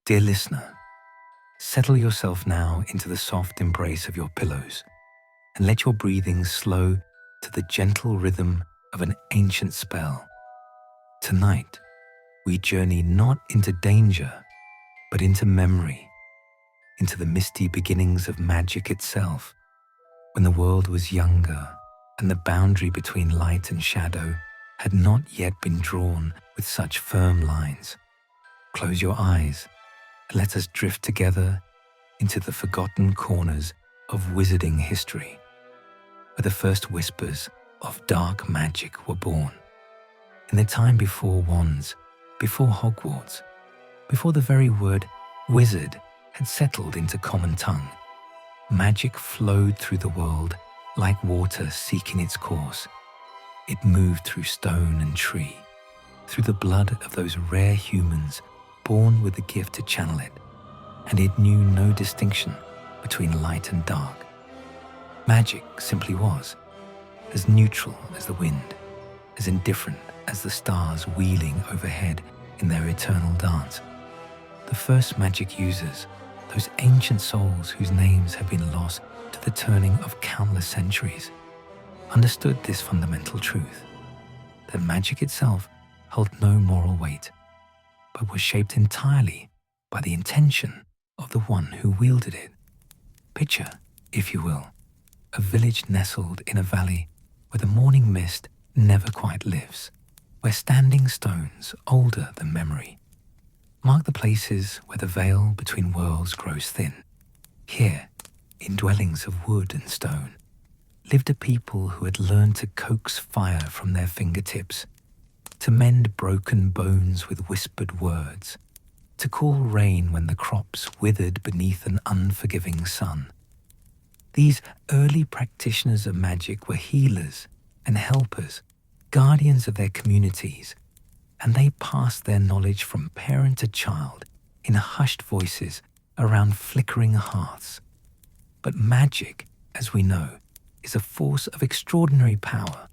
Dear listener, settle yourself now into the soft embrace of your pillows and let your breathing slow to the gentle rhythm of an ancient spell. Tonight, we journey not into danger, but into memory, into the misty beginnings of magic itself, when the world was younger and the boundary between light and shadow had not yet been drawn with such firm lines. Close your eyes and let us drift together into the forgotten corners of wizarding history, where the first whispers of dark magic were born. In the time before wands, before Hogwarts, before the very word wizard had settled into common tongue, magic flowed through the world like water seeking its course. It moved through stone and tree, through the blood of those rare humans born with the gift to channel it, and it knew no distinction between light and dark. Magic simply was, as neutral as the wind, as indifferent as the stars wheeling overhead in their eternal dance. The first magic users, those ancient souls whose names have been lost to the turning of countless centuries, understood this fundamental truth, that magic itself held no moral weight, but was shaped entirely by the intention of the one who wielded it. Picture, if you will, a village nestled in a valley where the morning mist never quite lifts, where standing stones older than memory mark the places where the veil between worlds grows thin. Here, in dwellings of wood and stone, lived a people who had learned to coax fire from their fingertips, to mend broken bones with whispered words, to call rain when the crops withered beneath an unforgiving sun. These early practitioners of magic were healers and helpers, guardians of their communities, and they passed their knowledge from parent to child in hushed voices around flickering hearths. But magic, as we know, is a force of extraordinary power,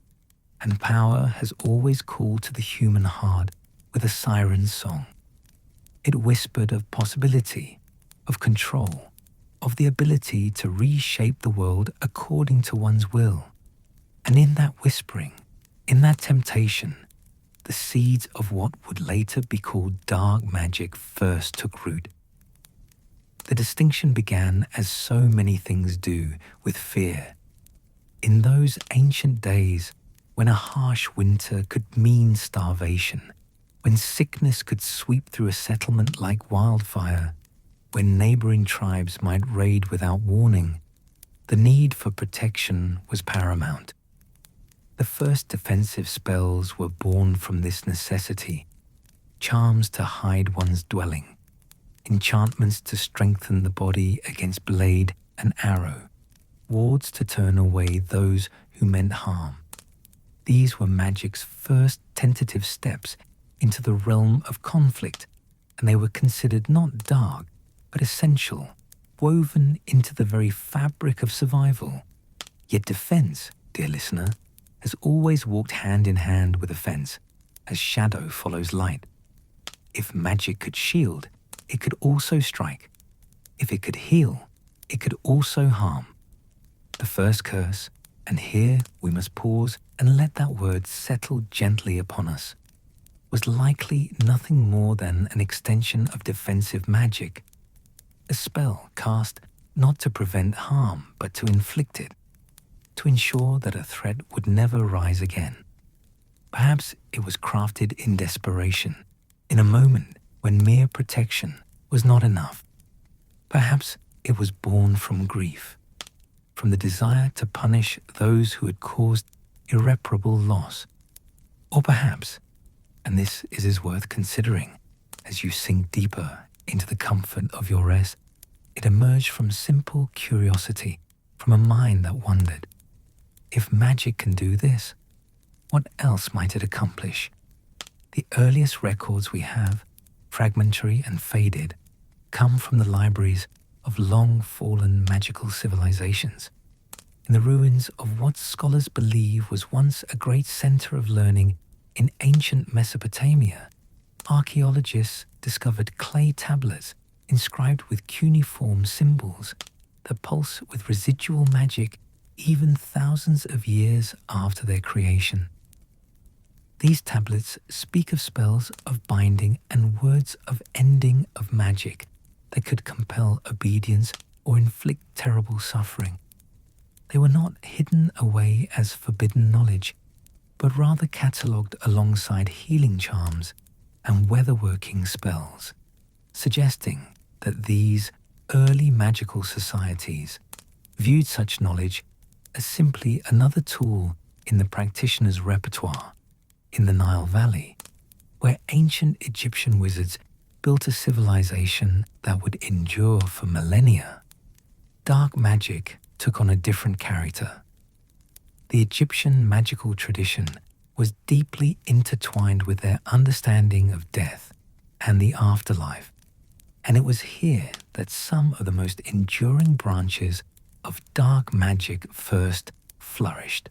and power has always called to the human heart with a siren's song. It whispered of possibility, of control, of the ability to reshape the world according to one's will. And in that whispering, in that temptation, the seeds of what would later be called dark magic first took root. The distinction began, as so many things do, with fear. In those ancient days, when a harsh winter could mean starvation, when sickness could sweep through a settlement like wildfire, when neighboring tribes might raid without warning, the need for protection was paramount. The first defensive spells were born from this necessity: charms to hide one's dwelling, enchantments to strengthen the body against blade and arrow, wards to turn away those who meant harm. These were magic's first tentative steps into the realm of conflict, and they were considered not dark, but essential, woven into the very fabric of survival. Yet defense, dear listener, has always walked hand in hand with offense, as shadow follows light. If magic could shield, it could also strike. If it could heal, it could also harm. The first curse, and here we must pause and let that word settle gently upon us, was likely nothing more than an extension of defensive magic, a spell cast not to prevent harm but to inflict it, to ensure that a threat would never rise again. Perhaps it was crafted in desperation, in a moment when mere protection was not enough. Perhaps it was born from grief, from the desire to punish those who had caused irreparable loss. Or perhaps, and this is worth considering as you sink deeper into the comfort of your rest, it emerged from simple curiosity, from a mind that wondered, if magic can do this, what else might it accomplish? The earliest records we have, fragmentary and faded, come from the libraries of long-fallen magical civilizations. In the ruins of what scholars believe was once a great center of learning in ancient Mesopotamia, archaeologists discovered clay tablets inscribed with cuneiform symbols that pulse with residual magic even thousands of years after their creation. These tablets speak of spells of binding and words of ending of magic that could compel obedience or inflict terrible suffering. They were not hidden away as forbidden knowledge, but rather catalogued alongside healing charms and weatherworking spells, suggesting that these early magical societies viewed such knowledge as simply another tool in the practitioner's repertoire. In the Nile Valley, where ancient Egyptian wizards built a civilization that would endure for millennia, dark magic took on a different character. The Egyptian magical tradition was deeply intertwined with their understanding of death and the afterlife, and it was here that some of the most enduring branches of dark magic first flourished.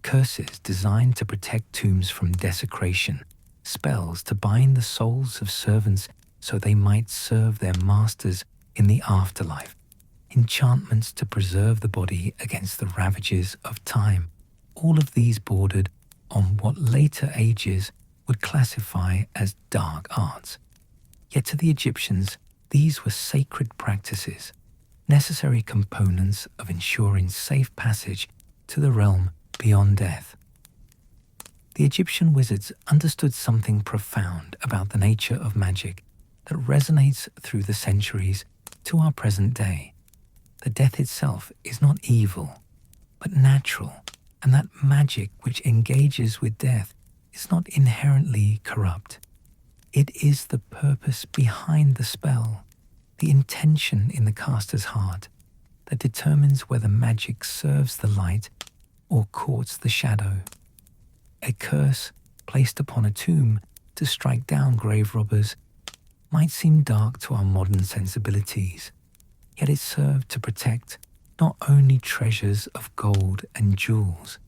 Curses designed to protect tombs from desecration, spells to bind the souls of servants so they might serve their masters in the afterlife, enchantments to preserve the body against the ravages of time. All of these bordered on what later ages would classify as dark arts. Yet to the Egyptians, these were sacred practices, necessary components of ensuring safe passage to the realm beyond death. The Egyptian wizards understood something profound about the nature of magic that resonates through the centuries to our present day. That death itself is not evil, but natural, and that magic which engages with death is not inherently corrupt. It is the purpose behind the spell, the intention in the caster's heart, that determines whether magic serves the light or courts the shadow. A curse placed upon a tomb to strike down grave robbers might seem dark to our modern sensibilities, yet it served to protect not only treasures of gold and jewels,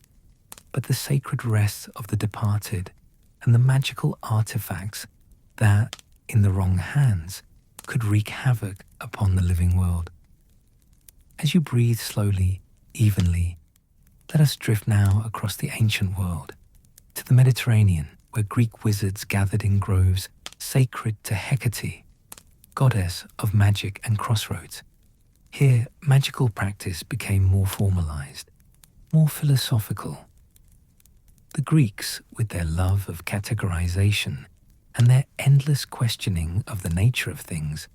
but the sacred rest of the departed and the magical artifacts that, in the wrong hands, could wreak havoc upon the living world. As you breathe slowly, evenly, let us drift now across the ancient world, to the Mediterranean, where Greek wizards gathered in groves sacred to Hecate, goddess of magic and crossroads. Here, magical practice became more formalized, more philosophical. The Greeks, with their love of categorization and their endless questioning of the nature of things,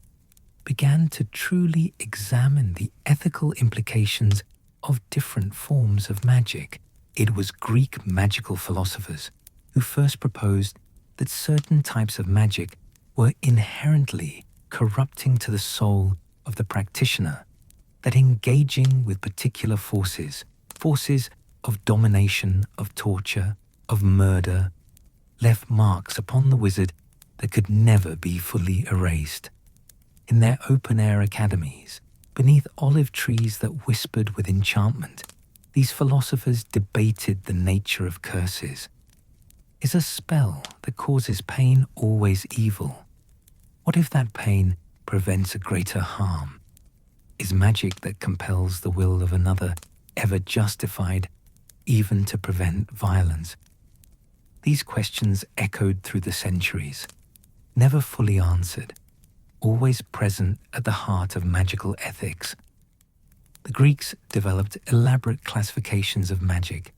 began to truly examine the ethical implications of different forms of magic. It was Greek magical philosophers who first proposed that certain types of magic were inherently corrupting to the soul of the practitioner, that engaging with particular forces of domination, of torture, of murder, left marks upon the wizard that could never be fully erased. In their open-air academies, beneath olive trees that whispered with enchantment, these philosophers debated the nature of curses. Is a spell that causes pain always evil? What if that pain prevents a greater harm? Is magic that compels the will of another ever justified, even to prevent violence? These questions echoed through the centuries, never fully answered, always present at the heart of magical ethics. The Greeks developed elaborate classifications of magic,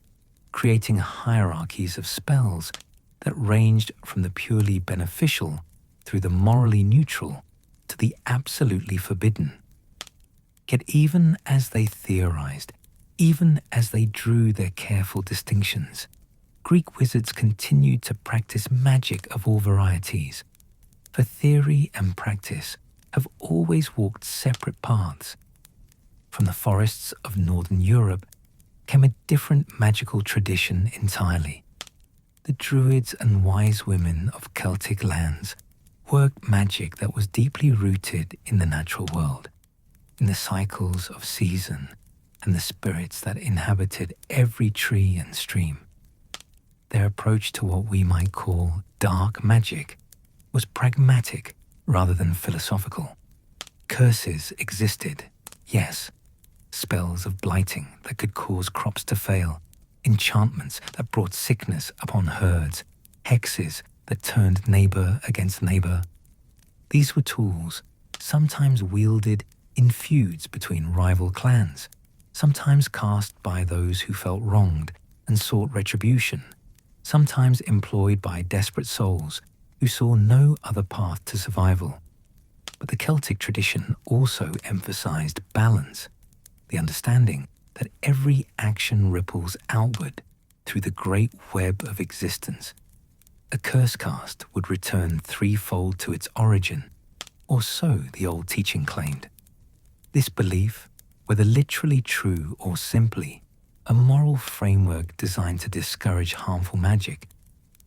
creating hierarchies of spells that ranged from the purely beneficial through the morally neutral to the absolutely forbidden. Yet even as they theorized, even as they drew their careful distinctions, Greek wizards continued to practice magic of all varieties, for theory and practice have always walked separate paths. From the forests of northern Europe came a different magical tradition entirely. The druids and wise women of Celtic lands worked magic that was deeply rooted in the natural world, in the cycles of season and the spirits that inhabited every tree and stream. Their approach to what we might call dark magic was pragmatic rather than philosophical. Curses existed, yes. Spells of blighting that could cause crops to fail, enchantments that brought sickness upon herds, hexes that turned neighbor against neighbor. These were tools, sometimes wielded in feuds between rival clans, sometimes cast by those who felt wronged and sought retribution, sometimes employed by desperate souls who saw no other path to survival. But the Celtic tradition also emphasized balance, the understanding that every action ripples outward through the great web of existence. A curse cast would return threefold to its origin, or so the old teaching claimed. This belief, whether literally true or simply a moral framework designed to discourage harmful magic,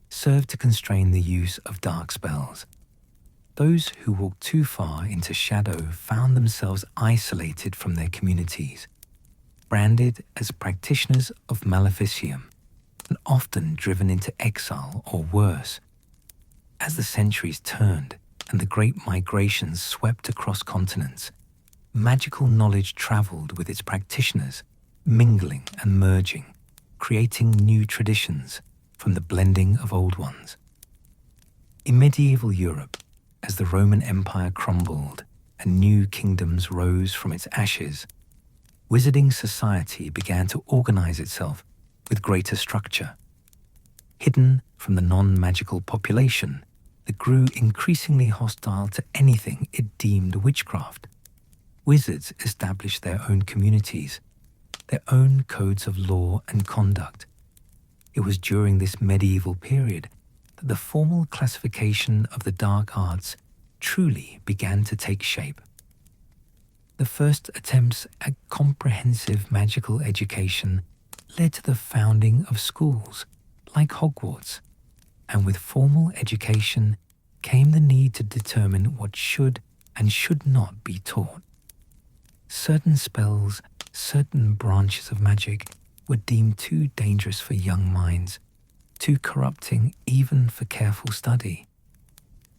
served to constrain the use of dark spells. Those who walked too far into shadow found themselves isolated from their communities, branded as practitioners of maleficium, and often driven into exile or worse. As the centuries turned and the great migrations swept across continents, magical knowledge traveled with its practitioners, mingling and merging, creating new traditions from the blending of old ones. In medieval Europe, as the Roman Empire crumbled and new kingdoms rose from its ashes, wizarding society began to organize itself with greater structure. Hidden from the non-magical population that grew increasingly hostile to anything it deemed witchcraft, wizards established their own communities, their own codes of law and conduct. It was during this medieval period that the formal classification of the dark arts truly began to take shape. The first attempts at comprehensive magical education led to the founding of schools like Hogwarts, and with formal education came the need to determine what should and should not be taught. Certain spells, certain branches of magic were deemed too dangerous for young minds, too corrupting even for careful study.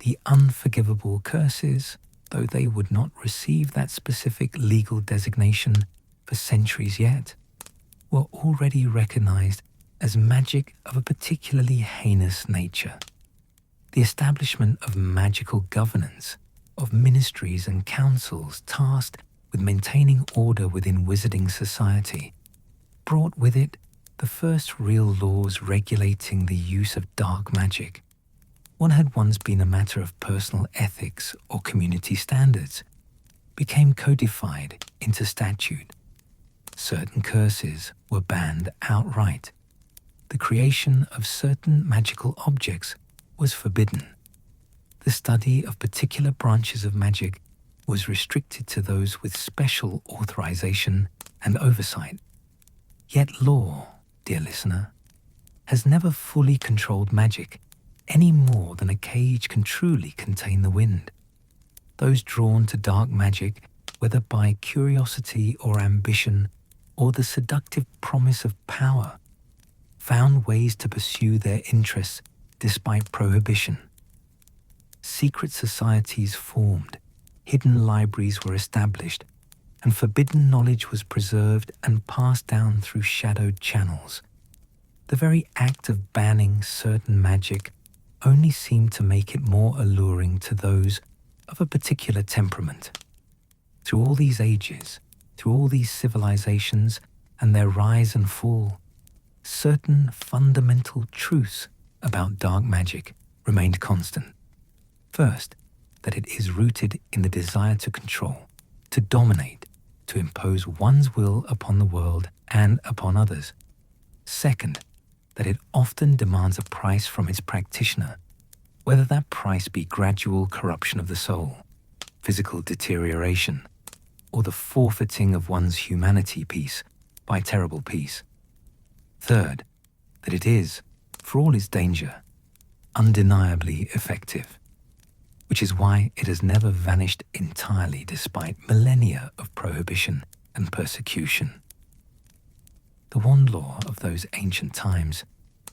The Unforgivable Curses, though they would not receive that specific legal designation for centuries yet, were already recognized as magic of a particularly heinous nature. The establishment of magical governance, of ministries and councils tasked with maintaining order within wizarding society, brought with it the first real laws regulating the use of dark magic. What had once been a matter of personal ethics or community standards became codified into statute. Certain curses were banned outright. The creation of certain magical objects was forbidden. The study of particular branches of magic was restricted to those with special authorization and oversight. Yet law, dear listener, has never fully controlled magic, any more than a cage can truly contain the wind. Those drawn to dark magic, whether by curiosity or ambition, or the seductive promise of power, found ways to pursue their interests despite prohibition. Secret societies formed, hidden libraries were established, and forbidden knowledge was preserved and passed down through shadowed channels. The very act of banning certain magic only seemed to make it more alluring to those of a particular temperament. Through all these ages, through all these civilizations and their rise and fall, certain fundamental truths about dark magic remained constant. First, that it is rooted in the desire to control, to dominate, to impose one's will upon the world and upon others. Second, that it often demands a price from its practitioner, whether that price be gradual corruption of the soul, physical deterioration, or the forfeiting of one's humanity piece by terrible peace. Third, that it is, for all its danger, undeniably effective, which is why it has never vanished entirely despite millennia of prohibition and persecution. The wand law of those ancient times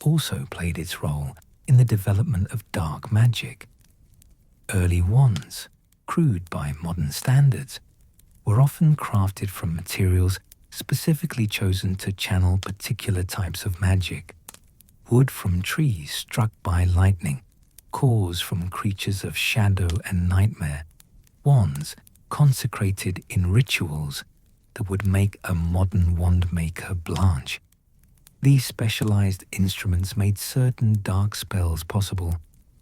also played its role in the development of dark magic. Early wands, crude by modern standards, were often crafted from materials specifically chosen to channel particular types of magic. Wood from trees struck by lightning, cores from creatures of shadow and nightmare, wands consecrated in rituals that would make a modern wand maker blanch. These specialized instruments made certain dark spells possible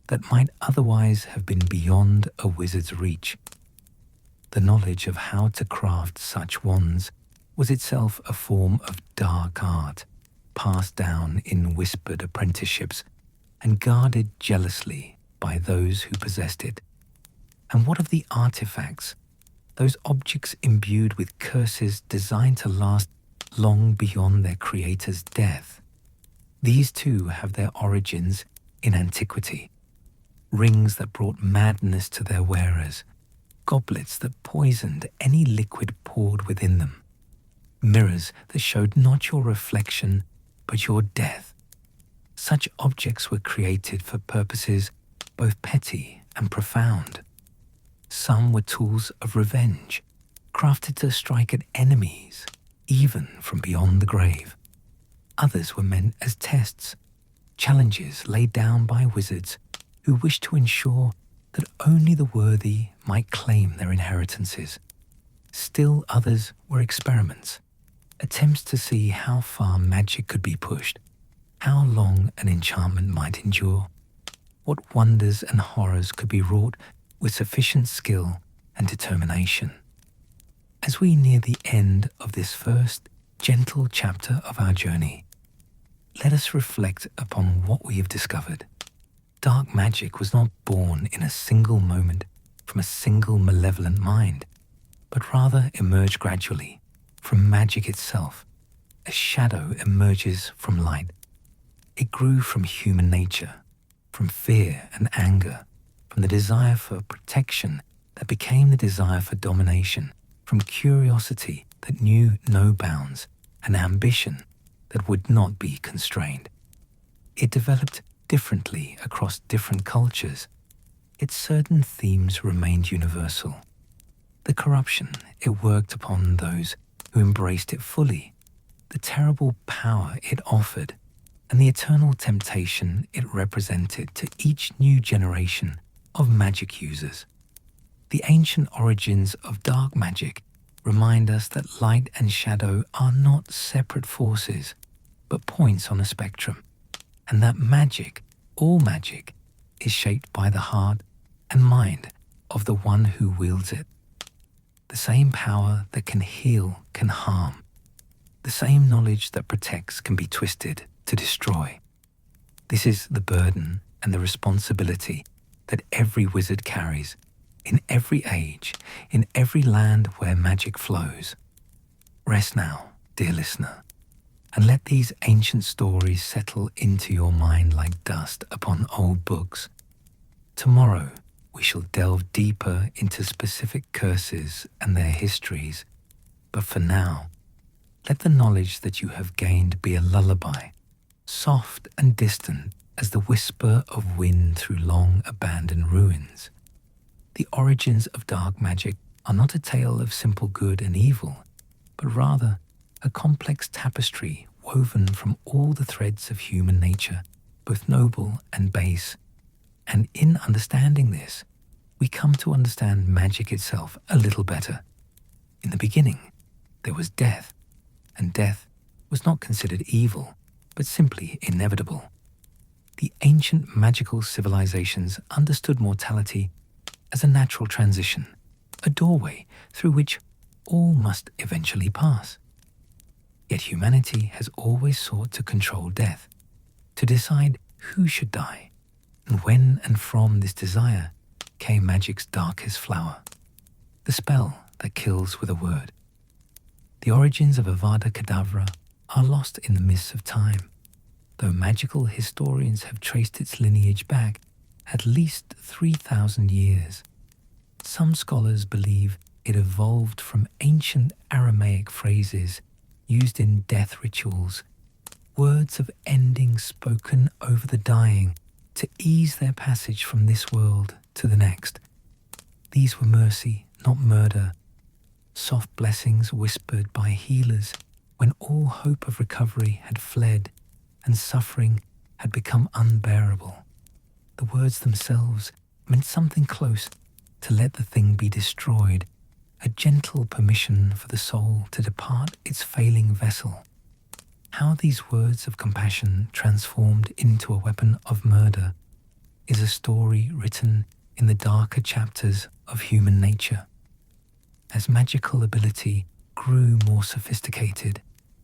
that might otherwise have been beyond a wizard's reach. The knowledge of how to craft such wands was itself a form of dark art, passed down in whispered apprenticeships and guarded jealously by those who possessed it. And what of the artifacts, those objects imbued with curses designed to last long beyond their creator's death? These too have their origins in antiquity. Rings that brought madness to their wearers, goblets that poisoned any liquid poured within them, mirrors that showed not your reflection but your death. Such objects were created for purposes both petty and profound. Some were tools of revenge, crafted to strike at enemies, even from beyond the grave. Others were meant as tests, challenges laid down by wizards who wished to ensure that only the worthy might claim their inheritances. Still others were experiments, attempts to see how far magic could be pushed, how long an enchantment might endure, what wonders and horrors could be wrought with sufficient skill and determination. As we near the end of this first gentle chapter of our journey, let us reflect upon what we have discovered. Dark magic was not born in a single moment from a single malevolent mind, but rather emerged gradually from magic itself. A shadow emerges from light. It grew from human nature, from fear and anger, from the desire for protection that became the desire for domination, from curiosity that knew no bounds, and ambition that would not be constrained. It developed differently across different cultures, yet certain themes remained universal. The corruption it worked upon those who embraced it fully, the terrible power it offered, and the eternal temptation it represented to each new generation of magic users. The ancient origins of dark magic remind us that light and shadow are not separate forces, but points on a spectrum, and that magic, all magic, is shaped by the heart and mind of the one who wields it. The same power that can heal can harm. The same knowledge that protects can be twisted to destroy. This is the burden and the responsibility that every wizard carries, in every age, in every land where magic flows. Rest now, dear listener, and let these ancient stories settle into your mind like dust upon old books. Tomorrow, we shall delve deeper into specific curses and their histories, but for now, let the knowledge that you have gained be a lullaby, soft and distant as the whisper of wind through long abandoned ruins. The origins of dark magic are not a tale of simple good and evil, but rather a complex tapestry woven from all the threads of human nature, both noble and base. And in understanding this, we come to understand magic itself a little better. In the beginning, there was death, and death was not considered evil, but simply inevitable. The ancient magical civilizations understood mortality as a natural transition, a doorway through which all must eventually pass. Yet humanity has always sought to control death, to decide who should die, and when and from this desire came magic's darkest flower, the spell that kills with a word. The origins of Avada Kedavra are lost in the mists of time, though magical historians have traced its lineage back at least 3,000 years. Some scholars believe it evolved from ancient Aramaic phrases used in death rituals, words of ending spoken over the dying to ease their passage from this world to the next. These were mercy, not murder, soft blessings whispered by healers when all hope of recovery had fled and suffering had become unbearable. The words themselves meant something close to let the thing be destroyed, a gentle permission for the soul to depart its failing vessel. How these words of compassion transformed into a weapon of murder is a story written in the darker chapters of human nature. As magical ability grew more sophisticated,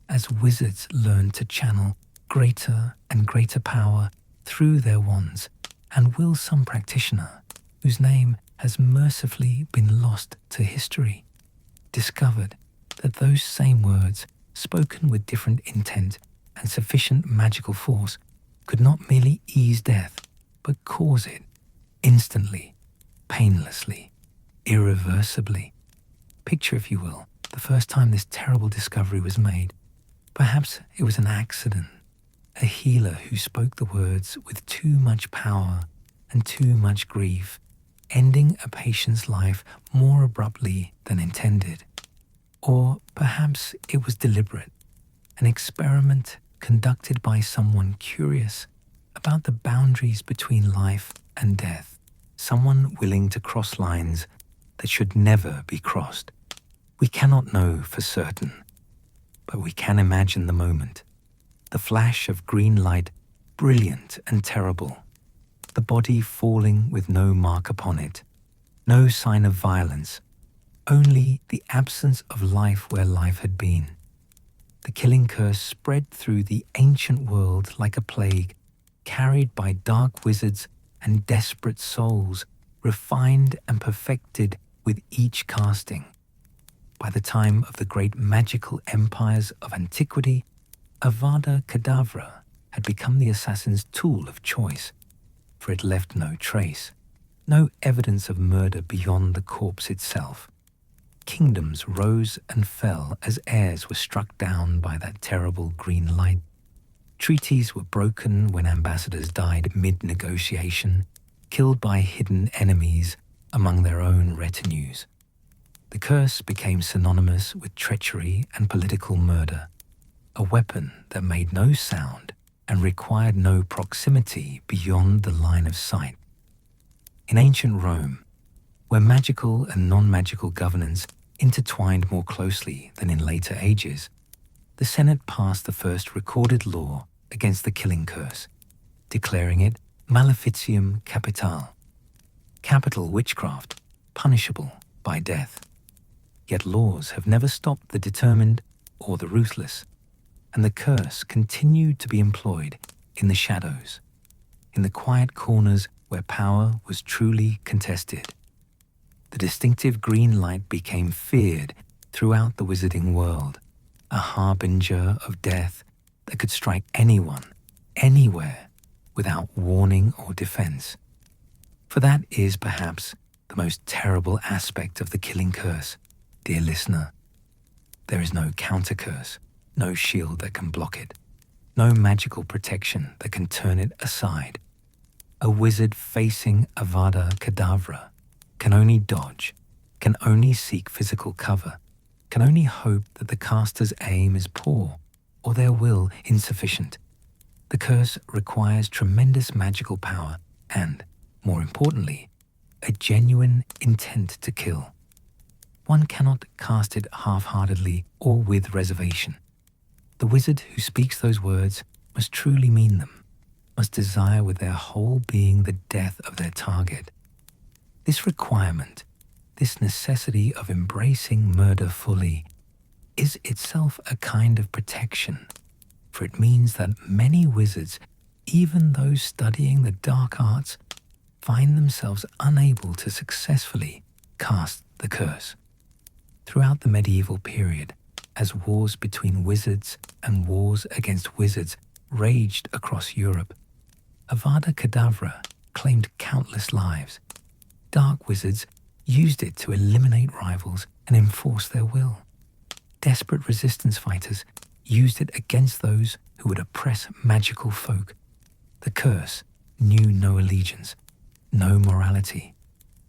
as wizards learned to channel greater and greater power through their wands, and will some practitioner, whose name has mercifully been lost to history, discovered that those same words, spoken with different intent and sufficient magical force, could not merely ease death, but cause it instantly, painlessly, irreversibly. Picture, if you will, the first time this terrible discovery was made. Perhaps it was an accident, a healer who spoke the words with too much power and too much grief, ending a patient's life more abruptly than intended. Or perhaps it was deliberate, an experiment conducted by someone curious about the boundaries between life and death, someone willing to cross lines that should never be crossed. We cannot know for certain, but we can imagine the moment. The flash of green light, brilliant and terrible. The body falling with no mark upon it. No sign of violence. Only the absence of life where life had been. The killing curse spread through the ancient world like a plague, carried by dark wizards and desperate souls, refined and perfected with each casting. By the time of the great magical empires of antiquity, Avada Kedavra had become the assassin's tool of choice, for it left no trace, no evidence of murder beyond the corpse itself. Kingdoms rose and fell as heirs were struck down by that terrible green light. Treaties were broken when ambassadors died mid-negotiation, killed by hidden enemies among their own retinues. The curse became synonymous with treachery and political murder, a weapon that made no sound and required no proximity beyond the line of sight. In ancient Rome, where magical and non-magical governance intertwined more closely than in later ages, the Senate passed the first recorded law against the killing curse, declaring it maleficium capitale, capital witchcraft, punishable by death. Yet laws have never stopped the determined or the ruthless, and the curse continued to be employed in the shadows, in the quiet corners where power was truly contested. The distinctive green light became feared throughout the wizarding world, a harbinger of death that could strike anyone, anywhere, without warning or defense. For that is perhaps the most terrible aspect of the killing curse, dear listener. There is no counter-curse, no shield that can block it, no magical protection that can turn it aside. A wizard facing Avada Kedavra can only dodge, can only seek physical cover, can only hope that the caster's aim is poor or their will insufficient. The curse requires tremendous magical power and, more importantly, a genuine intent to kill. One cannot cast it half-heartedly or with reservation. The wizard who speaks those words must truly mean them, must desire with their whole being the death of their target. This requirement, this necessity of embracing murder fully, is itself a kind of protection, for it means that many wizards, even those studying the dark arts, find themselves unable to successfully cast the curse. Throughout the medieval period, as wars between wizards and wars against wizards raged across Europe, Avada Kedavra claimed countless lives. Dark wizards used it to eliminate rivals and enforce their will. Desperate resistance fighters used it against those who would oppress magical folk. The curse knew no allegiance, no morality.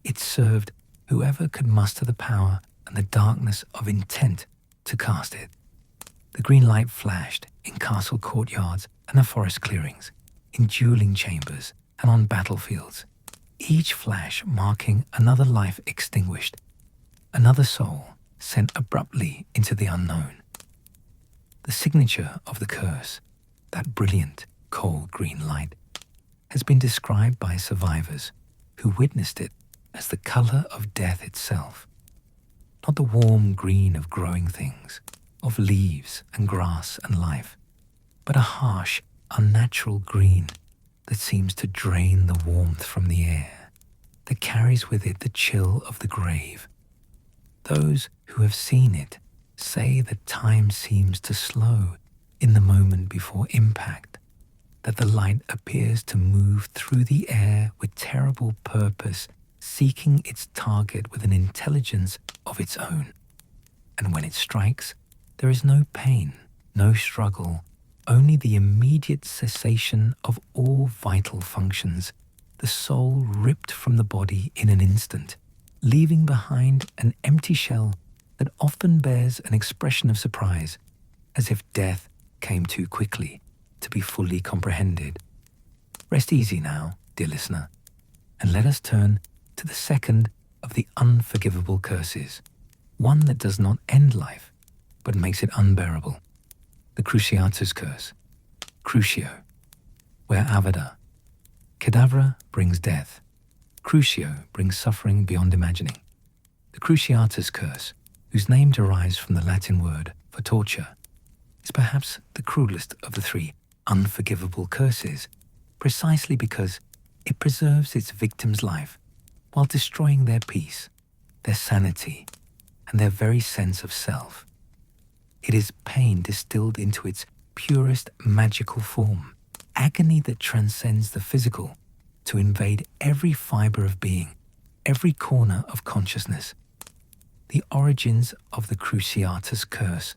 It served whoever could muster the power and the darkness of intent to cast it. The green light flashed in castle courtyards and the forest clearings, in dueling chambers and on battlefields, each flash marking another life extinguished, another soul sent abruptly into the unknown. The signature of the curse, that brilliant, cold green light, has been described by survivors who witnessed it as the color of death itself. Not the warm green of growing things, of leaves and grass and life, but a harsh, unnatural green that seems to drain the warmth from the air, that carries with it the chill of the grave. Those who have seen it say that time seems to slow in the moment before impact, that the light appears to move through the air with terrible purpose, seeking its target with an intelligence of its own. And when it strikes, there is no pain, no struggle, only the immediate cessation of all vital functions, the soul ripped from the body in an instant, leaving behind an empty shell that often bears an expression of surprise, as if death came too quickly to be fully comprehended. Rest easy now, dear listener, and let us turn to the second of the unforgivable curses, one that does not end life, but makes it unbearable. The Cruciatus Curse, Crucio, where Avada, Cadavra brings death, Crucio brings suffering beyond imagining. The Cruciatus Curse, whose name derives from the Latin word for torture, is perhaps the cruelest of the three unforgivable curses, precisely because it preserves its victim's life while destroying their peace, their sanity, and their very sense of self. It is pain distilled into its purest magical form, agony that transcends the physical to invade every fiber of being, every corner of consciousness. The origins of the Cruciatus Curse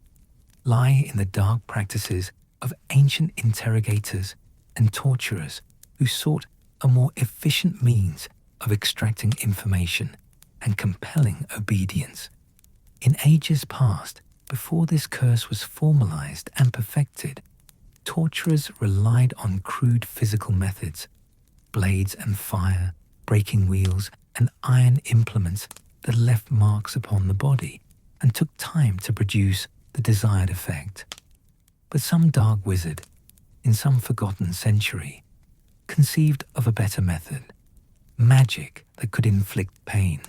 lie in the dark practices of ancient interrogators and torturers who sought a more efficient means of extracting information and compelling obedience. In ages past, before this curse was formalized and perfected, torturers relied on crude physical methods, blades and fire, breaking wheels, and iron implements that left marks upon the body and took time to produce the desired effect. But some dark wizard, in some forgotten century, conceived of a better method, magic that could inflict pain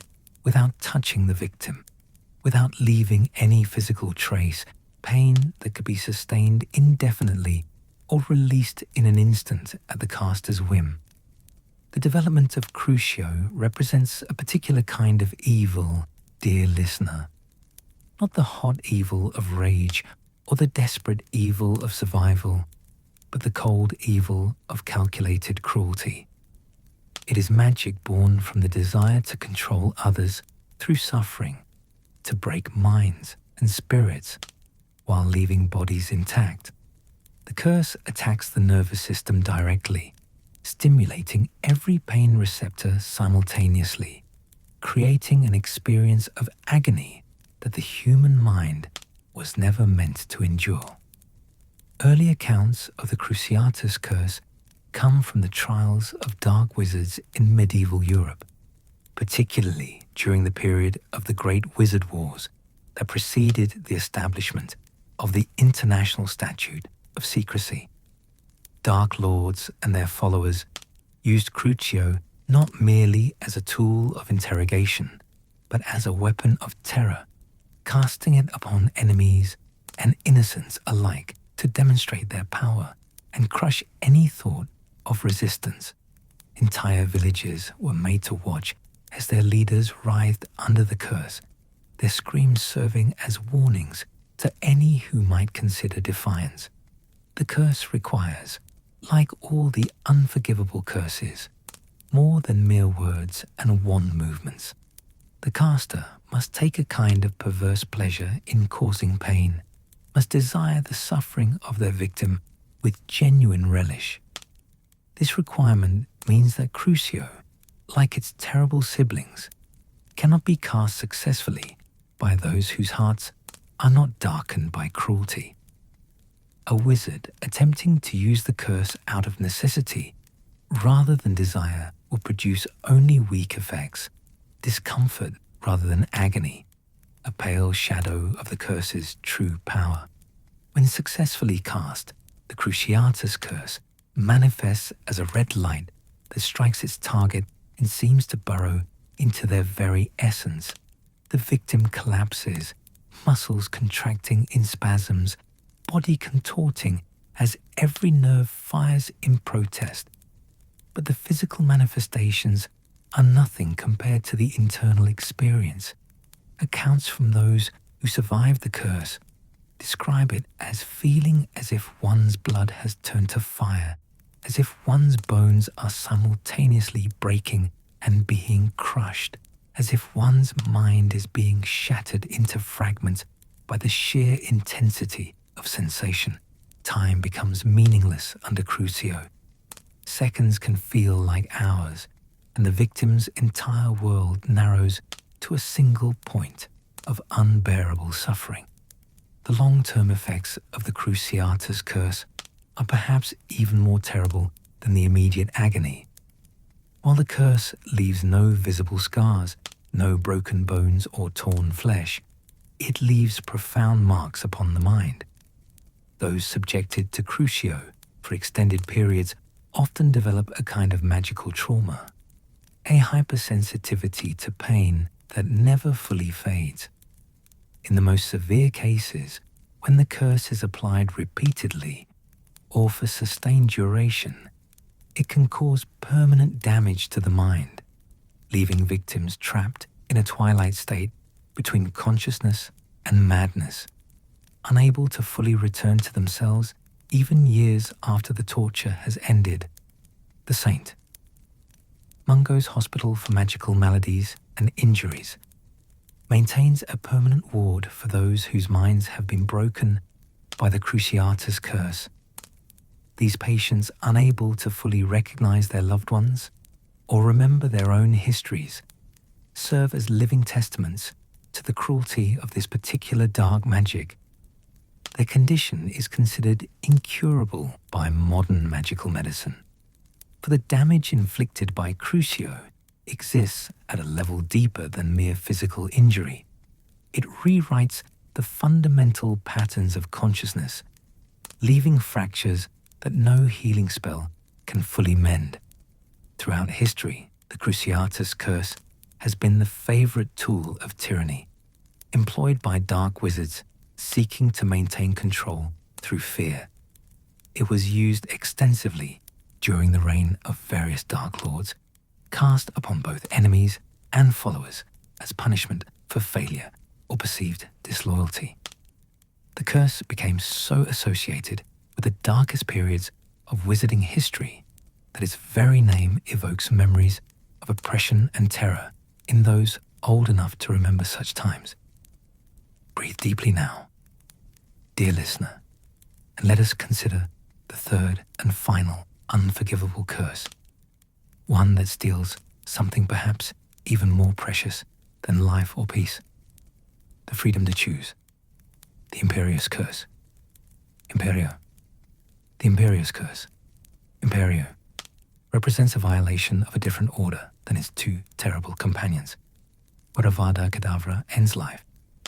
without touching the victim, without leaving any physical trace, pain that could be sustained indefinitely or released in an instant at the caster's whim. The development of Crucio represents a particular kind of evil, dear listener. Not the hot evil of rage or the desperate evil of survival, but the cold evil of calculated cruelty. It is magic born from the desire to control others through suffering, to break minds and spirits while leaving bodies intact. The curse attacks the nervous system directly, stimulating every pain receptor simultaneously, creating an experience of agony that the human mind was never meant to endure. Early accounts of the Cruciatus Curse come from the trials of dark wizards in medieval Europe, particularly during the period of the Great Wizard Wars that preceded the establishment of the International Statute of Secrecy. Dark lords and their followers used Crucio not merely as a tool of interrogation, but as a weapon of terror, casting it upon enemies and innocents alike to demonstrate their power and crush any thought of resistance. Entire villages were made to watch as their leaders writhed under the curse, their screams serving as warnings to any who might consider defiance. The curse requires, like all the unforgivable curses, more than mere words and wand movements. The caster must take a kind of perverse pleasure in causing pain, must desire the suffering of their victim with genuine relish. This requirement means that Crucio, like its terrible siblings, cannot be cast successfully by those whose hearts are not darkened by cruelty. A wizard attempting to use the curse out of necessity rather than desire will produce only weak effects, discomfort rather than agony, a pale shadow of the curse's true power. When successfully cast, the Cruciatus curse manifests as a red light that strikes its target and seems to burrow into their very essence. The victim collapses, muscles contracting in spasms, body contorting as every nerve fires in protest. But the physical manifestations are nothing compared to the internal experience. Accounts from those who survived the curse describe it as feeling as if one's blood has turned to fire, as if one's bones are simultaneously breaking and being crushed, as if one's mind is being shattered into fragments by the sheer intensity of sensation. Time becomes meaningless under Crucio. Seconds can feel like hours, and the victim's entire world narrows to a single point of unbearable suffering. The long-term effects of the Cruciatus curse are perhaps even more terrible than the immediate agony. While the curse leaves no visible scars, no broken bones or torn flesh, it leaves profound marks upon the mind. Those subjected to Crucio for extended periods often develop a kind of magical trauma, a hypersensitivity to pain that never fully fades. In the most severe cases, when the curse is applied repeatedly or for sustained duration, it can cause permanent damage to the mind, leaving victims trapped in a twilight state between consciousness and madness, unable to fully return to themselves even years after the torture has ended. The Saint. Mungo's Hospital for Magical Maladies and Injuries maintains a permanent ward for those whose minds have been broken by the Cruciatus curse. These patients, unable to fully recognize their loved ones or remember their own histories, serve as living testaments to the cruelty of this particular dark magic. Their condition is considered incurable by modern magical medicine, for the damage inflicted by Crucio exists at a level deeper than mere physical injury. It rewrites the fundamental patterns of consciousness, leaving fractures that no healing spell can fully mend. Throughout history, the Cruciatus curse has been the favorite tool of tyranny, employed by dark wizards seeking to maintain control through fear. It was used extensively during the reign of various dark lords, cast upon both enemies and followers as punishment for failure or perceived disloyalty. The curse became so associated with the darkest periods of wizarding history that its very name evokes memories of oppression and terror in those old enough to remember such times. Breathe deeply now, dear listener, and let us consider the third and final unforgivable curse, one that steals something perhaps even more precious than life or peace: the freedom to choose. The Imperious Curse. Imperio. The Imperious Curse. Imperio represents a violation of a different order than its two terrible companions, where Avada Kedavra ends life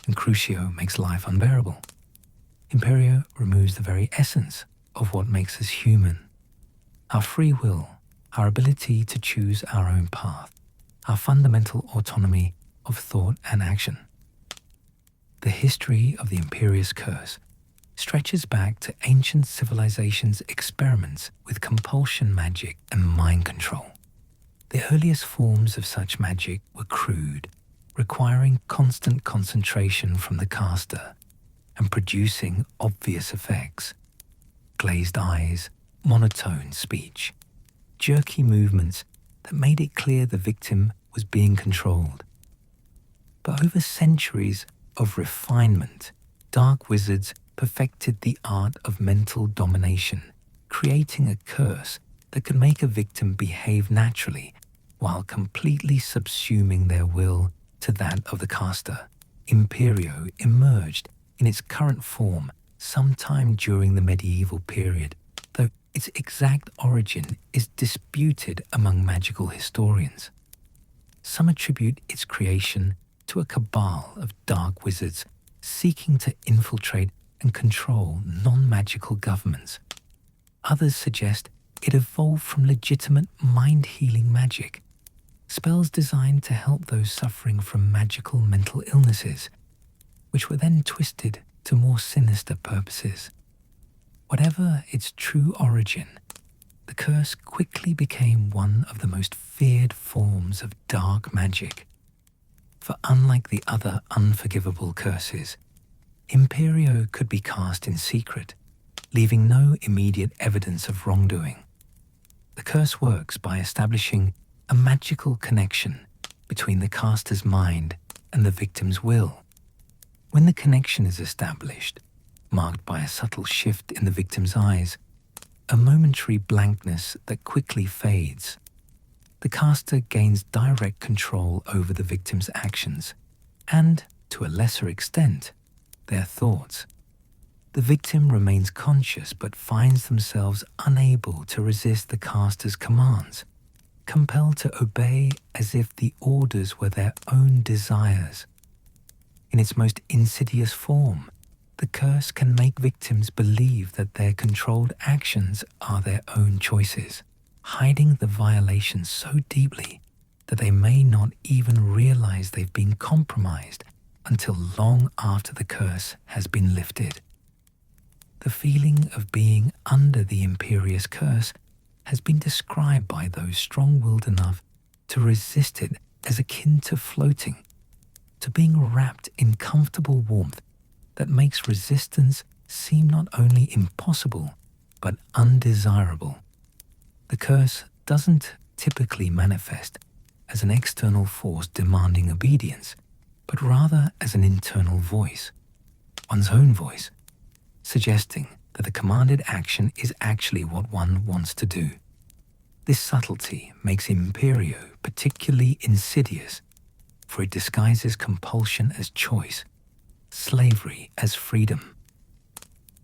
and Crucio makes life unbearable. Imperio removes the very essence of what makes us human: our free will, our ability to choose our own path, our fundamental autonomy of thought and action. The history of the Imperious Curse stretches back to ancient civilizations' experiments with compulsion magic and mind control. The earliest forms of such magic were crude, requiring constant concentration from the caster and producing obvious effects: glazed eyes, monotone speech, jerky movements that made it clear the victim was being controlled. But over centuries of refinement, dark wizards perfected the art of mental domination, creating a curse that could make a victim behave naturally while completely subsuming their will to that of the caster, Imperio emerged in its current form sometime during the medieval period, though its exact origin is disputed among magical historians. Some attribute its creation to a cabal of dark wizards seeking to infiltrate and control non-magical governments. Others suggest it evolved from legitimate mind-healing magic, spells designed to help those suffering from magical mental illnesses, which were then twisted to more sinister purposes. Whatever its true origin, the curse quickly became one of the most feared forms of dark magic. For unlike the other unforgivable curses, Imperio could be cast in secret, leaving no immediate evidence of wrongdoing. The curse works by establishing a magical connection between the caster's mind and the victim's will. When the connection is established, marked by a subtle shift in the victim's eyes, a momentary blankness that quickly fades, the caster gains direct control over the victim's actions and, to a lesser extent, their thoughts. The victim remains conscious but finds themselves unable to resist the caster's commands, compelled to obey as if the orders were their own desires. In its most insidious form, the curse can make victims believe that their controlled actions are their own choices, hiding the violations so deeply that they may not even realize they've been compromised until long after the curse has been lifted. The feeling of being under the imperious curse has been described by those strong-willed enough to resist it as akin to floating, to being wrapped in comfortable warmth that makes resistance seem not only impossible but undesirable. The curse doesn't typically manifest as an external force demanding obedience, but rather as an internal voice, one's own voice, suggesting that the commanded action is actually what one wants to do. This subtlety makes Imperio particularly insidious, for it disguises compulsion as choice, slavery as freedom.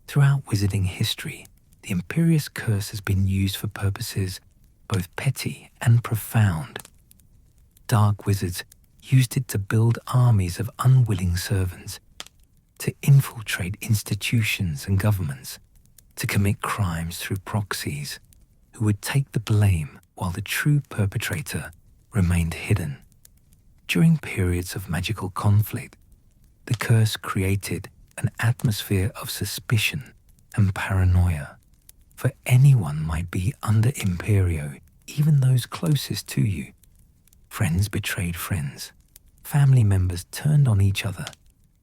Throughout wizarding history, the Imperious Curse has been used for purposes both petty and profound. Dark wizards used it to build armies of unwilling servants, to infiltrate institutions and governments, to commit crimes through proxies who would take the blame while the true perpetrator remained hidden. During periods of magical conflict, the curse created an atmosphere of suspicion and paranoia, for anyone might be under Imperio, even those closest to you. Friends betrayed friends, family members turned on each other,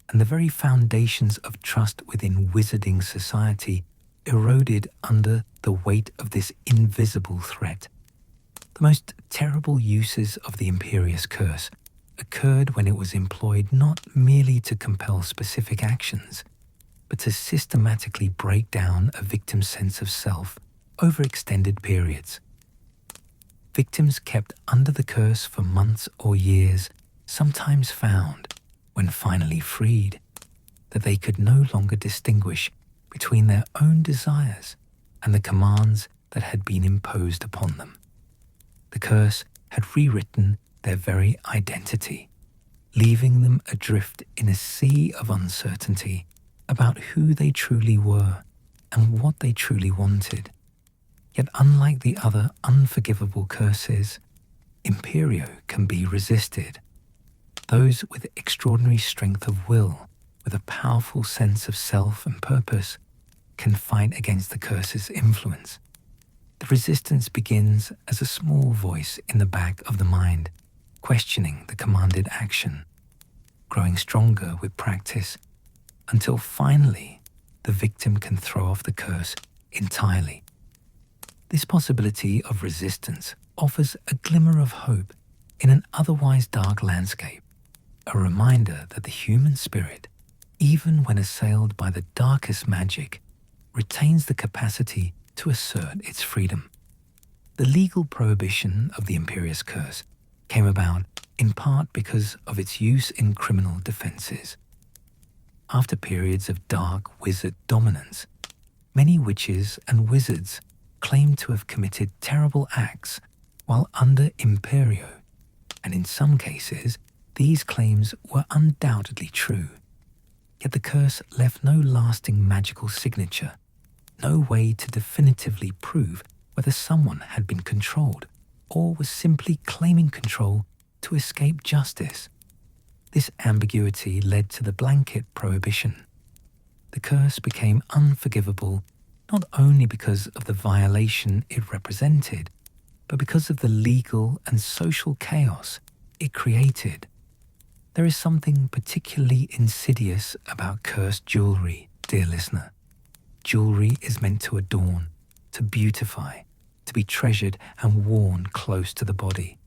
and the very foundations of trust within wizarding society eroded under the weight of this invisible threat. The most terrible uses of the Imperious Curse occurred when it was employed not merely to compel specific actions, but to systematically break down a victim's sense of self over extended periods. Victims kept under the curse for months or years sometimes found, when finally freed, that they could no longer distinguish between their own desires and the commands that had been imposed upon them. The curse had rewritten their very identity, leaving them adrift in a sea of uncertainty about who they truly were and what they truly wanted. Yet unlike the other unforgivable curses, Imperio can be resisted. Those with extraordinary strength of will, with a powerful sense of self and purpose, can fight against the curse's influence. The resistance begins as a small voice in the back of the mind, questioning the commanded action, growing stronger with practice, until finally the victim can throw off the curse entirely. This possibility of resistance offers a glimmer of hope in an otherwise dark landscape, a reminder that the human spirit, even when assailed by the darkest magic, retains the capacity to assert its freedom. The legal prohibition of the Imperious Curse came about in part because of its use in criminal defenses. After periods of dark wizard dominance, many witches and wizards claimed to have committed terrible acts while under Imperio, and in some cases, these claims were undoubtedly true. Yet the curse left no lasting magical signature, no way to definitively prove whether someone had been controlled or was simply claiming control to escape justice. This ambiguity led to the blanket prohibition. The curse became unforgivable not only because of the violation it represented, but because of the legal and social chaos it created. There is something particularly insidious about cursed jewelry, dear listener. Jewelry is meant to adorn, to beautify, to be treasured and worn close to the body.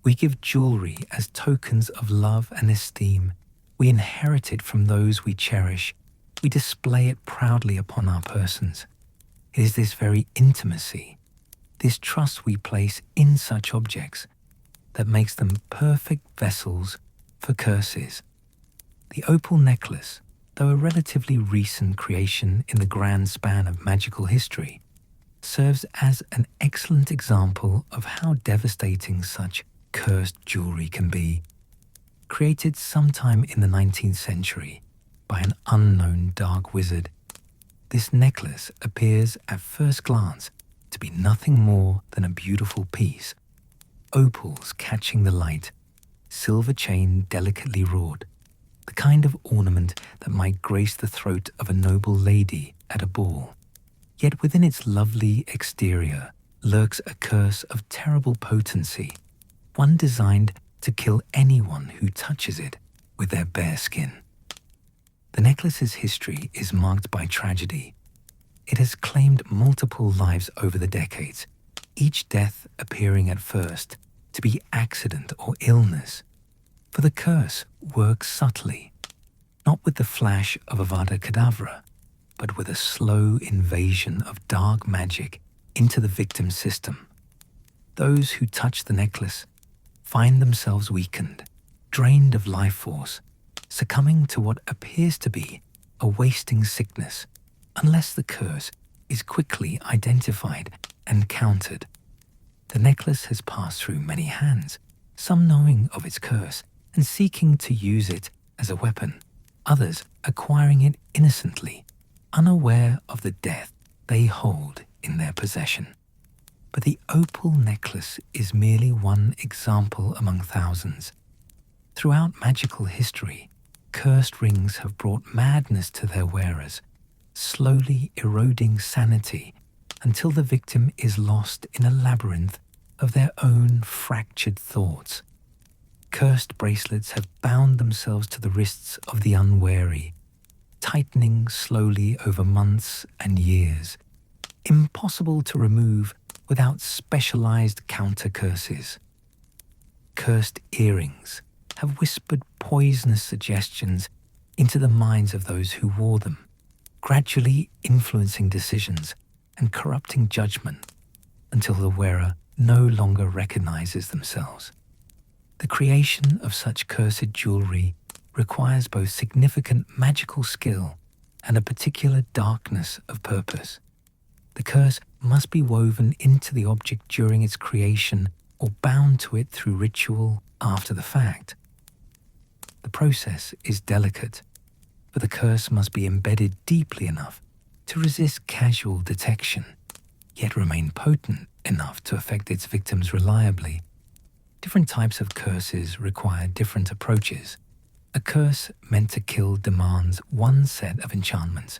We give jewelry as tokens of love and esteem. We inherit it from those we cherish. We display it proudly upon our persons. It is this very intimacy, this trust we place in such objects, that makes them perfect vessels for curses. The opal necklace, though a relatively recent creation in the grand span of magical history, serves as an excellent example of how devastating such cursed jewelry can be. Created sometime in the 19th century by an unknown dark wizard, this necklace appears at first glance to be nothing more than a beautiful piece, opals catching the light, silver chain delicately wrought, the kind of ornament that might grace the throat of a noble lady at a ball. Yet within its lovely exterior lurks a curse of terrible potency, one designed to kill anyone who touches it with their bare skin. The necklace's history is marked by tragedy. It has claimed multiple lives over the decades, each death appearing at first to be accident or illness. For the curse works subtly, not with the flash of Avada Kedavra, but with a slow invasion of dark magic into the victim's system. Those who touch the necklace find themselves weakened, drained of life force, succumbing to what appears to be a wasting sickness, unless the curse is quickly identified and countered. The necklace has passed through many hands, some knowing of its curse and seeking to use it as a weapon, others acquiring it innocently, unaware of the death they hold in their possession. But the opal necklace is merely one example among thousands. Throughout magical history, cursed rings have brought madness to their wearers, slowly eroding sanity until the victim is lost in a labyrinth of their own fractured thoughts. Cursed bracelets have bound themselves to the wrists of the unwary, tightening slowly over months and years, impossible to remove without specialized counter-curses. Cursed earrings have whispered poisonous suggestions into the minds of those who wore them, gradually influencing decisions and corrupting judgment until the wearer no longer recognizes themselves. The creation of such cursed jewelry requires both significant magical skill and a particular darkness of purpose. The curse must be woven into the object during its creation or bound to it through ritual after the fact. The process is delicate, but the curse must be embedded deeply enough to resist casual detection, yet remain potent enough to affect its victims reliably. Different types of curses require different approaches. A curse meant to kill demands one set of enchantments,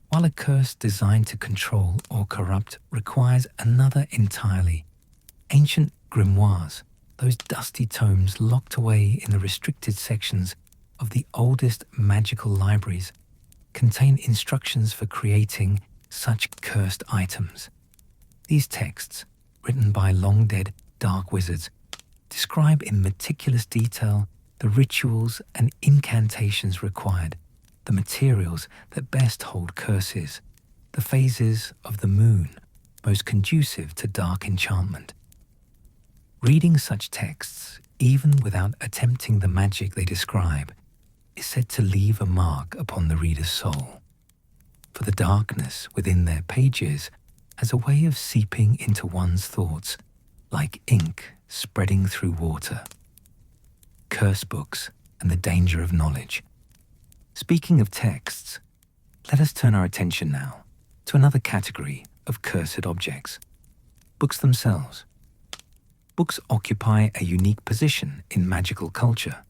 while a curse designed to control or corrupt requires another entirely. Ancient grimoires, those dusty tomes locked away in the restricted sections of the oldest magical libraries, contain instructions for creating such cursed items. These texts, written by long-dead dark wizards, describe in meticulous detail the rituals and incantations required, the materials that best hold curses, the phases of the moon most conducive to dark enchantment. Reading such texts even without attempting the magic they describe, is said to leave a mark upon the reader's soul. For the darkness within their pages has a way of seeping into one's thoughts like ink spreading through water. Curse books and the danger of knowledge. Speaking of texts, let us turn our attention now to another category of cursed objects: books themselves. Books occupy a unique position in magical culture,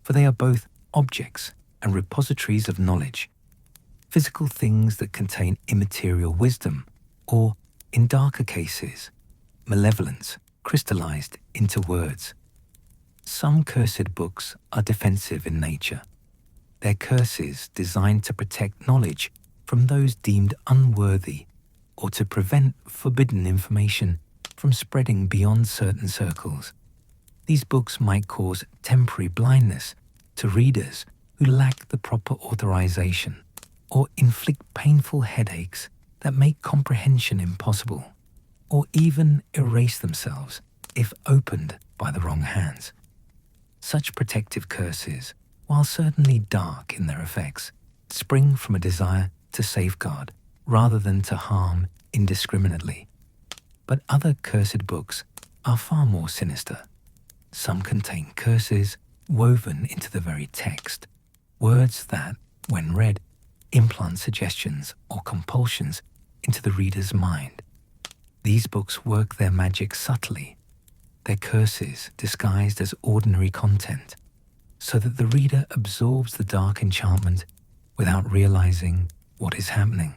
for they are both objects and repositories of knowledge, physical things that contain immaterial wisdom, or, in darker cases, malevolence crystallized into words. Some cursed books are defensive in nature, their curses designed to protect knowledge from those deemed unworthy or to prevent forbidden information from spreading beyond certain circles. These books might cause temporary blindness to readers who lack the proper authorization, or inflict painful headaches that make comprehension impossible, or even erase themselves if opened by the wrong hands. Such protective curses, while certainly dark in their effects, spring from a desire to safeguard rather than to harm indiscriminately. But other cursed books are far more sinister. Some contain curses woven into the very text, words that, when read, implant suggestions or compulsions into the reader's mind. These books work their magic subtly, their curses disguised as ordinary content, so that the reader absorbs the dark enchantment without realizing what is happening.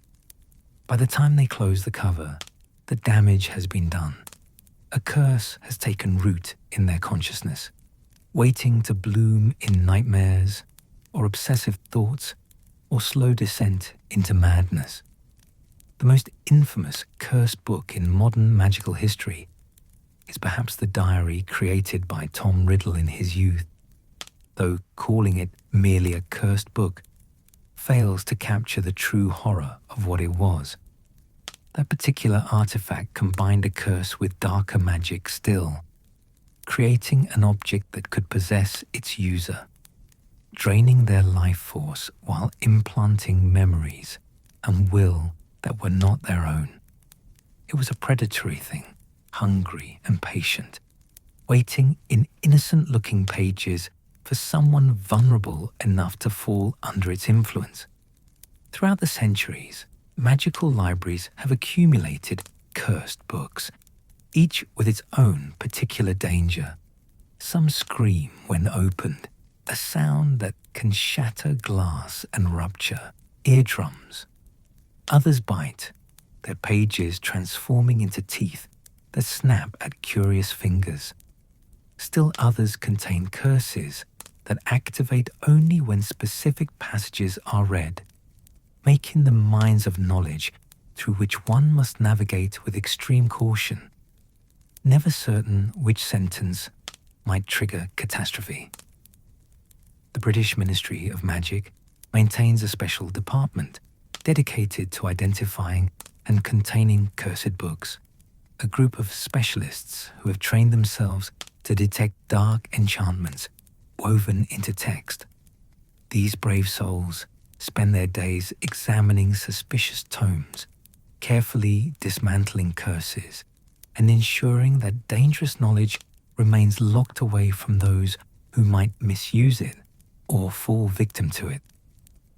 By the time they close the cover, the damage has been done. A curse has taken root in their consciousness, waiting to bloom in nightmares or obsessive thoughts or slow descent into madness. The most infamous cursed book in modern magical history is perhaps the diary created by Tom Riddle in his youth, though calling it merely a cursed book fails to capture the true horror of what it was. That particular artifact combined a curse with darker magic still, creating an object that could possess its user, draining their life force while implanting memories and will that were not their own. It was a predatory thing, hungry and patient, waiting in innocent-looking pages for someone vulnerable enough to fall under its influence. Throughout the centuries, magical libraries have accumulated cursed books, each with its own particular danger. Some scream when opened, a sound that can shatter glass and rupture eardrums. Others bite, their pages transforming into teeth that snap at curious fingers. Still others contain curses that activate only when specific passages are read, making them mines of knowledge through which one must navigate with extreme caution, never certain which sentence might trigger catastrophe. The British Ministry of Magic maintains a special department dedicated to identifying and containing cursed books, a group of specialists who have trained themselves to detect dark enchantments woven into text. These brave souls spend their days examining suspicious tomes, carefully dismantling curses, and ensuring that dangerous knowledge remains locked away from those who might misuse it or fall victim to it.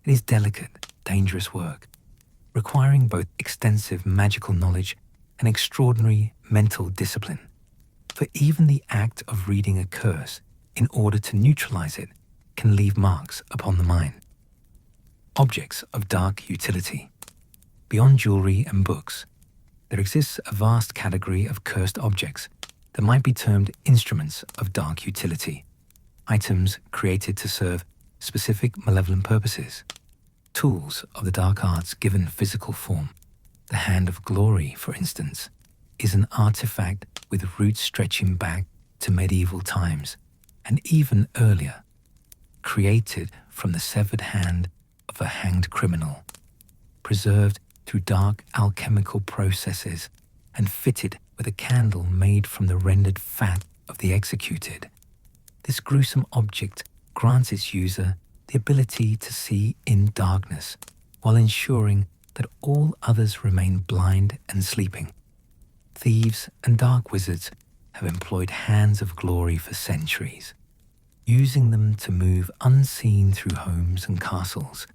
It is delicate, dangerous work, requiring both extensive magical knowledge and extraordinary mental discipline. For even the act of reading a curse in order to neutralize it can leave marks upon the mind. Objects of dark utility. Beyond jewelry and books, there exists a vast category of cursed objects that might be termed instruments of dark utility, items created to serve specific malevolent purposes, tools of the dark arts given physical form. The Hand of Glory, for instance, is an artifact with roots stretching back to medieval times and even earlier, created from the severed hand of a hanged criminal, preserved through dark alchemical processes and fitted with a candle made from the rendered fat of the executed. This gruesome object grants its user the ability to see in darkness while ensuring that all others remain blind and sleeping. Thieves and dark wizards have employed hands of glory for centuries, using them to move unseen through homes and castles,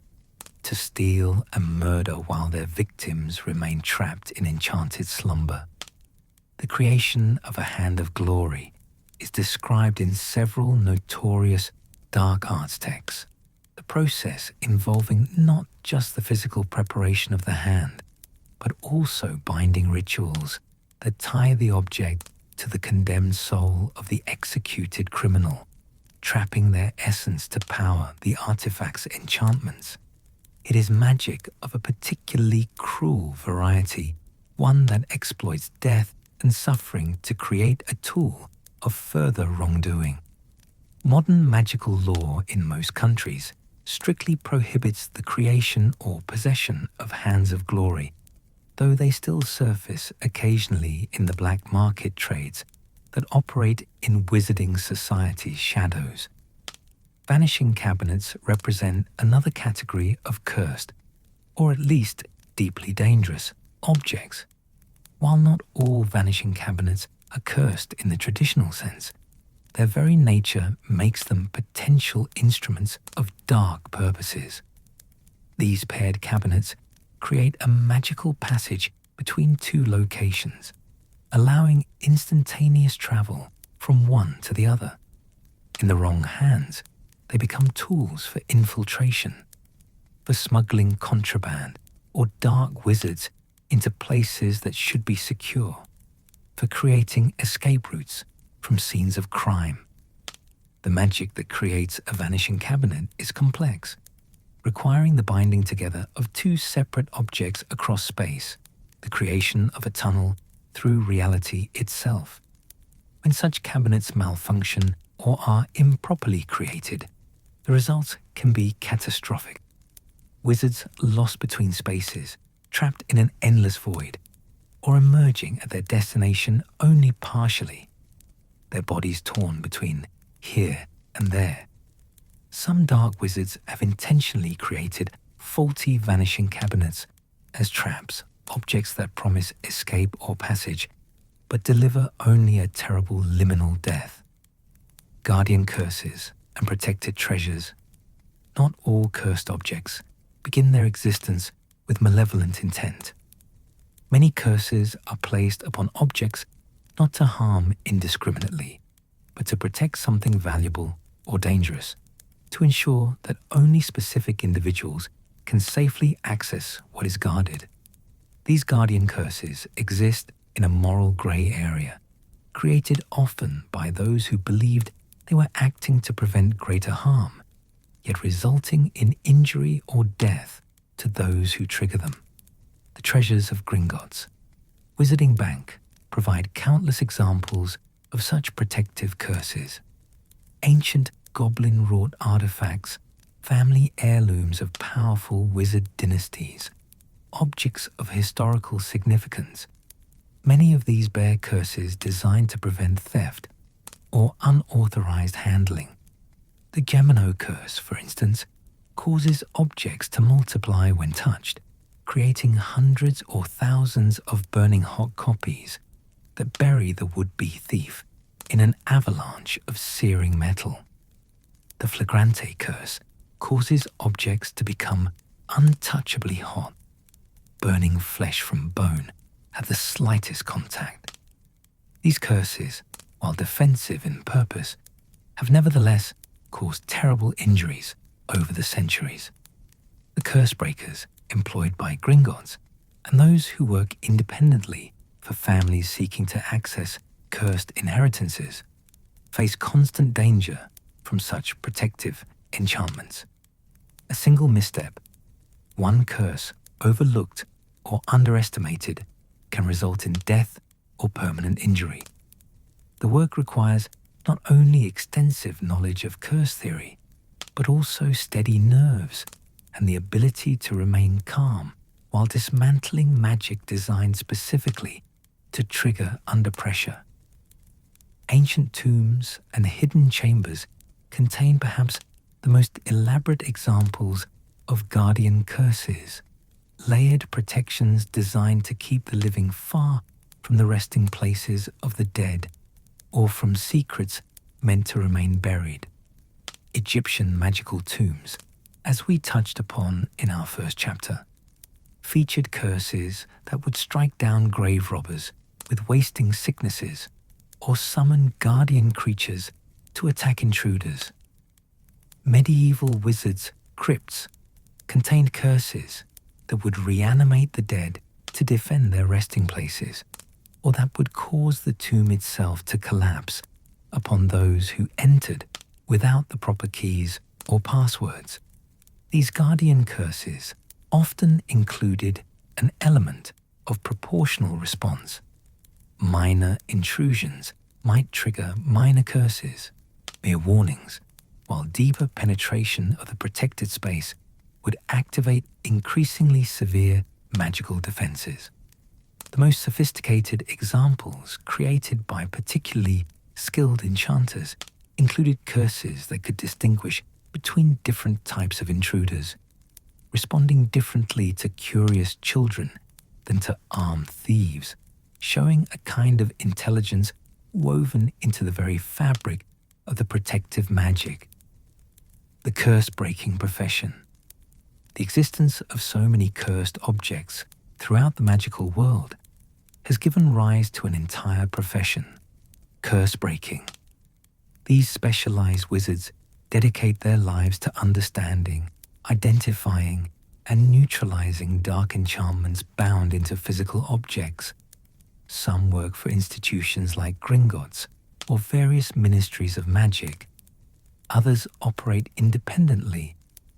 to steal and murder while their victims remain trapped in enchanted slumber. The creation of a hand of glory is described in several notorious dark arts texts, the process involving not just the physical preparation of the hand, but also binding rituals that tie the object to the condemned soul of the executed criminal, trapping their essence to power the artifact's enchantments. It is magic of a particularly cruel variety, one that exploits death and suffering to create a tool of further wrongdoing. Modern magical law in most countries strictly prohibits the creation or possession of hands of glory, though they still surface occasionally in the black market trades that operate in wizarding society's shadows. Vanishing cabinets represent another category of cursed, or at least deeply dangerous, objects. While not all vanishing cabinets are cursed in the traditional sense, their very nature makes them potential instruments of dark purposes. These paired cabinets create a magical passage between two locations, allowing instantaneous travel from one to the other. In the wrong hands, they become tools for infiltration, for smuggling contraband or dark wizards into places that should be secure, for creating escape routes from scenes of crime. The magic that creates a vanishing cabinet is complex, requiring the binding together of two separate objects across space, the creation of a tunnel through reality itself. When such cabinets malfunction or are improperly created, the results can be catastrophic. Wizards lost between spaces, trapped in an endless void, or emerging at their destination only partially, their bodies torn between here and there. Some dark wizards have intentionally created faulty vanishing cabinets as traps, objects that promise escape or passage, but deliver only a terrible liminal death. Guardian curses and protected treasures. Not all cursed objects begin their existence with malevolent intent. Many curses are placed upon objects not to harm indiscriminately, but to protect something valuable or dangerous, to ensure that only specific individuals can safely access what is guarded. These guardian curses exist in a moral grey area, created often by those who believed they were acting to prevent greater harm, yet resulting in injury or death to those who trigger them. The treasures of Gringotts, Wizarding Bank, provide countless examples of such protective curses. Ancient goblin-wrought artifacts, family heirlooms of powerful wizard dynasties, objects of historical significance. Many of these bear curses designed to prevent theft or unauthorized handling. The Gemino curse, for instance, causes objects to multiply when touched, creating hundreds or thousands of burning hot copies that bury the would-be thief in an avalanche of searing metal. The Flagrante curse causes objects to become untouchably hot, burning flesh from bone at the slightest contact. These curses, while defensive in purpose, have nevertheless caused terrible injuries over the centuries. The curse breakers employed by Gringotts and those who work independently for families seeking to access cursed inheritances face constant danger from such protective enchantments. A single misstep, one curse overlooked or underestimated, can result in death or permanent injury. The work requires not only extensive knowledge of curse theory, but also steady nerves and the ability to remain calm while dismantling magic designed specifically to trigger under pressure. Ancient tombs and hidden chambers contain perhaps the most elaborate examples of guardian curses, layered protections designed to keep the living far from the resting places of the dead or from secrets meant to remain buried. Egyptian magical tombs, as we touched upon in our first chapter, featured curses that would strike down grave robbers with wasting sicknesses or summon guardian creatures to attack intruders. Medieval wizards' crypts contained curses that would reanimate the dead to defend their resting places, or that would cause the tomb itself to collapse upon those who entered without the proper keys or passwords. These guardian curses often included an element of proportional response. Minor intrusions might trigger minor curses, mere warnings, while deeper penetration of the protected space would activate increasingly severe magical defenses. The most sophisticated examples created by particularly skilled enchanters included curses that could distinguish between different types of intruders, responding differently to curious children than to armed thieves, showing a kind of intelligence woven into the very fabric of the protective magic. The curse-breaking profession. The existence of so many cursed objects throughout the magical world has given rise to an entire profession, curse-breaking. These specialized wizards dedicate their lives to understanding, identifying, and neutralizing dark enchantments bound into physical objects. Some work for institutions like Gringotts or various ministries of magic. Others operate independently,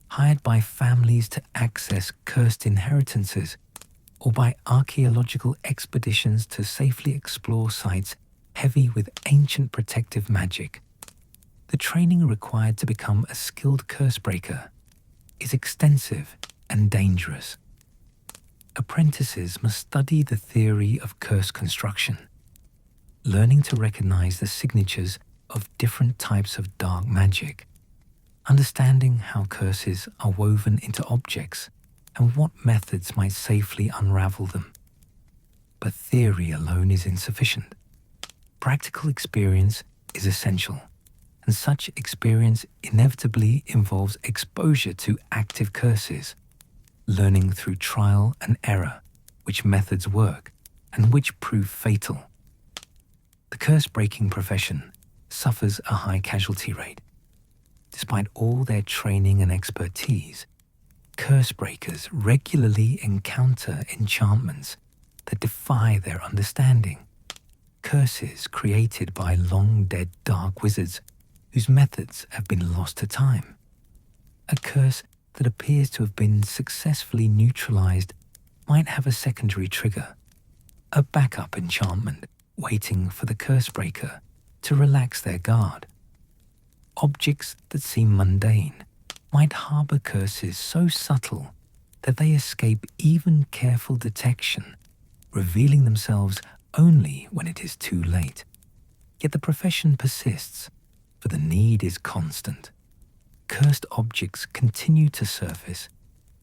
hired by families to access cursed inheritances, or by archaeological expeditions to safely explore sites heavy with ancient protective magic. The training required to become a skilled curse-breaker is extensive and dangerous. Apprentices must study the theory of curse construction, learning to recognize the signatures of different types of dark magic, understanding how curses are woven into objects and what methods might safely unravel them. But theory alone is insufficient. Practical experience is essential, and such experience inevitably involves exposure to active curses, learning through trial and error which methods work and which prove fatal. The curse-breaking profession suffers a high casualty rate. Despite all their training and expertise, curse breakers regularly encounter enchantments that defy their understanding, curses created by long-dead dark wizards whose methods have been lost to time, a curse that appears to have been successfully neutralized might have a secondary trigger, a backup enchantment waiting for the curse breaker to relax their guard. Objects that seem mundane might harbor curses so subtle that they escape even careful detection, revealing themselves only when it is too late. Yet the profession persists, for the need is constant. Cursed objects continue to surface,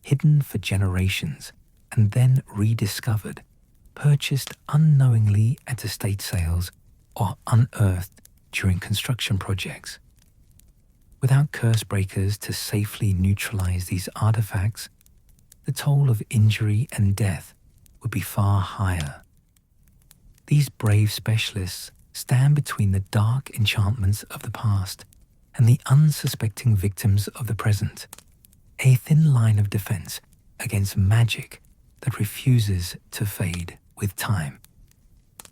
hidden for generations, and then rediscovered, purchased unknowingly at estate sales or unearthed during construction projects. Without curse breakers to safely neutralize these artifacts, the toll of injury and death would be far higher. These brave specialists stand between the dark enchantments of the past and the unsuspecting victims of the present, a thin line of defense against magic that refuses to fade with time.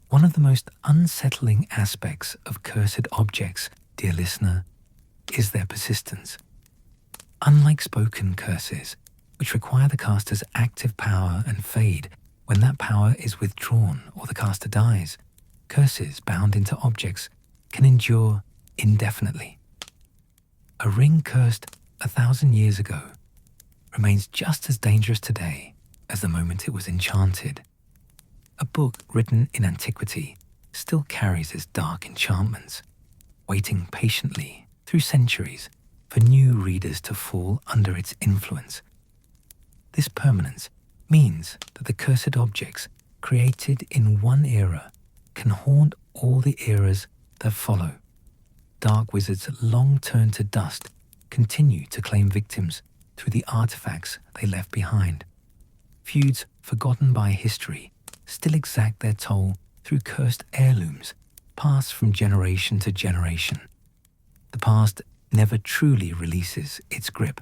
One of the most unsettling aspects of cursed objects, dear listener, is their persistence. Unlike spoken curses, which require the caster's active power and fade when that power is withdrawn or the caster dies, curses bound into objects can endure indefinitely. A ring cursed 1,000 years ago remains just as dangerous today as the moment it was enchanted. A book written in antiquity still carries its dark enchantments, waiting patiently through centuries for new readers to fall under its influence. This permanence means that the cursed objects created in one era can haunt all the eras that follow. Dark wizards long turned to dust continue to claim victims through the artifacts they left behind. Feuds forgotten by history still exact their toll through cursed heirlooms passed from generation to generation. The past never truly releases its grip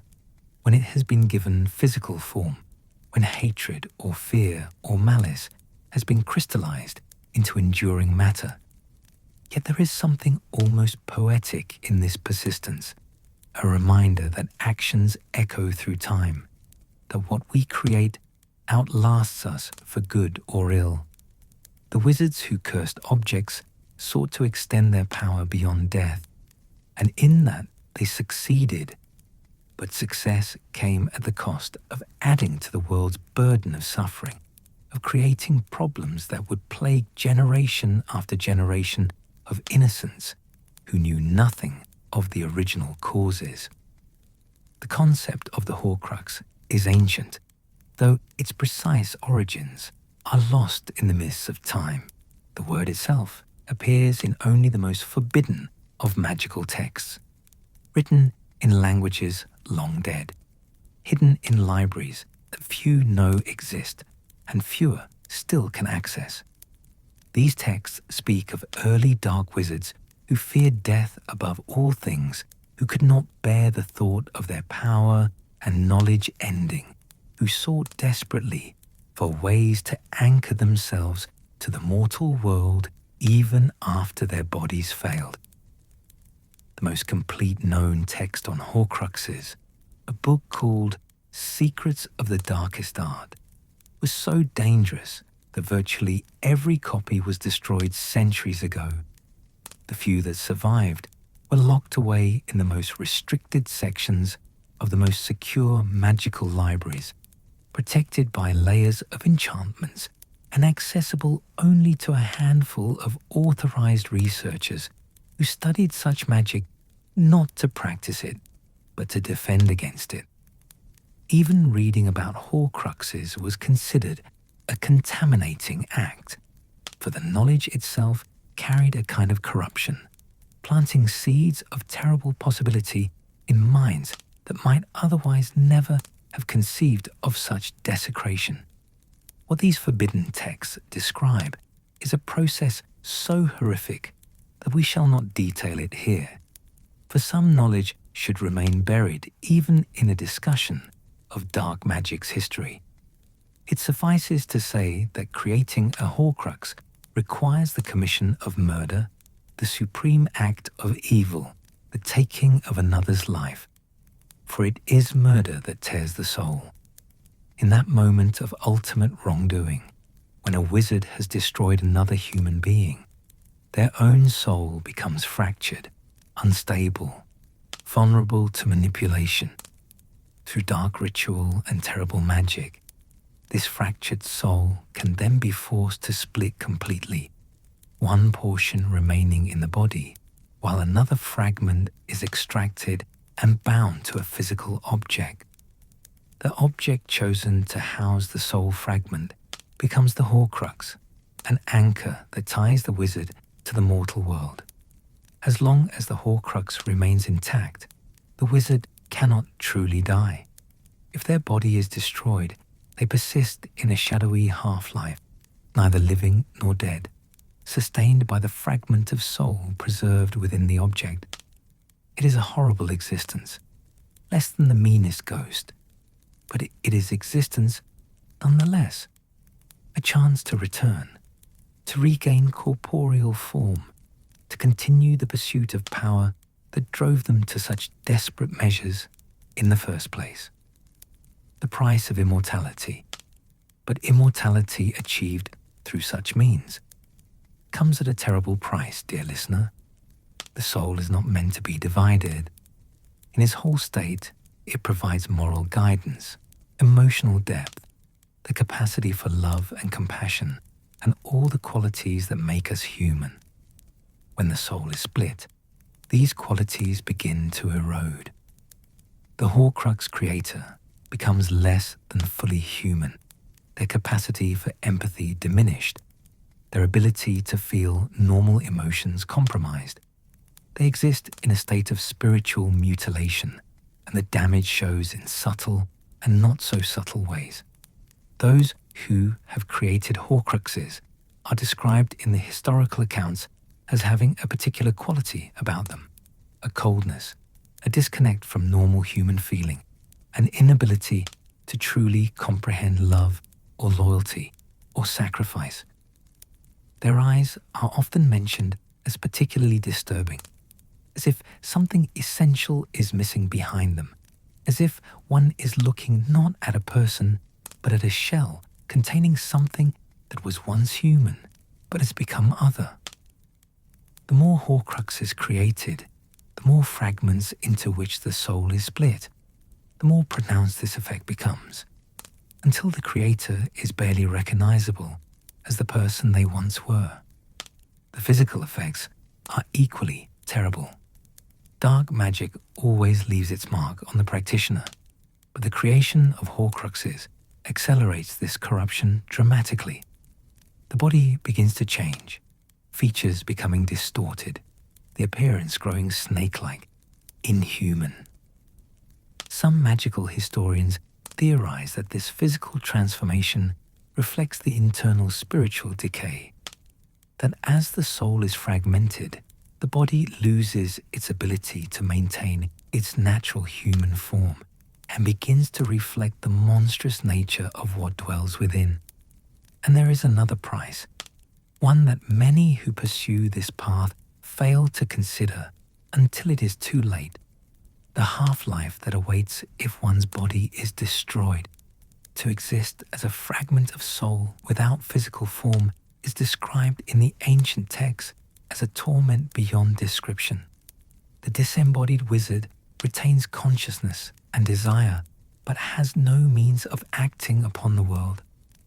when it has been given physical form, when hatred or fear or malice has been crystallized into enduring matter. Yet there is something almost poetic in this persistence, a reminder that actions echo through time, that what we create outlasts us for good or ill. The wizards who cursed objects sought to extend their power beyond death, and in that they succeeded. But success came at the cost of adding to the world's burden of suffering, of creating problems that would plague generation after generation of innocents who knew nothing of the original causes. The concept of the Horcrux is ancient, though its precise origins are lost in the mists of time. The word itself appears in only the most forbidden of magical texts, written in languages long dead, hidden in libraries that few know exist and fewer still can access. These texts speak of early dark wizards who feared death above all things, who could not bear the thought of their power and knowledge ending, who sought desperately for ways to anchor themselves to the mortal world even after their bodies failed. The most complete known text on Horcruxes, a book called Secrets of the Darkest Art, was so dangerous that virtually every copy was destroyed centuries ago. The few that survived were locked away in the most restricted sections of the most secure magical libraries, protected by layers of enchantments and accessible only to a handful of authorized researchers who studied such magic not to practice it, but to defend against it. Even reading about Horcruxes was considered a contaminating act, for the knowledge itself carried a kind of corruption, planting seeds of terrible possibility in minds that might otherwise never have conceived of such desecration. What these forbidden texts describe is a process so horrific that we shall not detail it here, for some knowledge should remain buried even in a discussion of dark magic's history. It suffices to say that creating a Horcrux requires the commission of murder, the supreme act of evil, the taking of another's life. For it is murder that tears the soul. In that moment of ultimate wrongdoing, when a wizard has destroyed another human being, their own soul becomes fractured, unstable, vulnerable to manipulation. Through dark ritual and terrible magic, this fractured soul can then be forced to split completely, one portion remaining in the body, while another fragment is extracted and bound to a physical object. The object chosen to house the soul fragment becomes the Horcrux, an anchor that ties the wizard to the mortal world. As long as the Horcrux remains intact, the wizard cannot truly die. If their body is destroyed, they persist in a shadowy half-life, neither living nor dead, sustained by the fragment of soul preserved within the object. It is a horrible existence, less than the meanest ghost, but it is existence nonetheless, a chance to return, to regain corporeal form, to continue the pursuit of power that drove them to such desperate measures in the first place. The price of immortality, but immortality achieved through such means, comes at a terrible price, dear listener. The soul is not meant to be divided. In its whole state, it provides moral guidance, emotional depth, the capacity for love and compassion, and all the qualities that make us human. When the soul is split, these qualities begin to erode. The Horcrux creator becomes less than fully human, their capacity for empathy diminished, their ability to feel normal emotions compromised. They exist in a state of spiritual mutilation, and the damage shows in subtle and not so subtle ways. Those who have created Horcruxes are described in the historical accounts as having a particular quality about them: a coldness, a disconnect from normal human feeling, an inability to truly comprehend love or loyalty or sacrifice. Their eyes are often mentioned as particularly disturbing, as if something essential is missing behind them, as if one is looking not at a person but at a shell containing something that was once human but has become other. The more Horcruxes created, the more fragments into which the soul is split, the more pronounced this effect becomes, until the creator is barely recognizable as the person they once were. The physical effects are equally terrible. Dark magic always leaves its mark on the practitioner, but the creation of Horcruxes accelerates this corruption dramatically. The body begins to change, features becoming distorted, the appearance growing snake-like, inhuman. Some magical historians theorize that this physical transformation reflects the internal spiritual decay, that as the soul is fragmented, the body loses its ability to maintain its natural human form and begins to reflect the monstrous nature of what dwells within. And there is another price, one that many who pursue this path fail to consider until it is too late: the half-life that awaits if one's body is destroyed. To exist as a fragment of soul without physical form is described in the ancient texts as a torment beyond description. The disembodied wizard retains consciousness and desire, but has no means of acting upon the world,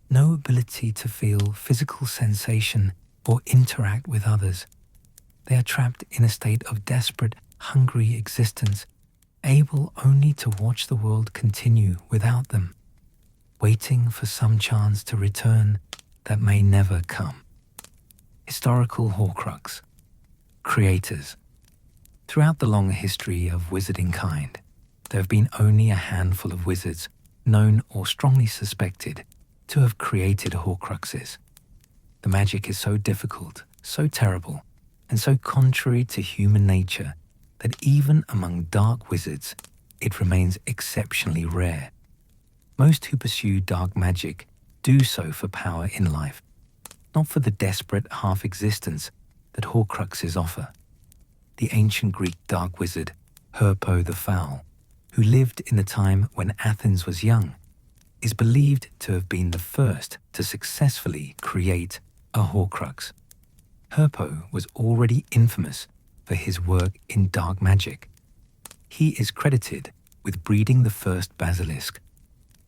no ability to feel physical sensation or interact with others. They are trapped in a state of desperate, hungry existence, able only to watch the world continue without them, waiting for some chance to return that may never come. Historical Horcrux creators. Throughout the long history of wizarding kind, there have been only a handful of wizards known or strongly suspected to have created Horcruxes. The magic is so difficult, so terrible, and so contrary to human nature that even among dark wizards, it remains exceptionally rare. Most who pursue dark magic do so for power in life, not for the desperate half-existence that Horcruxes offer. The ancient Greek dark wizard, Herpo the Foul, who lived in the time when Athens was young, is believed to have been the first to successfully create a Horcrux. Herpo was already infamous for his work in dark magic. He is credited with breeding the first basilisk,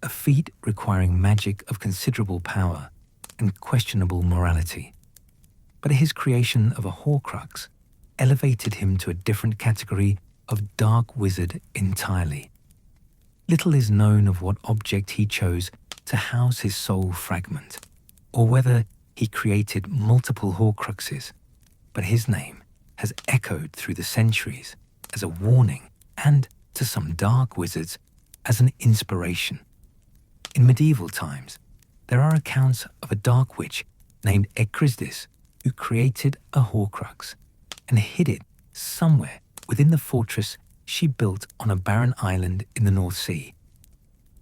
a feat requiring magic of considerable power and questionable morality. But his creation of a Horcrux elevated him to a different category of dark wizard entirely. Little is known of what object he chose to house his soul fragment, or whether he created multiple Horcruxes, but his name has echoed through the centuries as a warning and, to some dark wizards, as an inspiration. In medieval times, there are accounts of a dark witch named Echrisdis who created a Horcrux and hid it somewhere within the fortress she built on a barren island in the North Sea,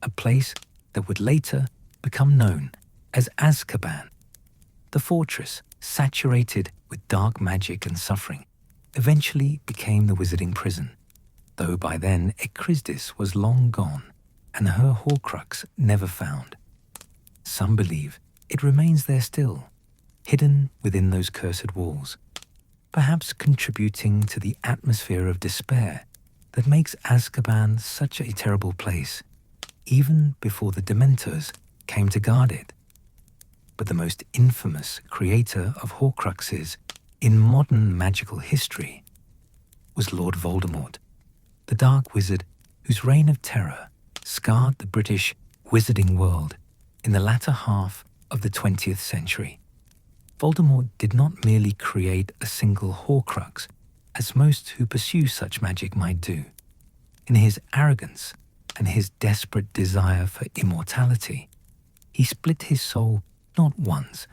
a place that would later become known as Azkaban. The fortress, saturated with dark magic and suffering, eventually became the wizarding prison, though by then Echrisdis was long gone and her Horcrux never found. Some believe it remains there still, hidden within those cursed walls, perhaps contributing to the atmosphere of despair that makes Azkaban such a terrible place, even before the Dementors came to guard it. but the most infamous creator of Horcruxes in modern magical history was Lord Voldemort, the dark wizard whose reign of terror scarred the British wizarding world in the latter half of the 20th century. Voldemort did not merely create a single Horcrux, as most who pursue such magic might do. In his arrogance and his desperate desire for immortality, he split his soul not once,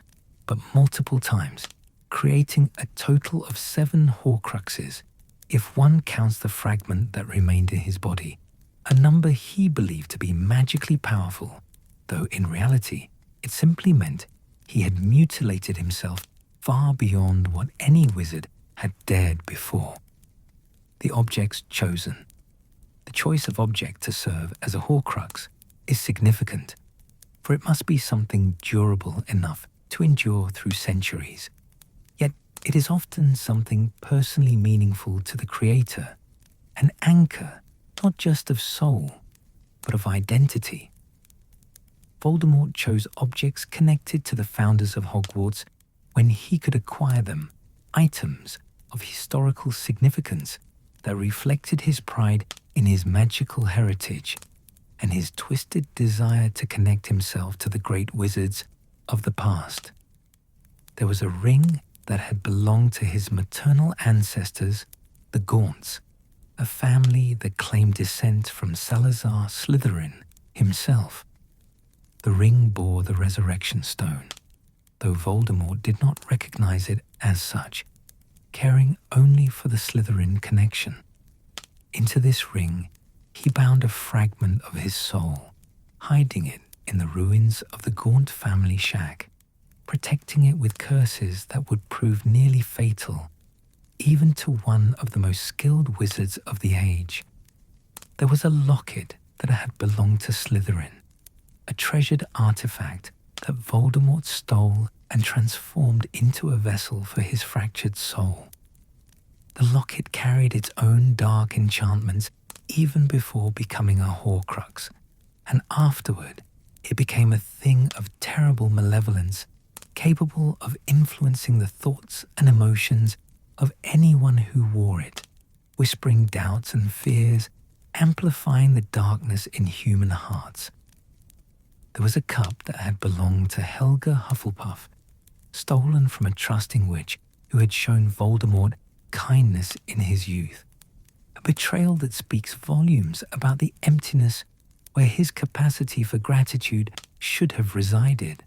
but multiple times, creating a total of 7 Horcruxes, if one counts the fragment that remained in his body, a number he believed to be magically powerful, though in reality it simply meant he had mutilated himself far beyond what any wizard had dared before. The objects chosen. The choice of object to serve as a Horcrux is significant, for it must be something durable enough to endure through centuries. Yet it is often something personally meaningful to the creator, an anchor not just of soul, but of identity. Voldemort chose objects connected to the founders of Hogwarts when he could acquire them, items of historical significance that reflected his pride in his magical heritage and his twisted desire to connect himself to the great wizards of the past. There was a ring that had belonged to his maternal ancestors, the Gaunts, a family that claimed descent from Salazar Slytherin himself. The ring bore the Resurrection Stone, though Voldemort did not recognize it as such, caring only for the Slytherin connection. Into this ring, he bound a fragment of his soul, hiding it in the ruins of the Gaunt family shack, protecting it with curses that would prove nearly fatal, even to one of the most skilled wizards of the age. There was a locket that had belonged to Slytherin, a treasured artifact that Voldemort stole and transformed into a vessel for his fractured soul. The locket carried its own dark enchantments even before becoming a Horcrux, and afterward it became a thing of terrible malevolence, capable of influencing the thoughts and emotions of anyone who wore it, whispering doubts and fears, amplifying the darkness in human hearts. There was a cup that had belonged to Helga Hufflepuff, stolen from a trusting witch who had shown Voldemort kindness in his youth, a betrayal that speaks volumes about the emptiness where his capacity for gratitude should have resided.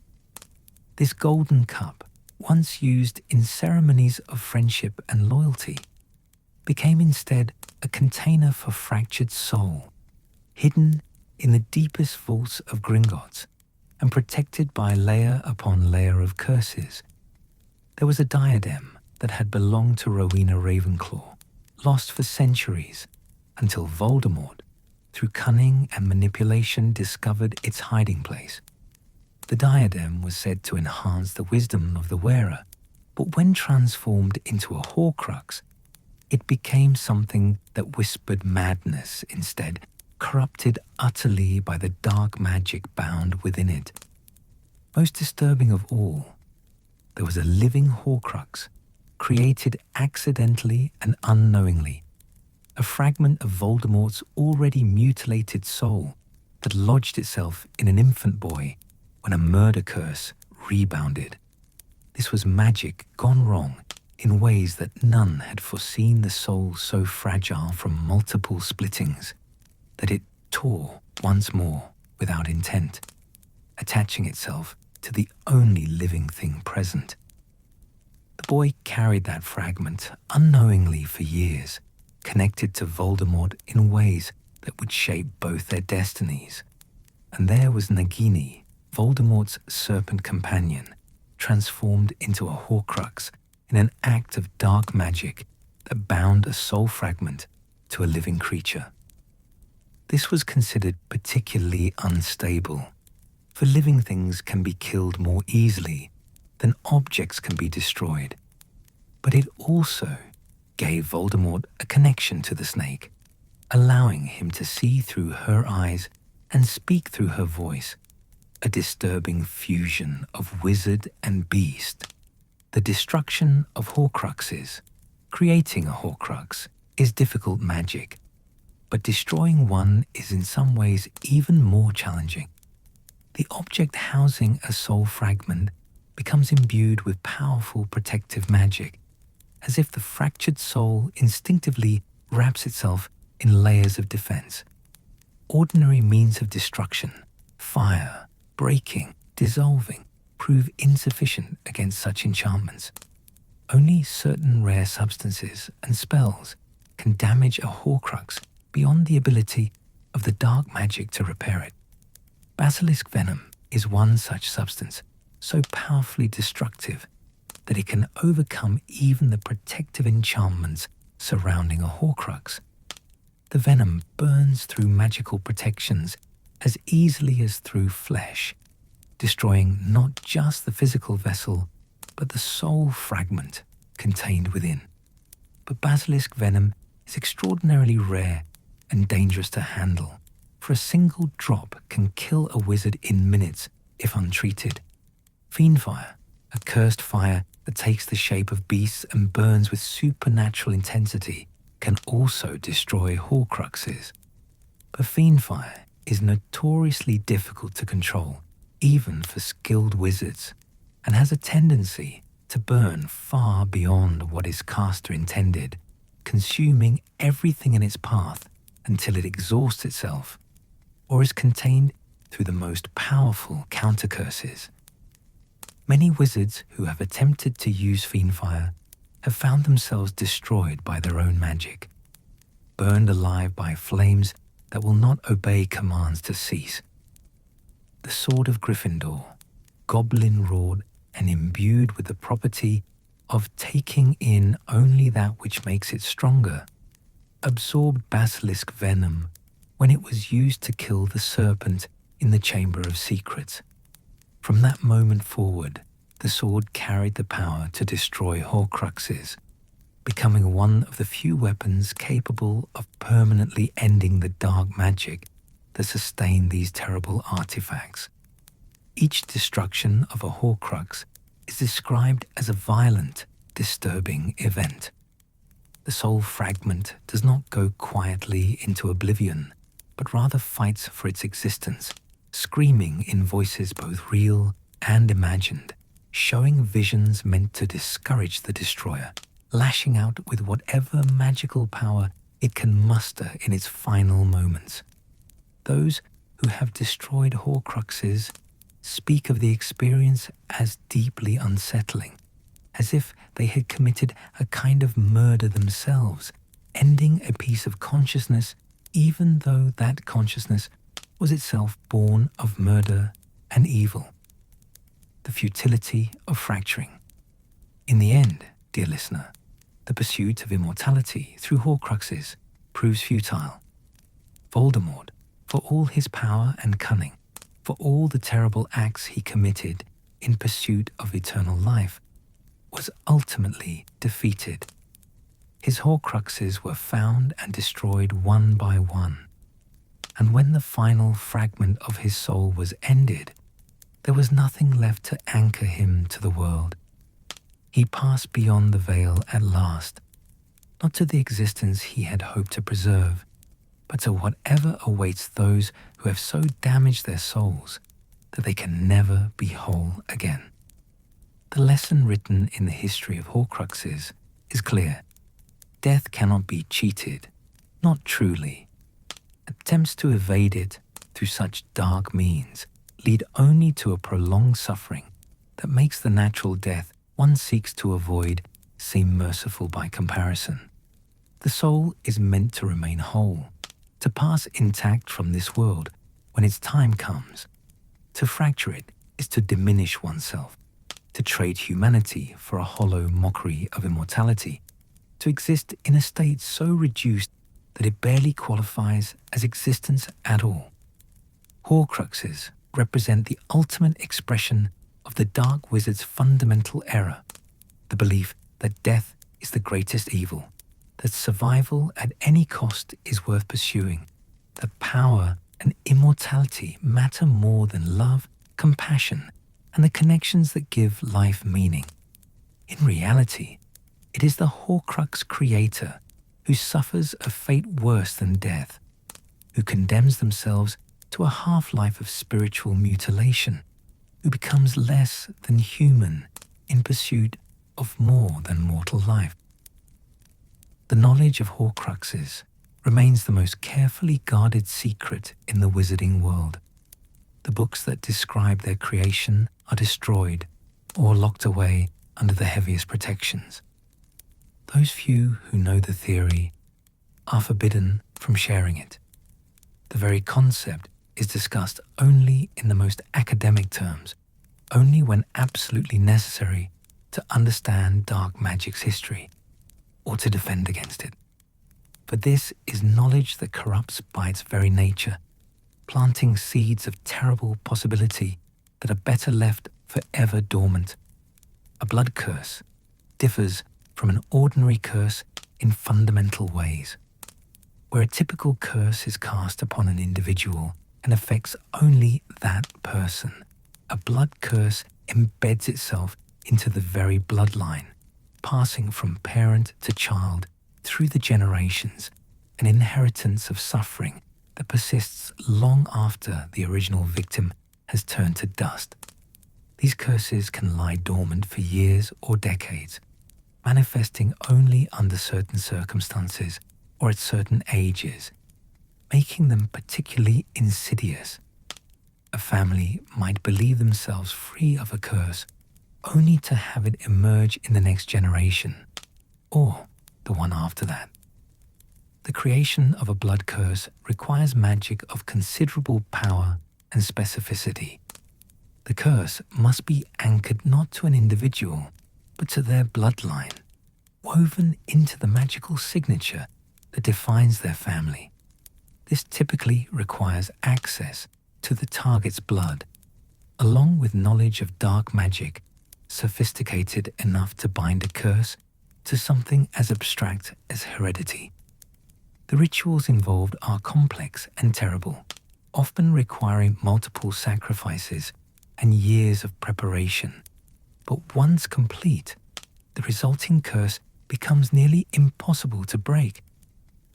This golden cup, once used in ceremonies of friendship and loyalty, became instead a container for fractured soul, hidden in the deepest vaults of Gringotts and protected by layer upon layer of curses. There was a diadem that had belonged to Rowena Ravenclaw, lost for centuries, until Voldemort, through cunning and manipulation, discovered its hiding place. The diadem was said to enhance the wisdom of the wearer, but when transformed into a Horcrux, it became something that whispered madness instead, corrupted utterly by the dark magic bound within it. Most disturbing of all, there was a living Horcrux, created accidentally and unknowingly, a fragment of Voldemort's already mutilated soul that lodged itself in an infant boy when a murder curse rebounded. This was magic gone wrong in ways that none had foreseen, the soul so fragile from multiple splittings that it tore once more without intent, attaching itself to the only living thing present. The boy carried that fragment unknowingly for years, connected to Voldemort in ways that would shape both their destinies. And there was Nagini, Voldemort's serpent companion, transformed into a Horcrux in an act of dark magic that bound a soul fragment to a living creature. This was considered particularly unstable, for living things can be killed more easily than objects can be destroyed. But it also gave Voldemort a connection to the snake, allowing him to see through her eyes and speak through her voice, a disturbing fusion of wizard and beast. The destruction of Horcruxes. Creating a Horcrux is difficult magic, but destroying one is in some ways even more challenging. The object housing a soul fragment becomes imbued with powerful protective magic, as if the fractured soul instinctively wraps itself in layers of defense. Ordinary means of destruction, fire, breaking, dissolving, prove insufficient against such enchantments. Only certain rare substances and spells can damage a Horcrux beyond the ability of the dark magic to repair it. Basilisk venom is one such substance, so powerfully destructive that it can overcome even the protective enchantments surrounding a Horcrux. The venom burns through magical protections as easily as through flesh, destroying not just the physical vessel, but the soul fragment contained within. But basilisk venom is extraordinarily rare and dangerous to handle, for a single drop can kill a wizard in minutes if untreated. Fiendfire, a cursed fire that takes the shape of beasts and burns with supernatural intensity, can also destroy Horcruxes. But fiendfire is notoriously difficult to control, even for skilled wizards, and has a tendency to burn far beyond what its caster intended, consuming everything in its path until it exhausts itself, or is contained through the most powerful counter curses. Many wizards who have attempted to use fiendfire have found themselves destroyed by their own magic, burned alive by flames that will not obey commands to cease. The Sword of Gryffindor, goblin-wrought and imbued with the property of taking in only that which makes it stronger, absorbed basilisk venom when it was used to kill the serpent in the Chamber of Secrets. From that moment forward, the sword carried the power to destroy Horcruxes, becoming one of the few weapons capable of permanently ending the dark magic that sustained these terrible artifacts. Each destruction of a Horcrux is described as a violent, disturbing event. The soul fragment does not go quietly into oblivion, but rather fights for its existence, screaming in voices both real and imagined, showing visions meant to discourage the destroyer, lashing out with whatever magical power it can muster in its final moments. Those who have destroyed Horcruxes speak of the experience as deeply unsettling, as if they had committed a kind of murder themselves, ending a piece of consciousness even though that consciousness was itself born of murder and evil. The futility of fracturing. In the end, dear listener, the pursuit of immortality through Horcruxes proves futile. Voldemort, for all his power and cunning, for all the terrible acts he committed in pursuit of eternal life, was ultimately defeated. His Horcruxes were found and destroyed one by one, and when the final fragment of his soul was ended, there was nothing left to anchor him to the world. He passed beyond the veil at last, not to the existence he had hoped to preserve, but to whatever awaits those who have so damaged their souls that they can never be whole again. The lesson written in the history of Horcruxes is clear. Death cannot be cheated, not truly. Attempts to evade it through such dark means lead only to a prolonged suffering that makes the natural death one seeks to avoid seem merciful by comparison. The soul is meant to remain whole, to pass intact from this world when its time comes. To fracture it is to diminish oneself, to trade humanity for a hollow mockery of immortality, to exist in a state so reduced that it barely qualifies as existence at all. Horcruxes represent the ultimate expression of the dark wizard's fundamental error, the belief that death is the greatest evil, that survival at any cost is worth pursuing, that power and immortality matter more than love compassion, and the connections that give life meaning. In reality, it is the Horcrux creator who suffers a fate worse than death, who condemns themselves to a half-life of spiritual mutilation, who becomes less than human in pursuit of more than mortal life. The knowledge of Horcruxes remains the most carefully guarded secret in the wizarding world. The books that describe their creation are destroyed or locked away under the heaviest protections. Those few who know the theory are forbidden from sharing it. The very concept is discussed only in the most academic terms, only when absolutely necessary to understand dark magic's history or to defend against it. For this is knowledge that corrupts by its very nature, planting seeds of terrible possibility that are better left forever dormant. A blood curse differs from an ordinary curse in fundamental ways. Where a typical curse is cast upon an individual and affects only that person, a blood curse embeds itself into the very bloodline, passing from parent to child through the generations, an inheritance of suffering that persists long after the original victim has turned to dust. These curses can lie dormant for years or decades, manifesting only under certain circumstances or at certain ages, making them particularly insidious. A family might believe themselves free of a curse only to have it emerge in the next generation, or the one after that. The creation of a blood curse requires magic of considerable power and specificity. The curse must be anchored not to an individual, but to their bloodline, woven into the magical signature that defines their family. This typically requires access to the target's blood, along with knowledge of dark magic, sophisticated enough to bind a curse to something as abstract as heredity. The rituals involved are complex and terrible, often requiring multiple sacrifices and years of preparation. But once complete, the resulting curse becomes nearly impossible to break,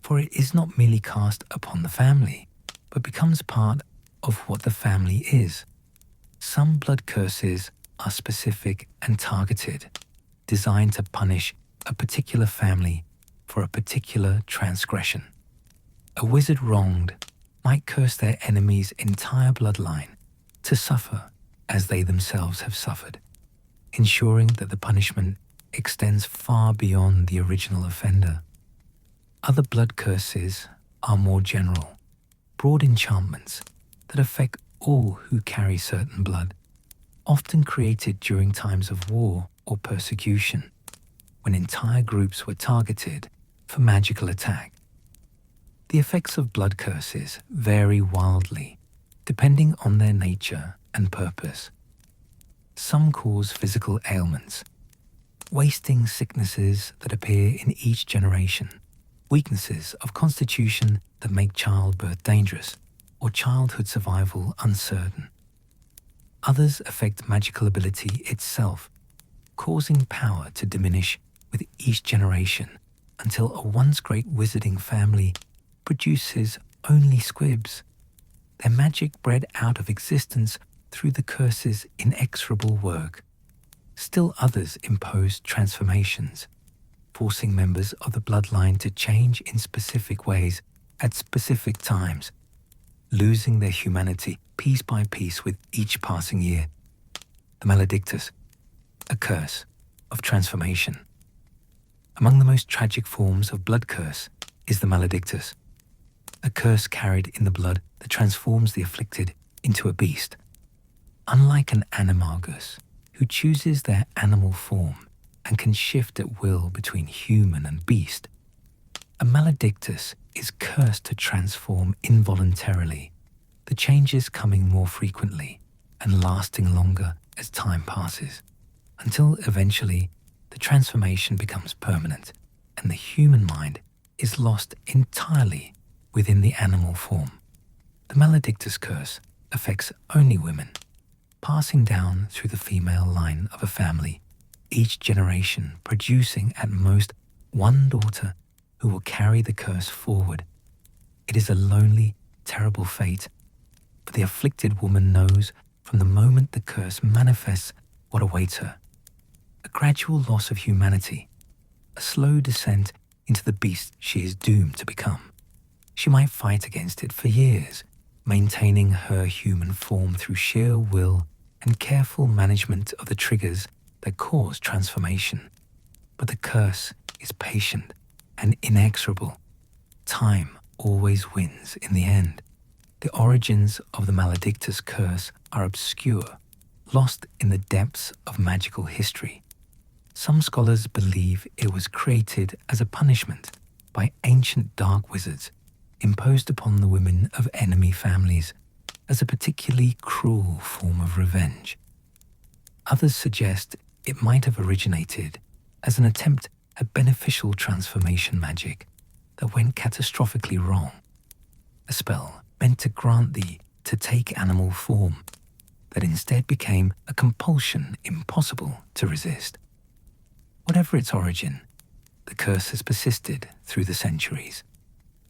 for it is not merely cast upon the family, but becomes part of what the family is. Some blood curses are specific and targeted, designed to punish a particular family for a particular transgression. A wizard wronged might curse their enemy's entire bloodline to suffer as they themselves have suffered, ensuring that the punishment extends far beyond the original offender. Other blood curses are more general, broad enchantments that affect all who carry certain blood, often created during times of war or persecution, when entire groups were targeted for magical attack. The effects of blood curses vary wildly, depending on their nature and purpose. Some cause physical ailments, wasting sicknesses that appear in each generation, weaknesses of constitution that make childbirth dangerous, or childhood survival uncertain. Others affect magical ability itself, causing power to diminish with each generation until a once great wizarding family produces only squibs, their magic bred out of existence through the curse's inexorable work. Still others impose transformations, forcing members of the bloodline to change in specific ways at specific times, losing their humanity piece by piece with each passing year. The Maledictus, a curse of transformation. Among the most tragic forms of blood curse is the Maledictus, a curse carried in the blood that transforms the afflicted into a beast. Unlike an animagus, who chooses their animal form and can shift at will between human and beast, a Maledictus is cursed to transform involuntarily, the changes coming more frequently and lasting longer as time passes, until eventually the transformation becomes permanent and the human mind is lost entirely within the animal form. The Maledictus curse affects only women, passing down through the female line of a family, each generation producing at most one daughter who will carry the curse forward. It is a lonely, terrible fate, for the afflicted woman knows from the moment the curse manifests what awaits her. A gradual loss of humanity, a slow descent into the beast she is doomed to become. She might fight against it for years, maintaining her human form through sheer will and careful management of the triggers that cause transformation. But the curse is patient and inexorable. Time always wins in the end. The origins of the maledictus curse are obscure, lost in the depths of magical history. Some scholars believe it was created as a punishment by ancient dark wizards imposed upon the women of enemy families as a particularly cruel form of revenge. Others suggest it might have originated as an attempt at beneficial transformation magic that went catastrophically wrong. A spell meant to grant thee to take animal form that instead became a compulsion impossible to resist. Whatever its origin, the curse has persisted through the centuries,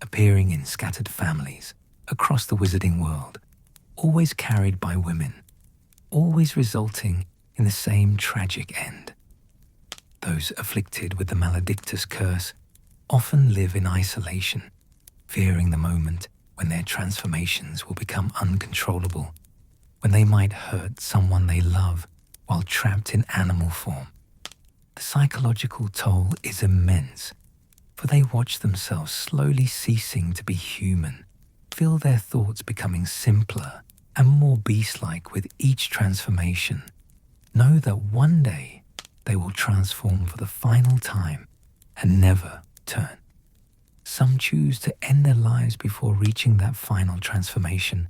appearing in scattered families across the wizarding world, always carried by women, always resulting in the same tragic end. Those afflicted with the maledictus curse often live in isolation, fearing the moment when their transformations will become uncontrollable, when they might hurt someone they love while trapped in animal form. The psychological toll is immense, for they watch themselves slowly ceasing to be human, feel their thoughts becoming simpler and more beast-like with each transformation, know that one day they will transform for the final time and never turn. Some choose to end their lives before reaching that final transformation,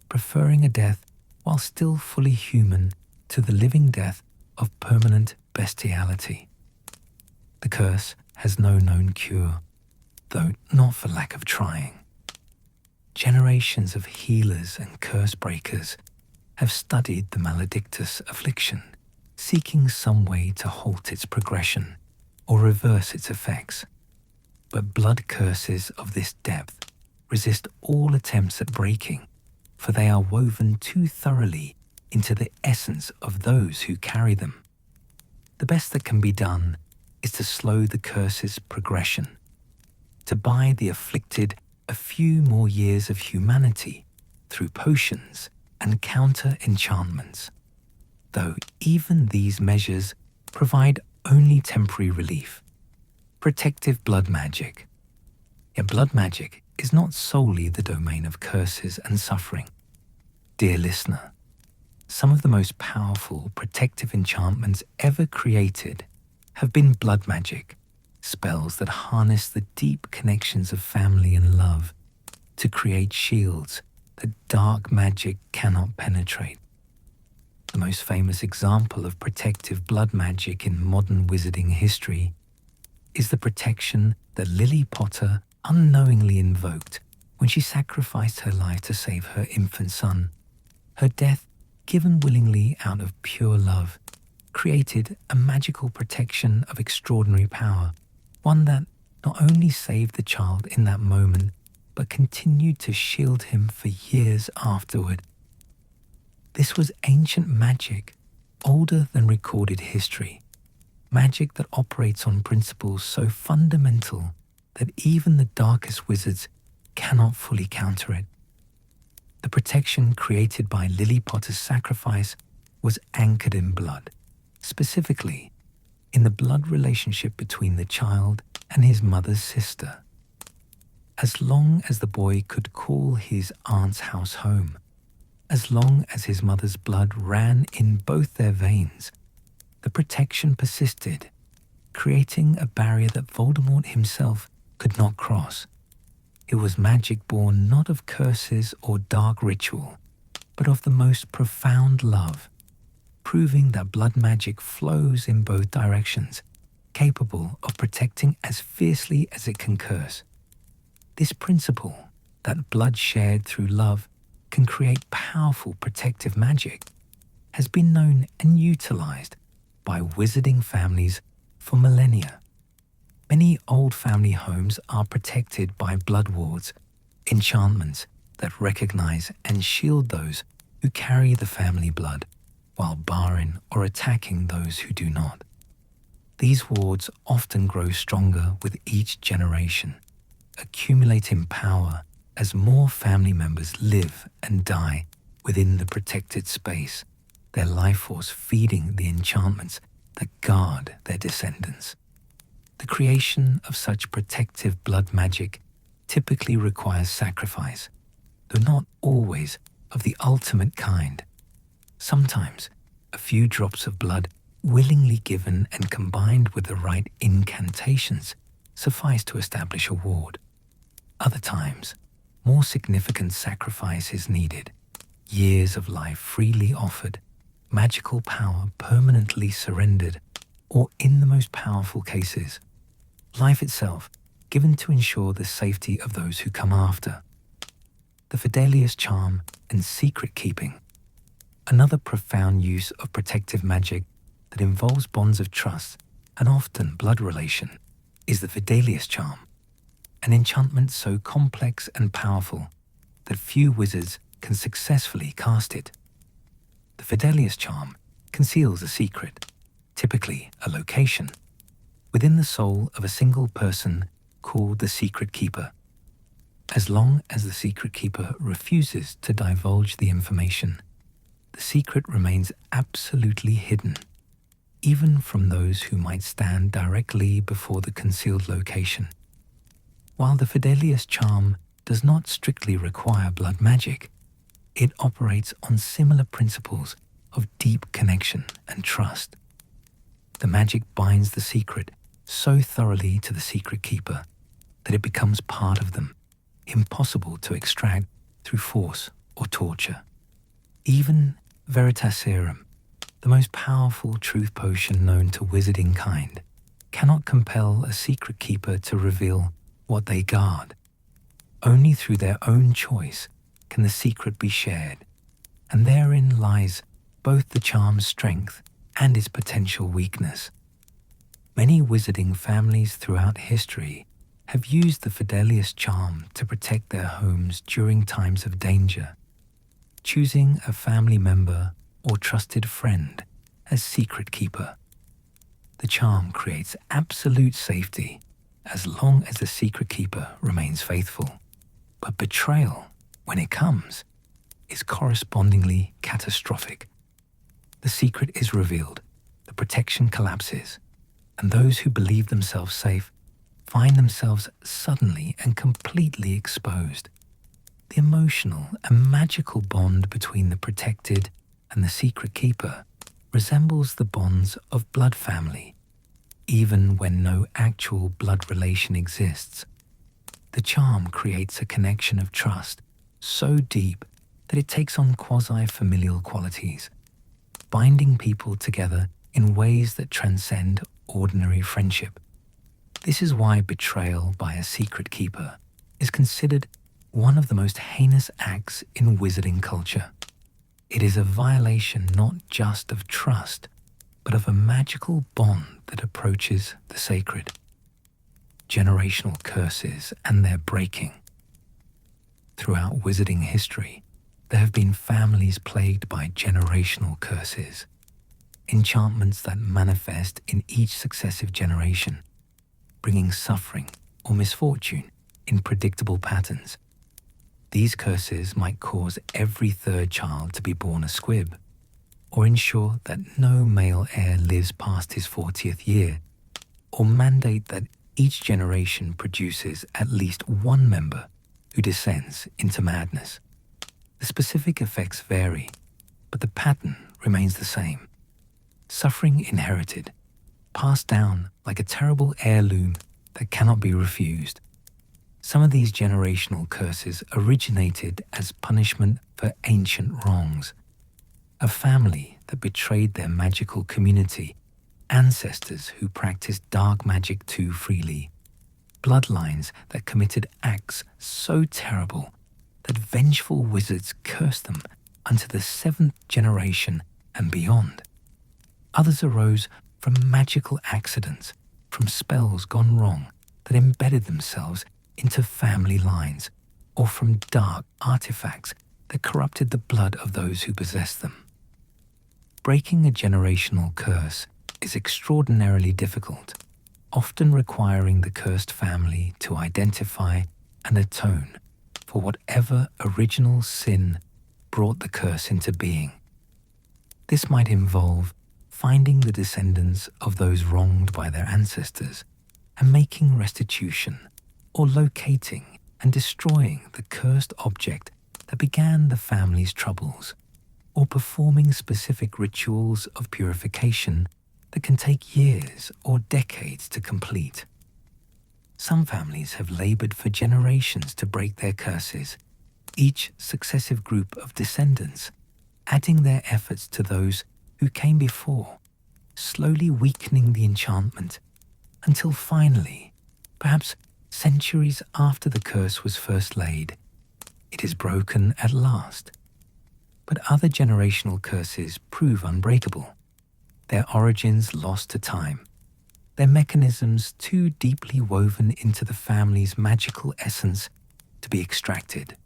preferring a death while still fully human to the living death of permanent bestiality. The curse has no known cure, though not for lack of trying. Generations of healers and curse breakers have studied the maledictus affliction, seeking some way to halt its progression or reverse its effects. But blood curses of this depth resist all attempts at breaking, for they are woven too thoroughly into the essence of those who carry them. The best that can be done is to slow the curse's progression, to buy the afflicted a few more years of humanity through potions and counter-enchantments, though even these measures provide only temporary relief. Protective blood magic. Yet blood magic is not solely the domain of curses and suffering. Dear listener, some of the most powerful protective enchantments ever created have been blood magic, spells that harness the deep connections of family and love to create shields that dark magic cannot penetrate. The most famous example of protective blood magic in modern wizarding history is the protection that Lily Potter unknowingly invoked when she sacrificed her life to save her infant son. Her death, given willingly out of pure love, created a magical protection of extraordinary power, one that not only saved the child in that moment, but continued to shield him for years afterward. This was ancient magic, older than recorded history, magic that operates on principles so fundamental that even the darkest wizards cannot fully counter it. The protection created by Lily Potter's sacrifice was anchored in blood, specifically in the blood relationship between the child and his mother's sister. As long as the boy could call his aunt's house home, as long as his mother's blood ran in both their veins, the protection persisted, creating a barrier that Voldemort himself could not cross. It was magic born not of curses or dark ritual, but of the most profound love, proving that blood magic flows in both directions, capable of protecting as fiercely as it can curse. This principle, that blood shared through love, can create powerful protective magic, has been known and utilized by wizarding families for millennia. Many old family homes are protected by blood wards, enchantments that recognize and shield those who carry the family blood, while barring or attacking those who do not. These wards often grow stronger with each generation, accumulating power as more family members live and die within the protected space, their life force feeding the enchantments that guard their descendants. The creation of such protective blood magic typically requires sacrifice, though not always of the ultimate kind. Sometimes, a few drops of blood willingly given and combined with the right incantations suffice to establish a ward. Other times, more significant sacrifice is needed, years of life freely offered, magical power permanently surrendered, or in the most powerful cases, life itself given to ensure the safety of those who come after. The Fidelius charm and secret keeping. Another profound use of protective magic that involves bonds of trust and often blood relation is the Fidelius charm, an enchantment so complex and powerful that few wizards can successfully cast it. The Fidelius charm conceals a secret, typically a location, within the soul of a single person called the secret keeper. As long as the secret keeper refuses to divulge the information, the secret remains absolutely hidden, even from those who might stand directly before the concealed location. While the Fidelius charm does not strictly require blood magic, it operates on similar principles of deep connection and trust. The magic binds the secret so thoroughly to the secret keeper that it becomes part of them, impossible to extract through force or torture. Even Veritaserum, the most powerful truth potion known to wizarding kind, cannot compel a secret keeper to reveal what they guard. Only through their own choice can the secret be shared, and therein lies both the charm's strength and its potential weakness. Many wizarding families throughout history have used the Fidelius charm to protect their homes during times of danger, choosing a family member or trusted friend as secret keeper. The charm creates absolute safety as long as the secret keeper remains faithful, but betrayal, when it comes, is correspondingly catastrophic. The secret is revealed, the protection collapses, and those who believe themselves safe find themselves suddenly and completely exposed. The emotional and magical bond between the protected and the secret keeper resembles the bonds of blood family, even when no actual blood relation exists. The charm creates a connection of trust so deep that it takes on quasi-familial qualities, binding people together in ways that transcend ordinary friendship. This is why betrayal by a secret keeper is considered one of the most heinous acts in wizarding culture. It is a violation not just of trust, but of a magical bond that approaches the sacred. Generational curses and their breaking. Throughout wizarding history, there have been families plagued by generational curses, enchantments that manifest in each successive generation, bringing suffering or misfortune in predictable patterns. These curses might cause every third child to be born a squib, or ensure that no male heir lives past his 40th year, or mandate that each generation produces at least one member who descends into madness. The specific effects vary, but the pattern remains the same. Suffering inherited, passed down like a terrible heirloom that cannot be refused. Some of these generational curses originated as punishment for ancient wrongs. A family that betrayed their magical community, ancestors who practiced dark magic too freely, bloodlines that committed acts so terrible that vengeful wizards cursed them unto the 7th generation and beyond. Others arose from magical accidents, from spells gone wrong that embedded themselves into family lines, or from dark artifacts that corrupted the blood of those who possessed them. Breaking a generational curse is extraordinarily difficult, often requiring the cursed family to identify and atone for whatever original sin brought the curse into being. This might involve finding the descendants of those wronged by their ancestors and making restitution, or locating and destroying the cursed object that began the family's troubles, or performing specific rituals of purification that can take years or decades to complete. Some families have labored for generations to break their curses, each successive group of descendants adding their efforts to those who came before, slowly weakening the enchantment until finally, perhaps centuries after the curse was first laid, it is broken at last. But other generational curses prove unbreakable, their origins lost to time, their mechanisms too deeply woven into the family's magical essence to be extracted.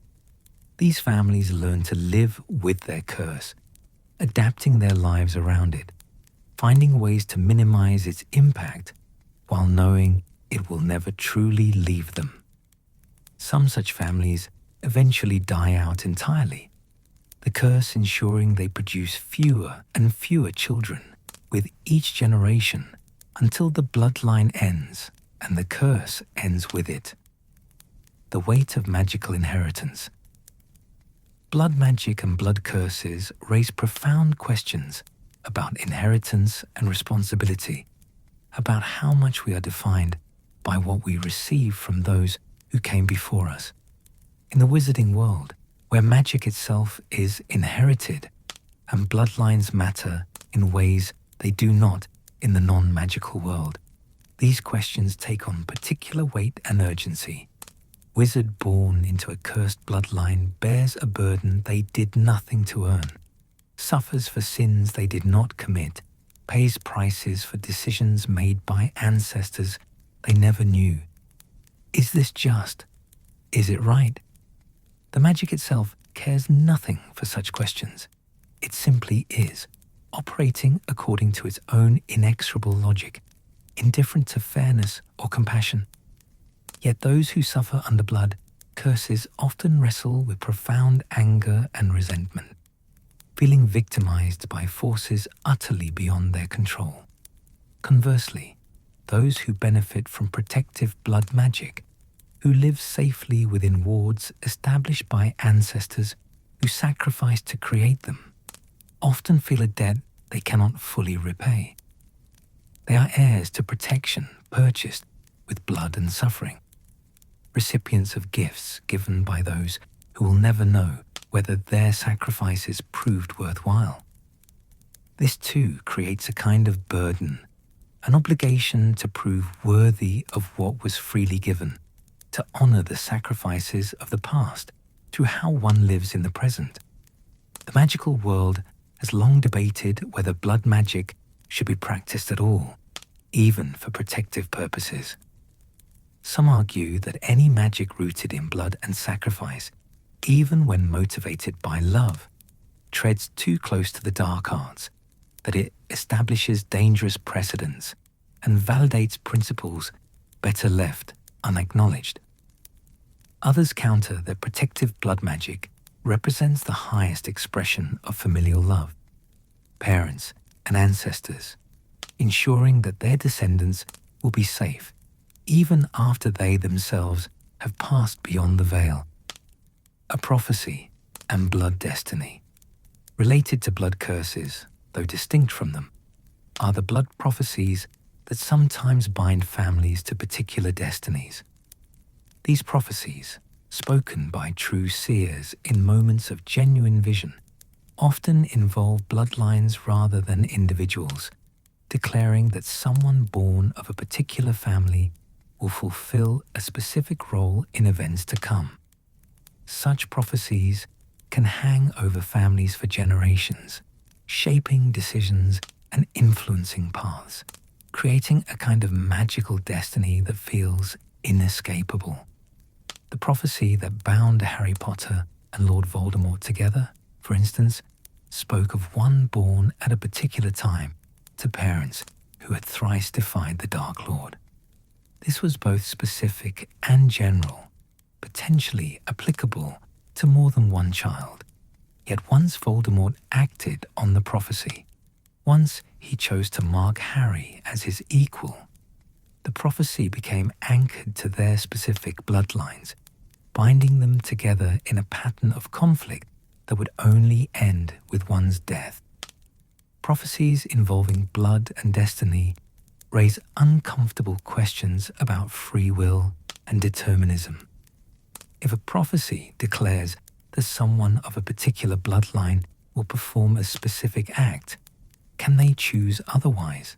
These families learn to live with their curse, adapting their lives around it, finding ways to minimize its impact while knowing it will never truly leave them. Some such families eventually die out entirely, the curse ensuring they produce fewer and fewer children with each generation until the bloodline ends and the curse ends with it. The weight of magical inheritance. Blood magic and blood curses raise profound questions about inheritance and responsibility, about how much we are defined by what we receive from those who came before us. In the wizarding world, where magic itself is inherited and bloodlines matter in ways they do not in the non-magical world, these questions take on particular weight and urgency. Wizard born into a cursed bloodline bears a burden they did nothing to earn, suffers for sins they did not commit, pays prices for decisions made by ancestors they never knew. Is this just? Is it right? The magic itself cares nothing for such questions. It simply is, operating according to its own inexorable logic, indifferent to fairness or compassion. Yet those who suffer under blood curses often wrestle with profound anger and resentment, feeling victimized by forces utterly beyond their control. Conversely, those who benefit from protective blood magic, who live safely within wards established by ancestors who sacrificed to create them, often feel a debt they cannot fully repay. They are heirs to protection purchased with blood and suffering, recipients of gifts given by those who will never know whether their sacrifices proved worthwhile. This too creates a kind of burden, an obligation to prove worthy of what was freely given, to honor the sacrifices of the past through how one lives in the present. The magical world has long debated whether blood magic should be practiced at all, even for protective purposes. Some argue that any magic rooted in blood and sacrifice, even when motivated by love, treads too close to the dark arts, that it establishes dangerous precedents and validates principles better left unacknowledged. Others counter that protective blood magic represents the highest expression of familial love, parents and ancestors, ensuring that their descendants will be safe even after they themselves have passed beyond the veil. A prophecy and blood destiny. Related to blood curses, though distinct from them, are the blood prophecies that sometimes bind families to particular destinies. These prophecies, spoken by true seers in moments of genuine vision, often involve bloodlines rather than individuals, declaring that someone born of a particular family will fulfill a specific role in events to come. Such prophecies can hang over families for generations, shaping decisions and influencing paths, creating a kind of magical destiny that feels inescapable. The prophecy that bound Harry Potter and Lord Voldemort together, for instance, spoke of one born at a particular time to parents who had thrice defied the Dark Lord. This was both specific and general, potentially applicable to more than one child. Yet once Voldemort acted on the prophecy, once he chose to mark Harry as his equal, the prophecy became anchored to their specific bloodlines, binding them together in a pattern of conflict that would only end with one's death. Prophecies involving blood and destiny raise uncomfortable questions about free will and determinism. If a prophecy declares that someone of a particular bloodline will perform a specific act, can they choose otherwise?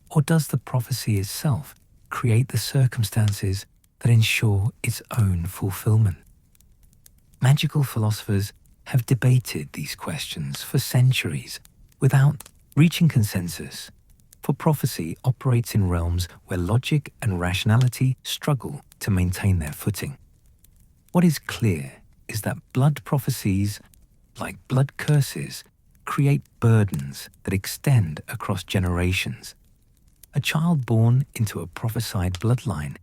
Or does the prophecy itself create the circumstances that ensure its own fulfillment? Magical philosophers have debated these questions for centuries without reaching consensus, for prophecy operates in realms where logic and rationality struggle to maintain their footing. What is clear is that blood prophecies, like blood curses, create burdens that extend across generations. A child born into a prophesied bloodline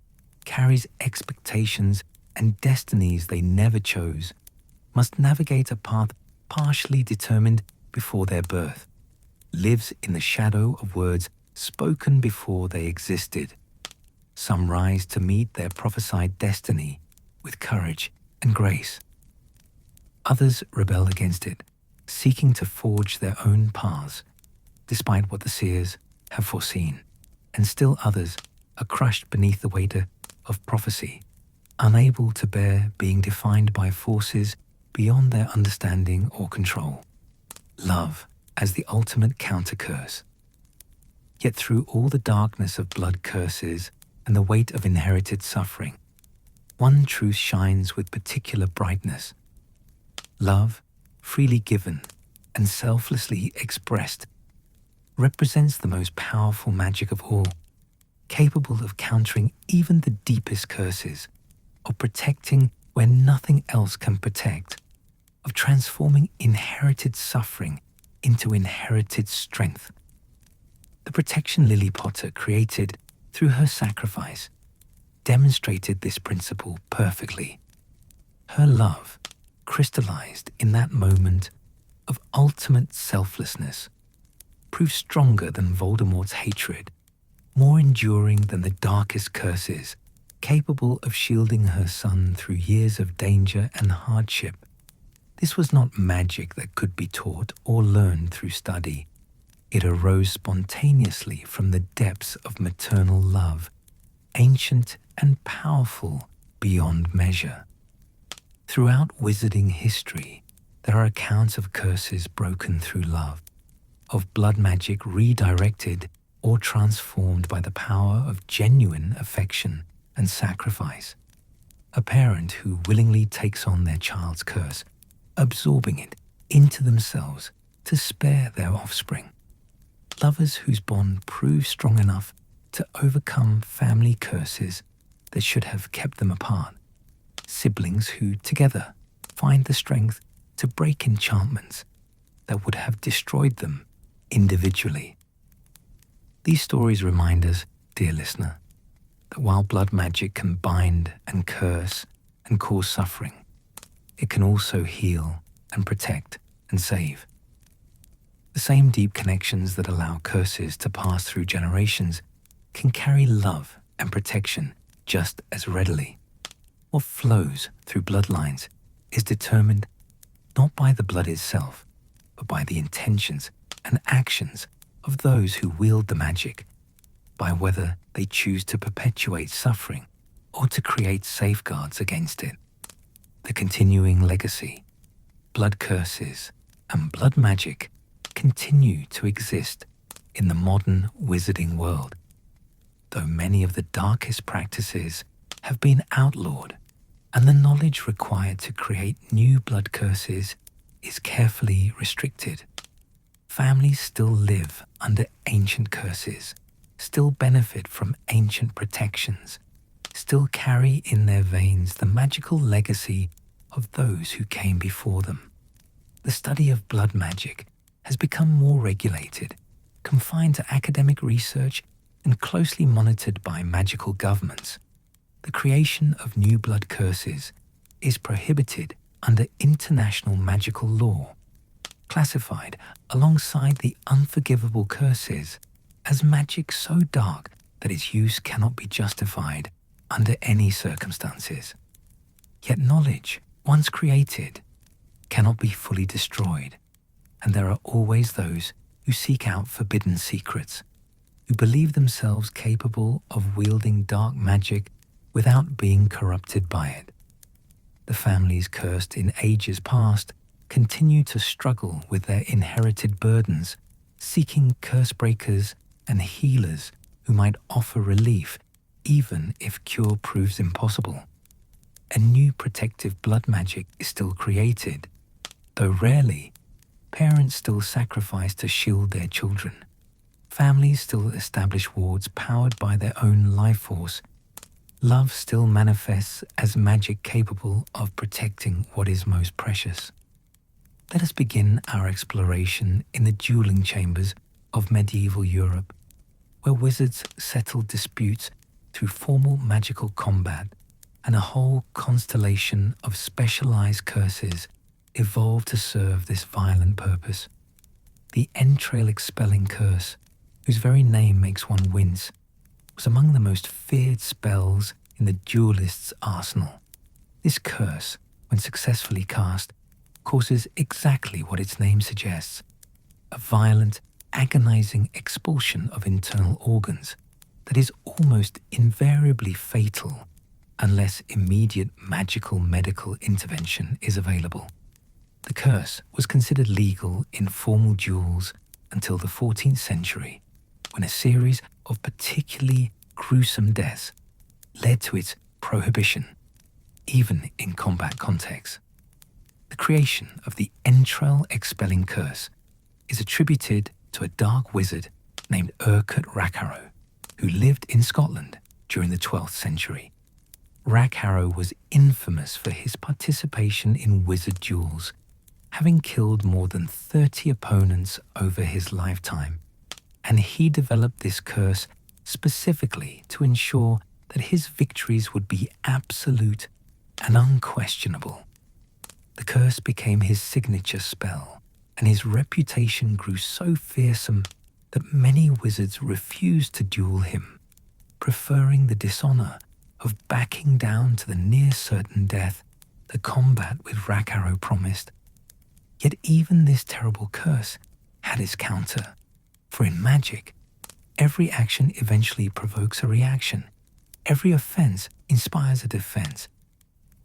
carries expectations and destinies they never chose, must navigate a path partially determined before their birth, lives in the shadow of words spoken before they existed. Some rise to meet their prophesied destiny with courage and grace. Others rebel against it, seeking to forge their own paths, despite what the seers have foreseen. And still others are crushed beneath the weight of prophecy, unable to bear being defined by forces beyond their understanding or control. Love as the ultimate counter-curse. Yet through all the darkness of blood curses and the weight of inherited suffering, one truth shines with particular brightness. Love, freely given and selflessly expressed, represents the most powerful magic of all, capable of countering even the deepest curses, of protecting where nothing else can protect, of transforming inherited suffering into inherited strength. The protection Lily Potter created through her sacrifice demonstrated this principle perfectly. Her love crystallized in that moment of ultimate selflessness, proved stronger than Voldemort's hatred, more enduring than the darkest curses, capable of shielding her son through years of danger and hardship. This was not magic that could be taught or learned through study. It arose spontaneously from the depths of maternal love, ancient and powerful beyond measure. Throughout wizarding history, there are accounts of curses broken through love, of blood magic redirected or transformed by the power of genuine affection and sacrifice. A parent who willingly takes on their child's curse, absorbing it into themselves to spare their offspring. Lovers whose bond proves strong enough to overcome family curses that should have kept them apart. Siblings who, together, find the strength to break enchantments that would have destroyed them individually. These stories remind us, dear listener, that while blood magic can bind and curse and cause suffering, it can also heal and protect and save. The same deep connections that allow curses to pass through generations can carry love and protection just as readily. What flows through bloodlines is determined not by the blood itself, but by the intentions and actions of those who wield the magic, by whether they choose to perpetuate suffering or to create safeguards against it. The continuing legacy, blood curses, and blood magic continue to exist in the modern wizarding world, though many of the darkest practices have been outlawed and the knowledge required to create new blood curses is carefully restricted. families still live under ancient curses, still benefit from ancient protections, still carry in their veins the magical legacy of those who came before them. The study of blood magic has become more regulated, confined to academic research, and closely monitored by magical governments. The creation of new blood curses is prohibited under international magical law, classified alongside the unforgivable curses as magic so dark that its use cannot be justified under any circumstances. Yet knowledge, once created, cannot be fully destroyed, and there are always those who seek out forbidden secrets, who believe themselves capable of wielding dark magic without being corrupted by it. The families cursed in ages past continue to struggle with their inherited burdens, seeking curse breakers and healers who might offer relief even if cure proves impossible. A new protective blood magic is still created, though rarely, parents still sacrifice to shield their children. Families still establish wards powered by their own life force. Love still manifests as magic capable of protecting what is most precious. Let us begin our exploration in the dueling chambers of medieval Europe, where wizards settled disputes through formal magical combat, and a whole constellation of specialized curses evolved to serve this violent purpose. The entrail-expelling curse, whose very name makes one wince, was among the most feared spells in the duelist's arsenal. This curse, when successfully cast, causes exactly what its name suggests: a violent, agonizing expulsion of internal organs that is almost invariably fatal unless immediate magical medical intervention is available. The curse was considered legal in formal duels until the 14th century, when a series of particularly gruesome deaths led to its prohibition, even in combat contexts. The creation of the entrail-expelling curse is attributed to a dark wizard named Urquhart Rackarrow, who lived in Scotland during the 12th century. Rackarrow was infamous for his participation in wizard duels, having killed more than 30 opponents over his lifetime, and he developed this curse specifically to ensure that his victories would be absolute and unquestionable. The curse became his signature spell, and his reputation grew so fearsome that many wizards refused to duel him, preferring the dishonor of backing down to the near-certain death the combat with Rackarrow promised. Yet even this terrible curse had its counter, for in magic, every action eventually provokes a reaction. Every offense inspires a defense.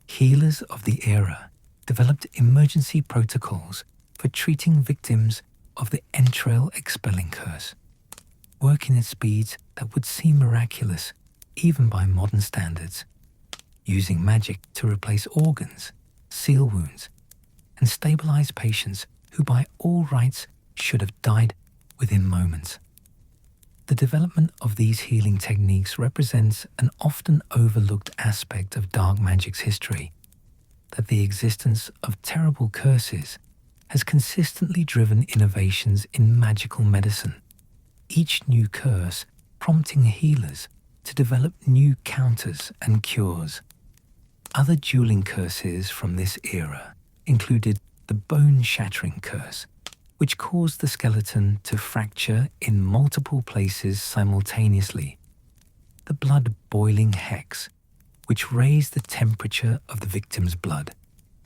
Healers of the era developed emergency protocols for treating victims of the entrail-expelling curse, working at speeds that would seem miraculous even by modern standards, using magic to replace organs, seal wounds, and stabilize patients who by all rights should have died within moments. The development of these healing techniques represents an often overlooked aspect of dark magic's history, that the existence of terrible curses has consistently driven innovations in magical medicine, each new curse prompting healers to develop new counters and cures. Other dueling curses from this era included the bone-shattering curse, which caused the skeleton to fracture in multiple places simultaneously, the blood-boiling hex, which raised the temperature of the victim's blood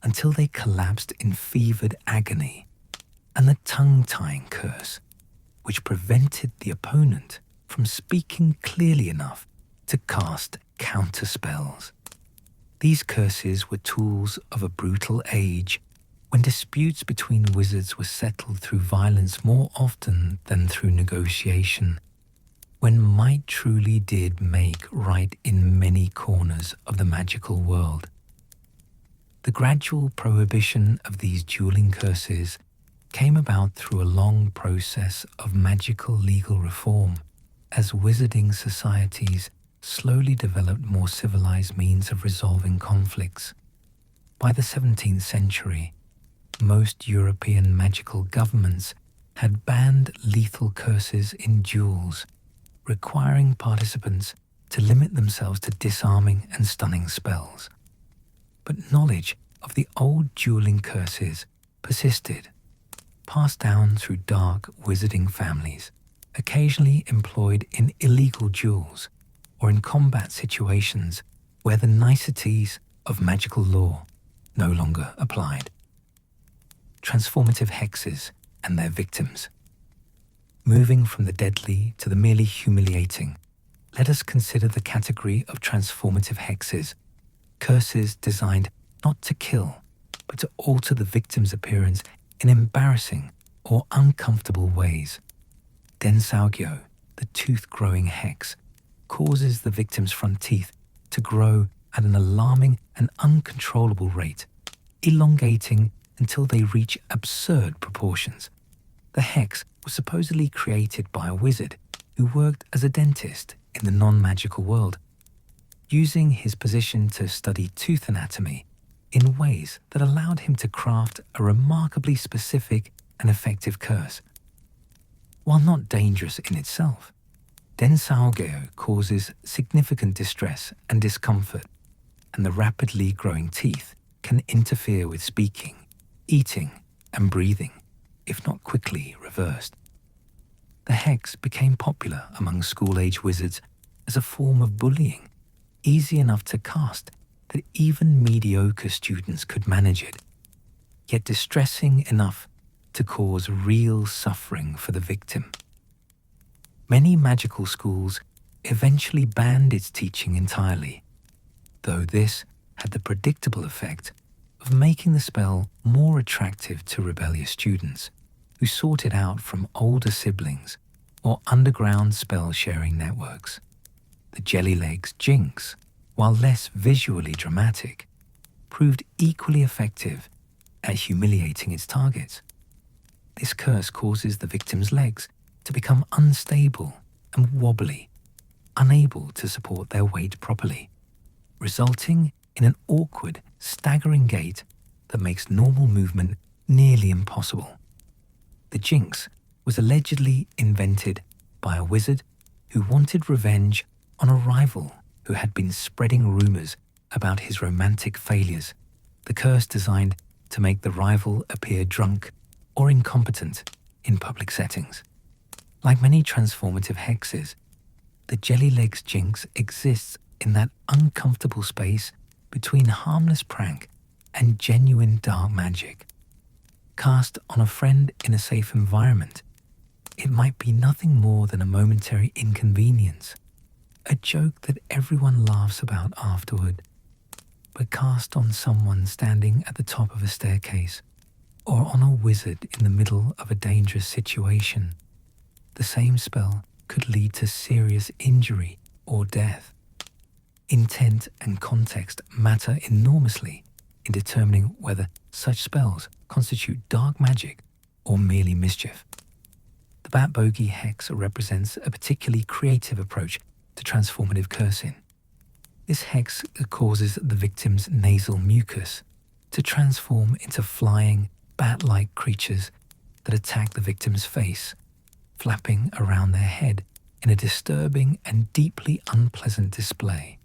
until they collapsed in fevered agony, and the tongue-tying curse, which prevented the opponent from speaking clearly enough to cast counter-spells. These curses were tools of a brutal age, when disputes between wizards were settled through violence more often than through negotiation, when might truly did make right in many corners of the magical world. The gradual prohibition of these dueling curses came about through a long process of magical legal reform as wizarding societies slowly developed more civilized means of resolving conflicts. By the 17th century, most European magical governments had banned lethal curses in duels, requiring participants to limit themselves to disarming and stunning spells. But knowledge of the old dueling curses persisted, passed down through dark wizarding families, occasionally employed in illegal duels or in combat situations where the niceties of magical law no longer applied. Transformative hexes and their victims. Moving from the deadly to the merely humiliating, let us consider the category of transformative hexes, curses designed not to kill, but to alter the victim's appearance in embarrassing or uncomfortable ways. Densaugyo, the tooth-growing hex, causes the victim's front teeth to grow at an alarming and uncontrollable rate, elongating until they reach absurd proportions. The hex was supposedly created by a wizard who worked as a dentist in the non-magical world, using his position to study tooth anatomy in ways that allowed him to craft a remarkably specific and effective curse. While not dangerous in itself, Densaugyo causes significant distress and discomfort, and the rapidly growing teeth can interfere with speaking, eating, and breathing, if not quickly reversed. The hex became popular among school-age wizards as a form of bullying, easy enough to cast that even mediocre students could manage it, yet distressing enough to cause real suffering for the victim. Many magical schools eventually banned its teaching entirely, though this had the predictable effect of making the spell more attractive to rebellious students who sought it out from older siblings or underground spell-sharing networks. The Jellylegs jinx, while less visually dramatic, proved equally effective at humiliating its targets. This curse causes the victim's legs to become unstable and wobbly, unable to support their weight properly, resulting in an awkward, staggering gait that makes normal movement nearly impossible. The jinx was allegedly invented by a wizard who wanted revenge on a rival who had been spreading rumors about his romantic failures, the curse designed to make the rival appear drunk or incompetent in public settings. Like many transformative hexes, the Jellylegs jinx exists in that uncomfortable space between harmless prank and genuine dark magic. Cast on a friend in a safe environment, it might be nothing more than a momentary inconvenience, a joke that everyone laughs about afterward. But cast on someone standing at the top of a staircase, or on a wizard in the middle of a dangerous situation, the same spell could lead to serious injury or death. Intent and context matter enormously in determining whether such spells constitute dark magic or merely mischief. The Bat Bogey hex represents a particularly creative approach to transformative cursing. This hex causes the victim's nasal mucus to transform into flying, bat-like creatures that attack the victim's face, flapping around their head in a disturbing and deeply unpleasant display.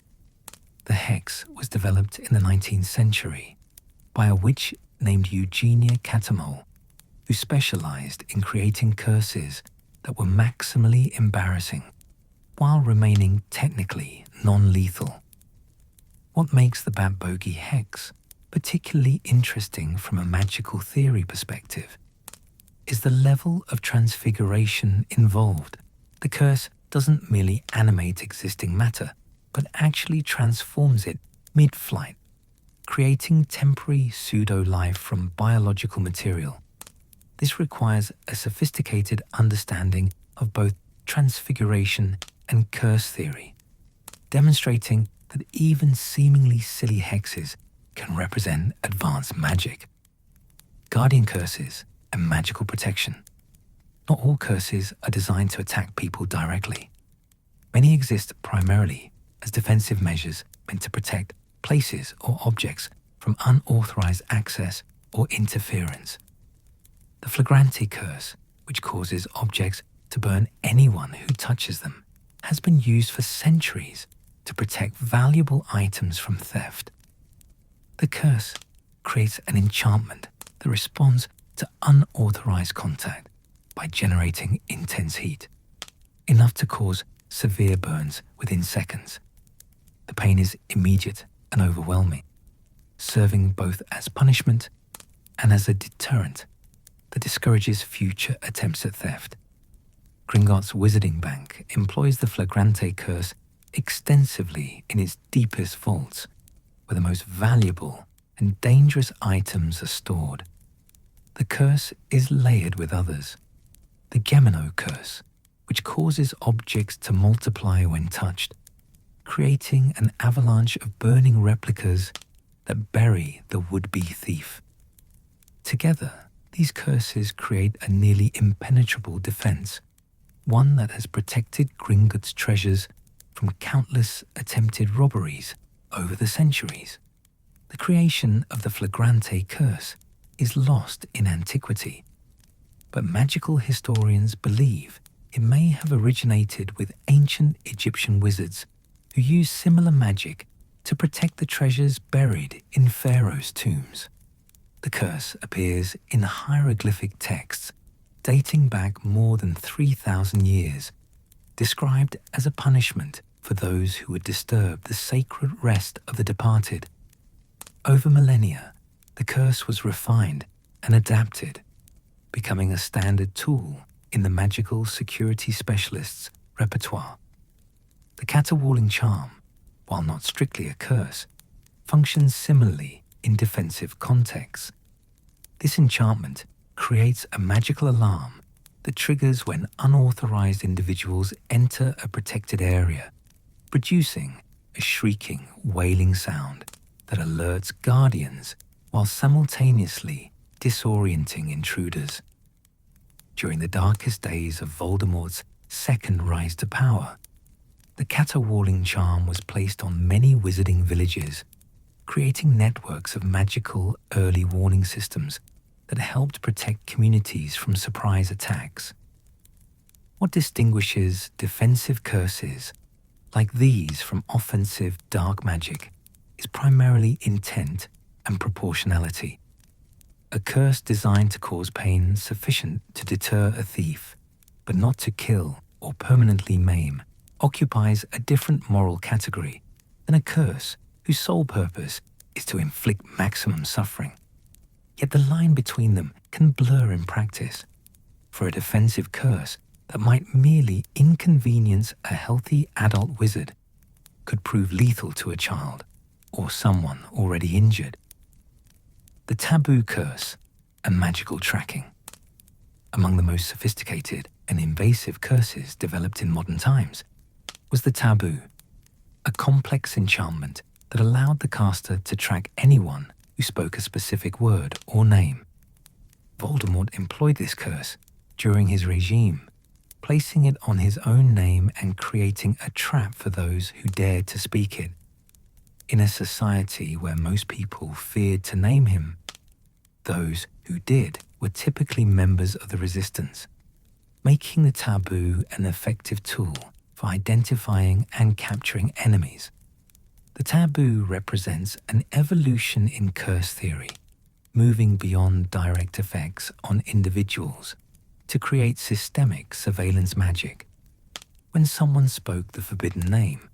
The hex was developed in the 19th century by a witch named Eugenia Catamol, who specialized in creating curses that were maximally embarrassing while remaining technically non-lethal. What makes the Bat Bogey hex particularly interesting from a magical theory perspective is the level of transfiguration involved. The curse doesn't merely animate existing matter, but actually transforms it mid-flight, creating temporary pseudo-life from biological material. This requires a sophisticated understanding of both transfiguration and curse theory, demonstrating that even seemingly silly hexes can represent advanced magic. Guardian curses and magical protection. Not all curses are designed to attack people directly. Many exist primarily as defensive measures meant to protect places or objects from unauthorized access or interference. The flagrante curse, which causes objects to burn anyone who touches them, has been used for centuries to protect valuable items from theft. The curse creates an enchantment that responds to unauthorized contact by generating intense heat, enough to cause severe burns within seconds. The pain is immediate and overwhelming, serving both as punishment and as a deterrent that discourages future attempts at theft. Gringotts Wizarding Bank employs the flagrante curse extensively in its deepest vaults, where the most valuable and dangerous items are stored. The curse is layered with others. The Gemino curse, which causes objects to multiply when touched, creating an avalanche of burning replicas that bury the would-be thief. Together, these curses create a nearly impenetrable defense, one that has protected Gringotts' treasures from countless attempted robberies over the centuries. The creation of the flagrante curse is lost in antiquity, but magical historians believe it may have originated with ancient Egyptian wizards who used similar magic to protect the treasures buried in pharaohs' tombs. The curse appears in hieroglyphic texts dating back more than 3,000 years, described as a punishment for those who would disturb the sacred rest of the departed. Over millennia, the curse was refined and adapted, becoming a standard tool in the magical security specialists' repertoire. The caterwauling charm, while not strictly a curse, functions similarly in defensive contexts. This enchantment creates a magical alarm that triggers when unauthorized individuals enter a protected area, producing a shrieking, wailing sound that alerts guardians while simultaneously disorienting intruders. During the darkest days of Voldemort's second rise to power, the caterwauling charm was placed on many wizarding villages, creating networks of magical early warning systems that helped protect communities from surprise attacks. What distinguishes defensive curses like these from offensive dark magic is primarily intent and proportionality. A curse designed to cause pain sufficient to deter a thief, but not to kill or permanently maim, occupies a different moral category than a curse whose sole purpose is to inflict maximum suffering. Yet the line between them can blur in practice. For a defensive curse that might merely inconvenience a healthy adult wizard could prove lethal to a child or someone already injured. The taboo curse and magical tracking. Among the most sophisticated and invasive curses developed in modern times was the taboo, a complex enchantment that allowed the caster to track anyone who spoke a specific word or name. Voldemort employed this curse during his regime, placing it on his own name and creating a trap for those who dared to speak it. In a society where most people feared to name him, those who did were typically members of the resistance, making the taboo an effective tool for identifying and capturing enemies. The taboo represents an evolution in curse theory, moving beyond direct effects on individuals to create systemic surveillance magic. When someone spoke the forbidden name,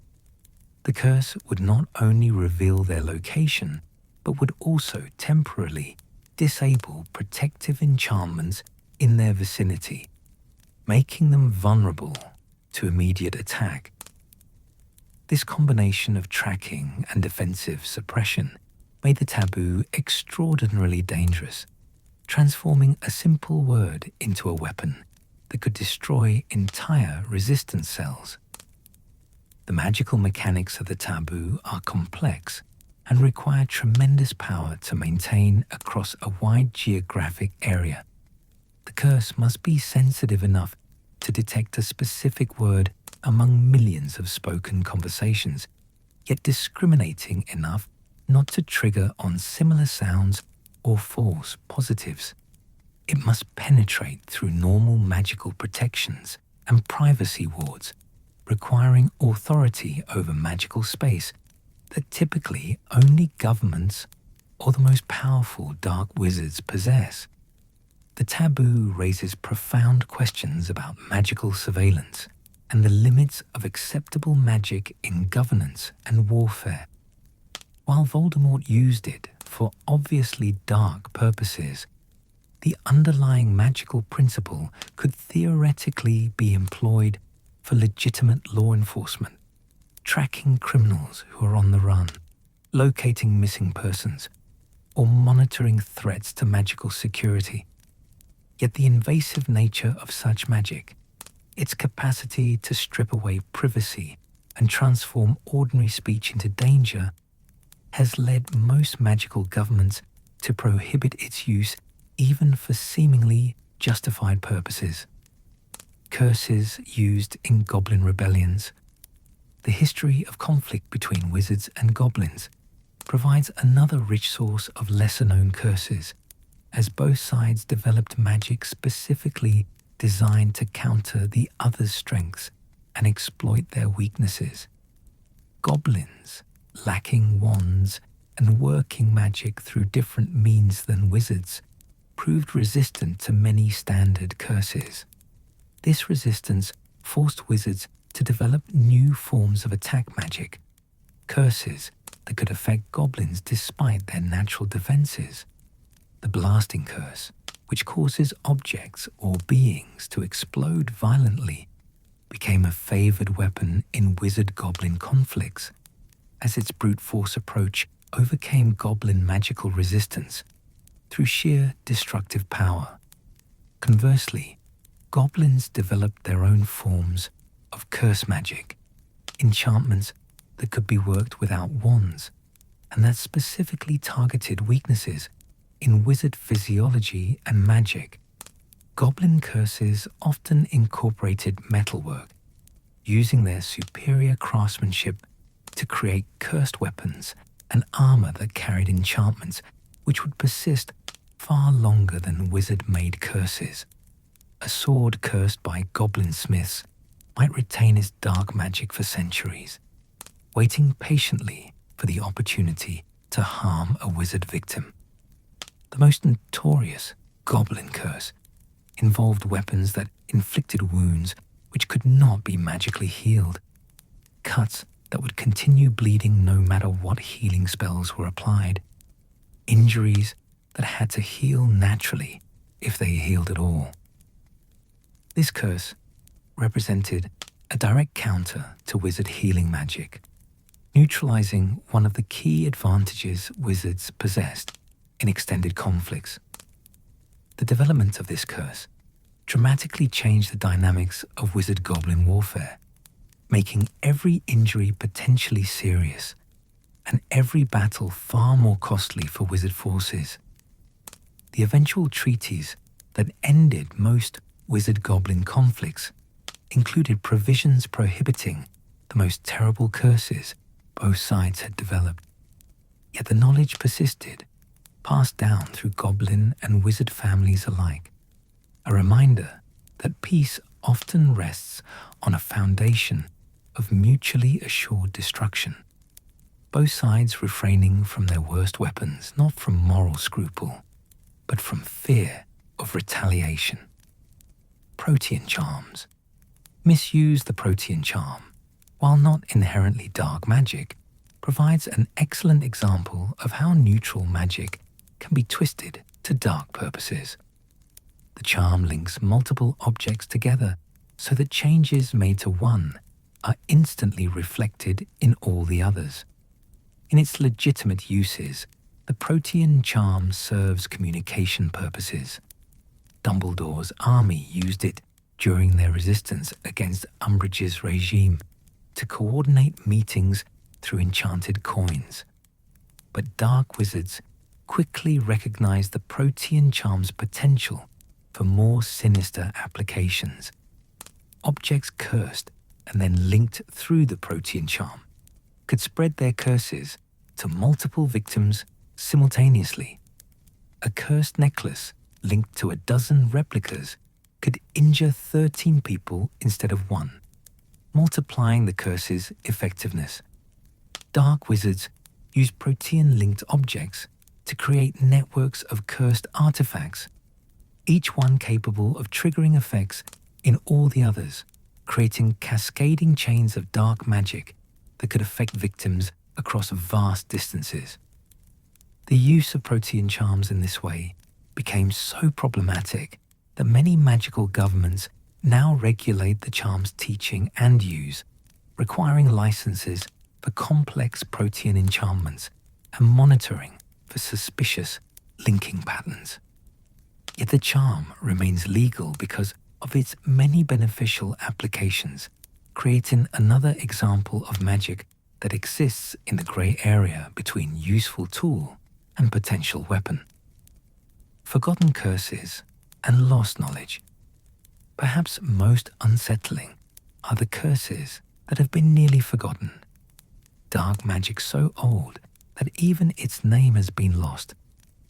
the curse would not only reveal their location, but would also temporarily disable protective enchantments in their vicinity, making them vulnerable to immediate attack. This combination of tracking and defensive suppression made the taboo extraordinarily dangerous, transforming a simple word into a weapon that could destroy entire resistance cells. The magical mechanics of the taboo are complex and require tremendous power to maintain across a wide geographic area. The curse must be sensitive enough to detect a specific word among millions of spoken conversations, yet discriminating enough not to trigger on similar sounds or false positives. It must penetrate through normal magical protections and privacy wards, requiring authority over magical space that typically only governments or the most powerful dark wizards possess. The taboo raises profound questions about magical surveillance and the limits of acceptable magic in governance and warfare. While Voldemort used it for obviously dark purposes, the underlying magical principle could theoretically be employed for legitimate law enforcement, tracking criminals who are on the run, locating missing persons, or monitoring threats to magical security. Yet the invasive nature of such magic, its capacity to strip away privacy and transform ordinary speech into danger, has led most magical governments to prohibit its use even for seemingly justified purposes. Curses used in goblin rebellions. The history of conflict between wizards and goblins provides another rich source of lesser-known curses, as both sides developed magic specifically designed to counter the other's strengths and exploit their weaknesses. Goblins, lacking wands and working magic through different means than wizards, proved resistant to many standard curses. This resistance forced wizards to develop new forms of attack magic, curses that could affect goblins despite their natural defenses. The blasting curse, which causes objects or beings to explode violently, became a favored weapon in wizard-goblin conflicts, as its brute force approach overcame goblin magical resistance through sheer destructive power. Conversely, goblins developed their own forms of curse magic, enchantments that could be worked without wands, and that specifically targeted weaknesses in wizard physiology and magic. Goblin curses often incorporated metalwork, using their superior craftsmanship to create cursed weapons and armor that carried enchantments which would persist far longer than wizard-made curses. A sword cursed by goblin smiths might retain its dark magic for centuries, waiting patiently for the opportunity to harm a wizard victim. The most notorious goblin curse involved weapons that inflicted wounds which could not be magically healed, cuts that would continue bleeding no matter what healing spells were applied, injuries that had to heal naturally if they healed at all. This curse represented a direct counter to wizard healing magic, neutralizing one of the key advantages wizards possessed in extended conflicts. The development of this curse dramatically changed the dynamics of wizard-goblin warfare, making every injury potentially serious and every battle far more costly for wizard forces. The eventual treaties that ended most wizard-goblin conflicts included provisions prohibiting the most terrible curses both sides had developed. Yet the knowledge persisted, passed down through goblin and wizard families alike, a reminder that peace often rests on a foundation of mutually assured destruction, both sides refraining from their worst weapons not from moral scruple, but from fear of retaliation. Protean charms. Misuse the Protean charm, while not inherently dark magic, provides an excellent example of how neutral magic can be twisted to dark purposes. The charm links multiple objects together so that changes made to one are instantly reflected in all the others. In its legitimate uses, the Protean charm serves communication purposes. Dumbledore's army used it during their resistance against Umbridge's regime to coordinate meetings through enchanted coins. But dark wizards quickly recognized the Protean charm's potential for more sinister applications. Objects cursed and then linked through the protean charm could spread their curses to multiple victims simultaneously. A cursed necklace linked to a dozen replicas could injure 13 people instead of one, multiplying the curse's effectiveness. Dark wizards use protean-linked objects to create networks of cursed artifacts, each one capable of triggering effects in all the others, creating cascading chains of dark magic that could affect victims across vast distances. The use of protean charms in this way became so problematic that many magical governments now regulate the charm's teaching and use, requiring licenses for complex protean enchantments and monitoring for suspicious linking patterns. Yet the charm remains legal because of its many beneficial applications, creating another example of magic that exists in the grey area between useful tool and potential weapon. Forgotten curses and lost knowledge. Perhaps most unsettling are the curses that have been nearly forgotten. Dark magic so old that even its name has been lost,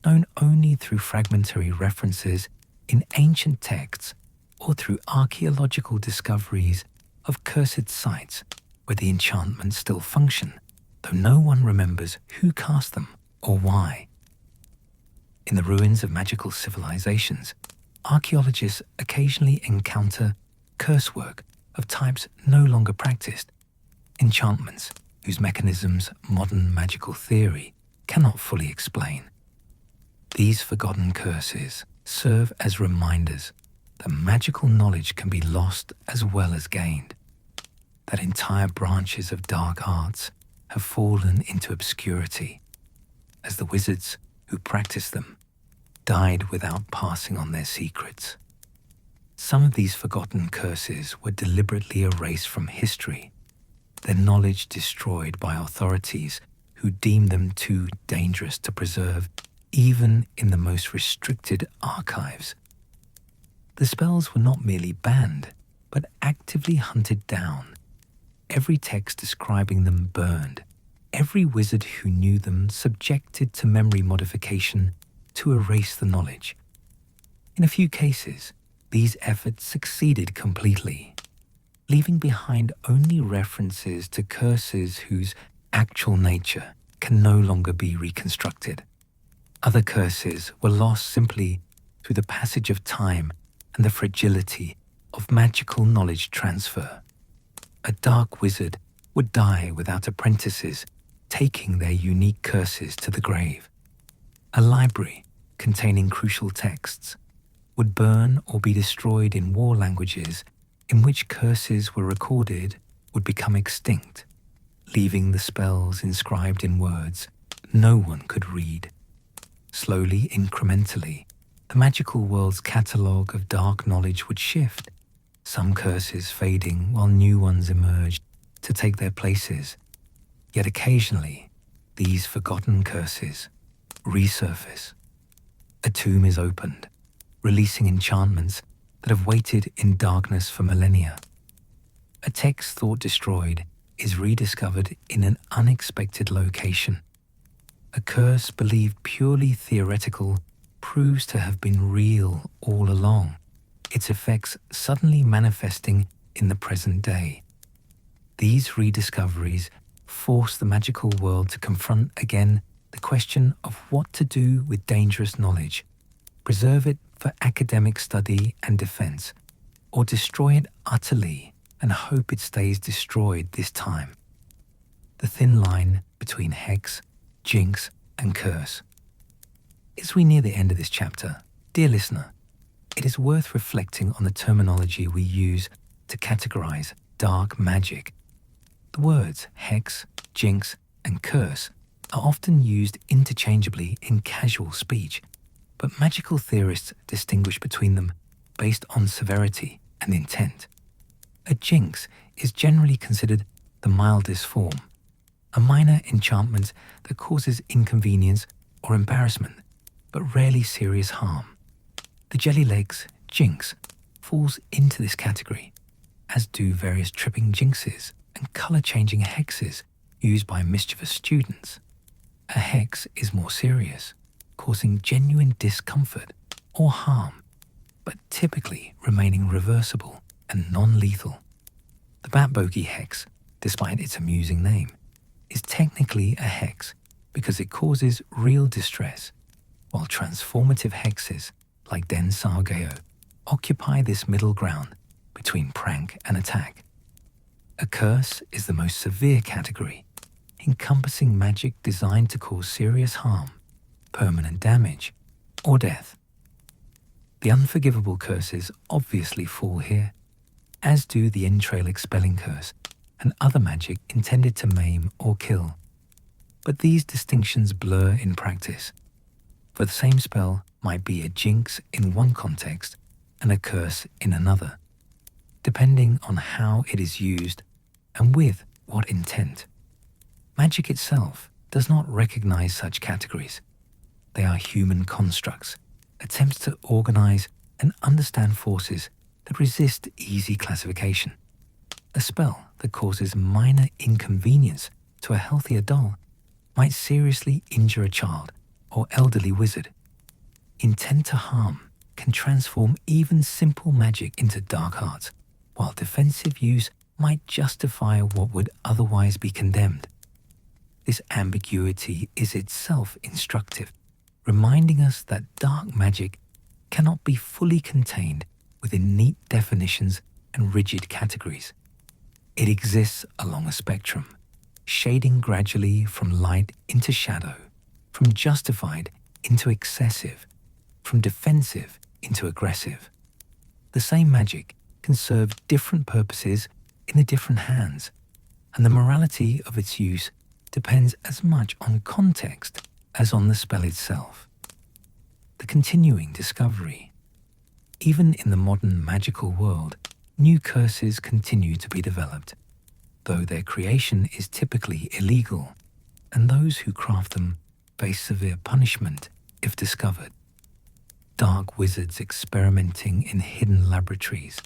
known only through fragmentary references in ancient texts or through archaeological discoveries of cursed sites where the enchantments still function, though no one remembers who cast them or why. In the ruins of magical civilizations, archaeologists occasionally encounter curse work of types no longer practiced, enchantments whose mechanisms modern magical theory cannot fully explain. These forgotten curses serve as reminders that magical knowledge can be lost as well as gained, that entire branches of dark arts have fallen into obscurity, as the wizards who practiced them died without passing on their secrets. Some of these forgotten curses were deliberately erased from history, their knowledge destroyed by authorities who deemed them too dangerous to preserve even in the most restricted archives. The spells were not merely banned, but actively hunted down. Every text describing them burned, every wizard who knew them subjected to memory modification to erase the knowledge. In a few cases, these efforts succeeded completely, leaving behind only references to curses whose actual nature can no longer be reconstructed. Other curses were lost simply through the passage of time and the fragility of magical knowledge transfer. A dark wizard would die without apprentices taking their unique curses to the grave. A library containing crucial texts would burn or be destroyed in war languages in which curses were recorded would become extinct, leaving the spells inscribed in words no one could read. Slowly, incrementally, the magical world's catalogue of dark knowledge would shift, some curses fading while new ones emerged to take their places. Yet occasionally, these forgotten curses resurface. A tomb is opened, releasing enchantments that have waited in darkness for millennia. A text thought destroyed is rediscovered in an unexpected location. A curse believed purely theoretical proves to have been real all along, its effects suddenly manifesting in the present day. These rediscoveries force the magical world to confront again the question of what to do with dangerous knowledge, preserve it for academic study and defense, or destroy it utterly and hope it stays destroyed this time. The thin line between hex, jinx, and curse. As we near the end of this chapter, dear listener, it is worth reflecting on the terminology we use to categorize dark magic. The words hex, jinx, and curse are often used interchangeably in casual speech, but magical theorists distinguish between them based on severity and intent. A jinx is generally considered the mildest form, a minor enchantment that causes inconvenience or embarrassment, but rarely serious harm. The jelly legs jinx falls into this category, as do various tripping jinxes and color-changing hexes used by mischievous students. A hex is more serious, causing genuine discomfort or harm, but typically remaining reversible and non-lethal. The bat bogey hex, despite its amusing name, is technically a hex because it causes real distress, while transformative hexes like Den Sargeo occupy this middle ground between prank and attack. A curse is the most severe category, encompassing magic designed to cause serious harm, permanent damage, or death. The unforgivable curses obviously fall here, as do the entrail expelling curse and other magic intended to maim or kill. But these distinctions blur in practice, for the same spell might be a jinx in one context and a curse in another, depending on how it is used and with what intent. Magic itself does not recognize such categories. They are human constructs, attempts to organize and understand forces that resist easy classification. A spell that causes minor inconvenience to a healthy adult might seriously injure a child or elderly wizard. Intent to harm can transform even simple magic into dark arts, while defensive use might justify what would otherwise be condemned. This ambiguity is itself instructive, reminding us that dark magic cannot be fully contained within neat definitions and rigid categories. It exists along a spectrum, shading gradually from light into shadow, from justified into excessive, from defensive into aggressive. The same magic can serve different purposes in the different hands, and the morality of its use depends as much on context as on the spell itself. The continuing discovery. Even in the modern magical world, new curses continue to be developed, though their creation is typically illegal, and those who craft them face severe punishment if discovered. Dark wizards experimenting in hidden laboratories,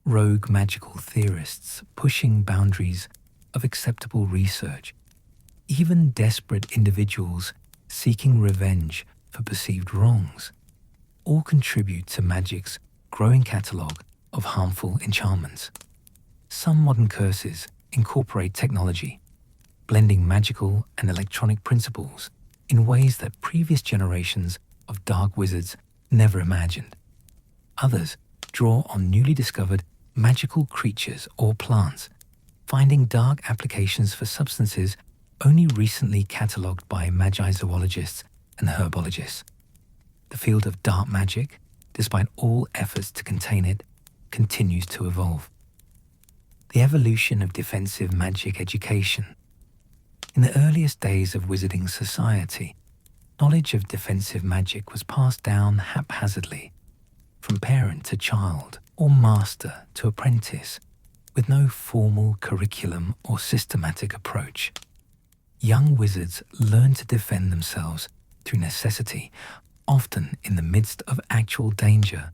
rogue magical theorists pushing boundaries of acceptable research, even desperate individuals seeking revenge for perceived wrongs, all contribute to magic's growing catalogue of harmful enchantments. Some modern curses incorporate technology, blending magical and electronic principles in ways that previous generations of dark wizards never imagined. Others draw on newly discovered magical creatures or plants, finding dark applications for substances only recently catalogued by magi-zoologists and herbologists. The field of dark magic, despite all efforts to contain it, continues to evolve. The evolution of defensive magic education. In the earliest days of wizarding society, knowledge of defensive magic was passed down haphazardly, from parent to child or master to apprentice, with no formal curriculum or systematic approach. Young wizards learn to defend themselves through necessity, often in the midst of actual danger,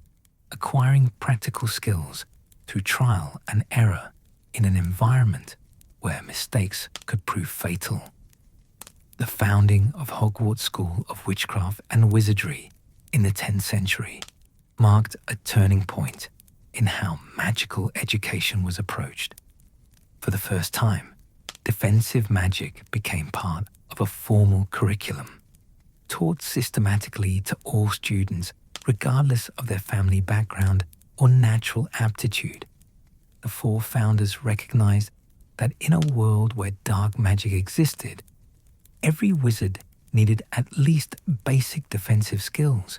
acquiring practical skills through trial and error in an environment where mistakes could prove fatal. The founding of Hogwarts School of Witchcraft and Wizardry in the 10th century marked a turning point in how magical education was approached. For the first time, defensive magic became part of a formal curriculum, taught systematically to all students regardless of their family background or natural aptitude. The four founders recognized that in a world where dark magic existed, every wizard needed at least basic defensive skills,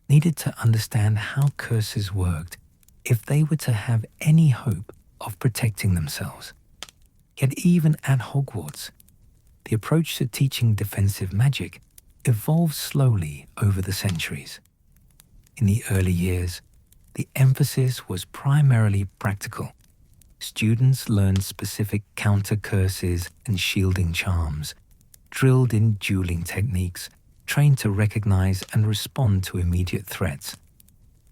needed to understand how curses worked if they were to have any hope of protecting themselves. Yet even at Hogwarts, the approach to teaching defensive magic evolved slowly over the centuries. In the early years, the emphasis was primarily practical. Students learned specific counter curses and shielding charms, drilled in dueling techniques, trained to recognize and respond to immediate threats.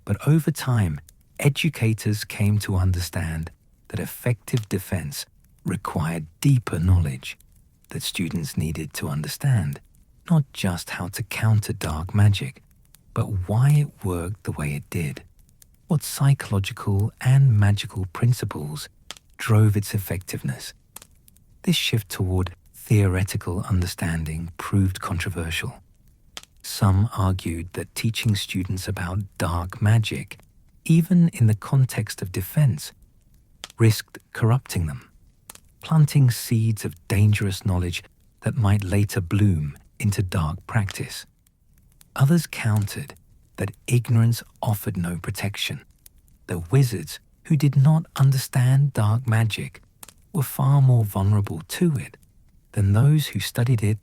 But over time, educators came to understand that effective defense required deeper knowledge, that students needed to understand not just how to counter dark magic, but why it worked the way it did, what psychological and magical principles drove its effectiveness. This shift toward theoretical understanding proved controversial. Some argued that teaching students about dark magic, even in the context of defense, risked corrupting them, planting seeds of dangerous knowledge that might later bloom into dark practice. Others countered that ignorance offered no protection. The wizards who did not understand dark magic were far more vulnerable to it than those who studied it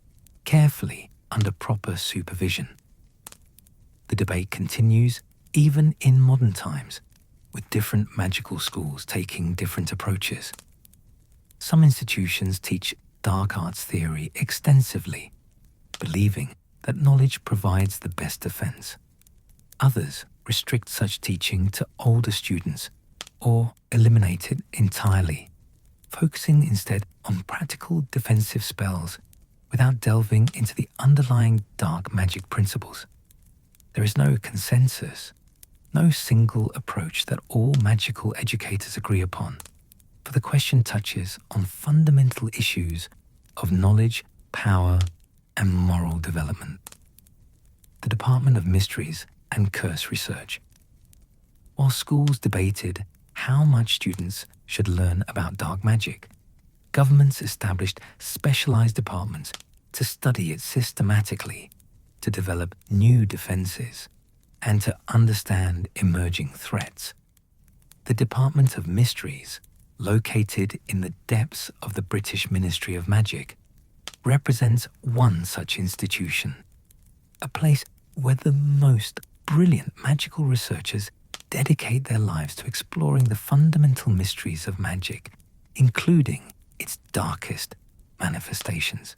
carefully under proper supervision. The debate continues even in modern times, with different magical schools taking different approaches. Some institutions teach dark arts theory extensively, believing that knowledge provides the best defense. Others restrict such teaching to older students or eliminate it entirely, focusing instead on practical defensive spells without delving into the underlying dark magic principles. There is no consensus, no single approach that all magical educators agree upon, for the question touches on fundamental issues of knowledge, power, and moral development. The Department of Mysteries and Curse Research. While schools debated how much students should learn about dark magic, governments established specialized departments to study it systematically, to develop new defenses, and to understand emerging threats. The Department of Mysteries, located in the depths of the British Ministry of Magic, represents one such institution, a place where the most brilliant magical researchers dedicate their lives to exploring the fundamental mysteries of magic, including its darkest manifestations.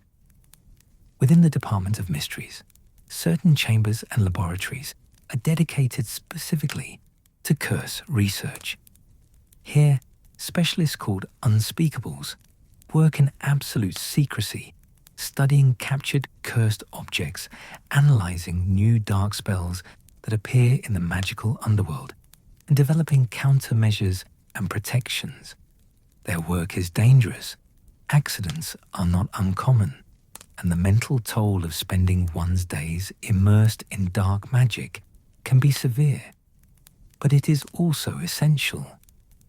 Within the Department of Mysteries, certain chambers and laboratories are dedicated specifically to curse research. Here, specialists called unspeakables work in absolute secrecy, studying captured cursed objects, analyzing new dark spells that appear in the magical underworld, and developing countermeasures and protections. Their work is dangerous, accidents are not uncommon, and the mental toll of spending one's days immersed in dark magic can be severe. But it is also essential,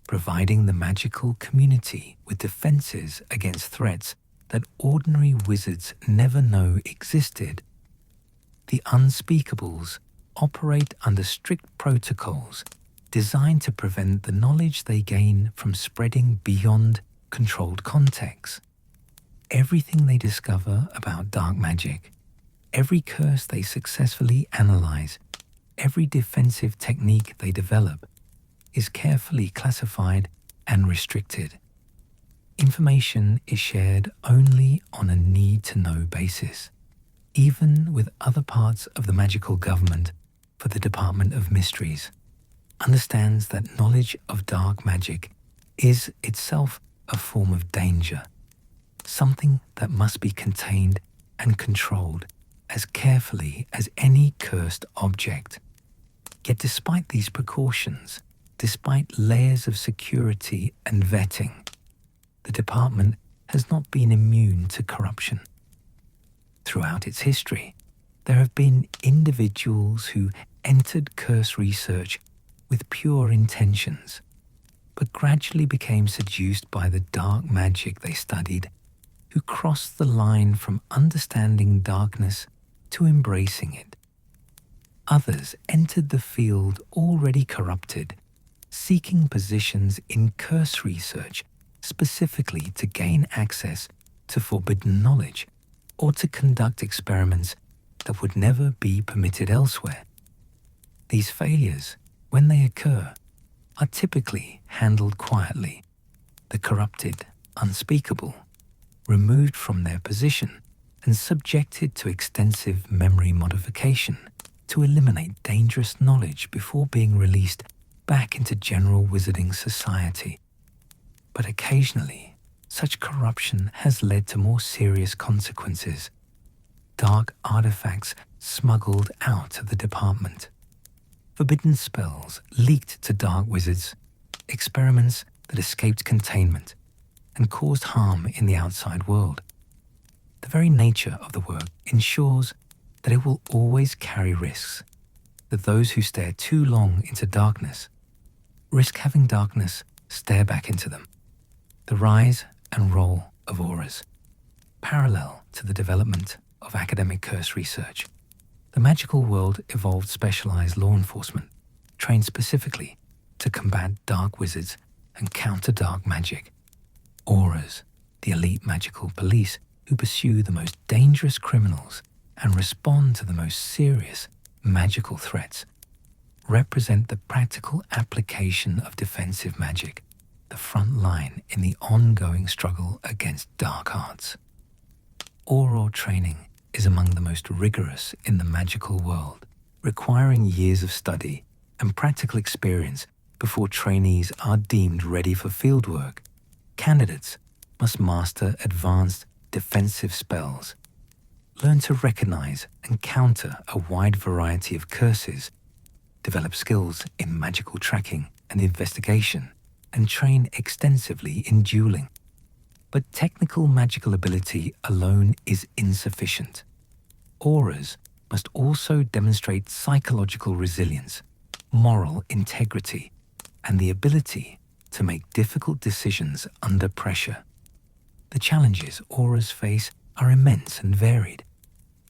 providing the magical community with defenses against threats that ordinary wizards never know existed. The unspeakables operate under strict protocols designed to prevent the knowledge they gain from spreading beyond controlled contexts. Everything they discover about dark magic, every curse they successfully analyze, every defensive technique they develop, is carefully classified and restricted. Information is shared only on a need-to-know basis, even with other parts of the magical government. For the Department of Mysteries understands that knowledge of dark magic is itself a form of danger, something that must be contained and controlled as carefully as any cursed object. Yet despite these precautions, despite layers of security and vetting, the department has not been immune to corruption. Throughout its history, there have been individuals who entered curse research with pure intentions, but gradually became seduced by the dark magic they studied, who crossed the line from understanding darkness to embracing it. Others entered the field already corrupted, seeking positions in curse research specifically to gain access to forbidden knowledge or to conduct experiments that would never be permitted elsewhere. These failures, when they occur, are typically handled quietly. The corrupted, unspeakable, removed from their position and subjected to extensive memory modification, to eliminate dangerous knowledge before being released back into general wizarding society. But occasionally, such corruption has led to more serious consequences. Dark artifacts smuggled out of the department, forbidden spells leaked to dark wizards, experiments that escaped containment and caused harm in the outside world. The very nature of the work ensures that it will always carry risks, that those who stare too long into darkness risk having darkness stare back into them. The rise and role of auras. Parallel to the development of academic curse research, the magical world evolved specialized law enforcement, trained specifically to combat dark wizards and counter dark magic. Auras, the elite magical police who pursue the most dangerous criminals and respond to the most serious magical threats, represent the practical application of defensive magic, the front line in the ongoing struggle against dark arts. Aura training is among the most rigorous in the magical world, requiring years of study and practical experience before trainees are deemed ready for fieldwork. Candidates must master advanced defensive spells, learn to recognize and counter a wide variety of curses, develop skills in magical tracking and investigation, and train extensively in dueling. But technical magical ability alone is insufficient. Auras must also demonstrate psychological resilience, moral integrity, and the ability to make difficult decisions under pressure. The challenges auras face are immense and varied.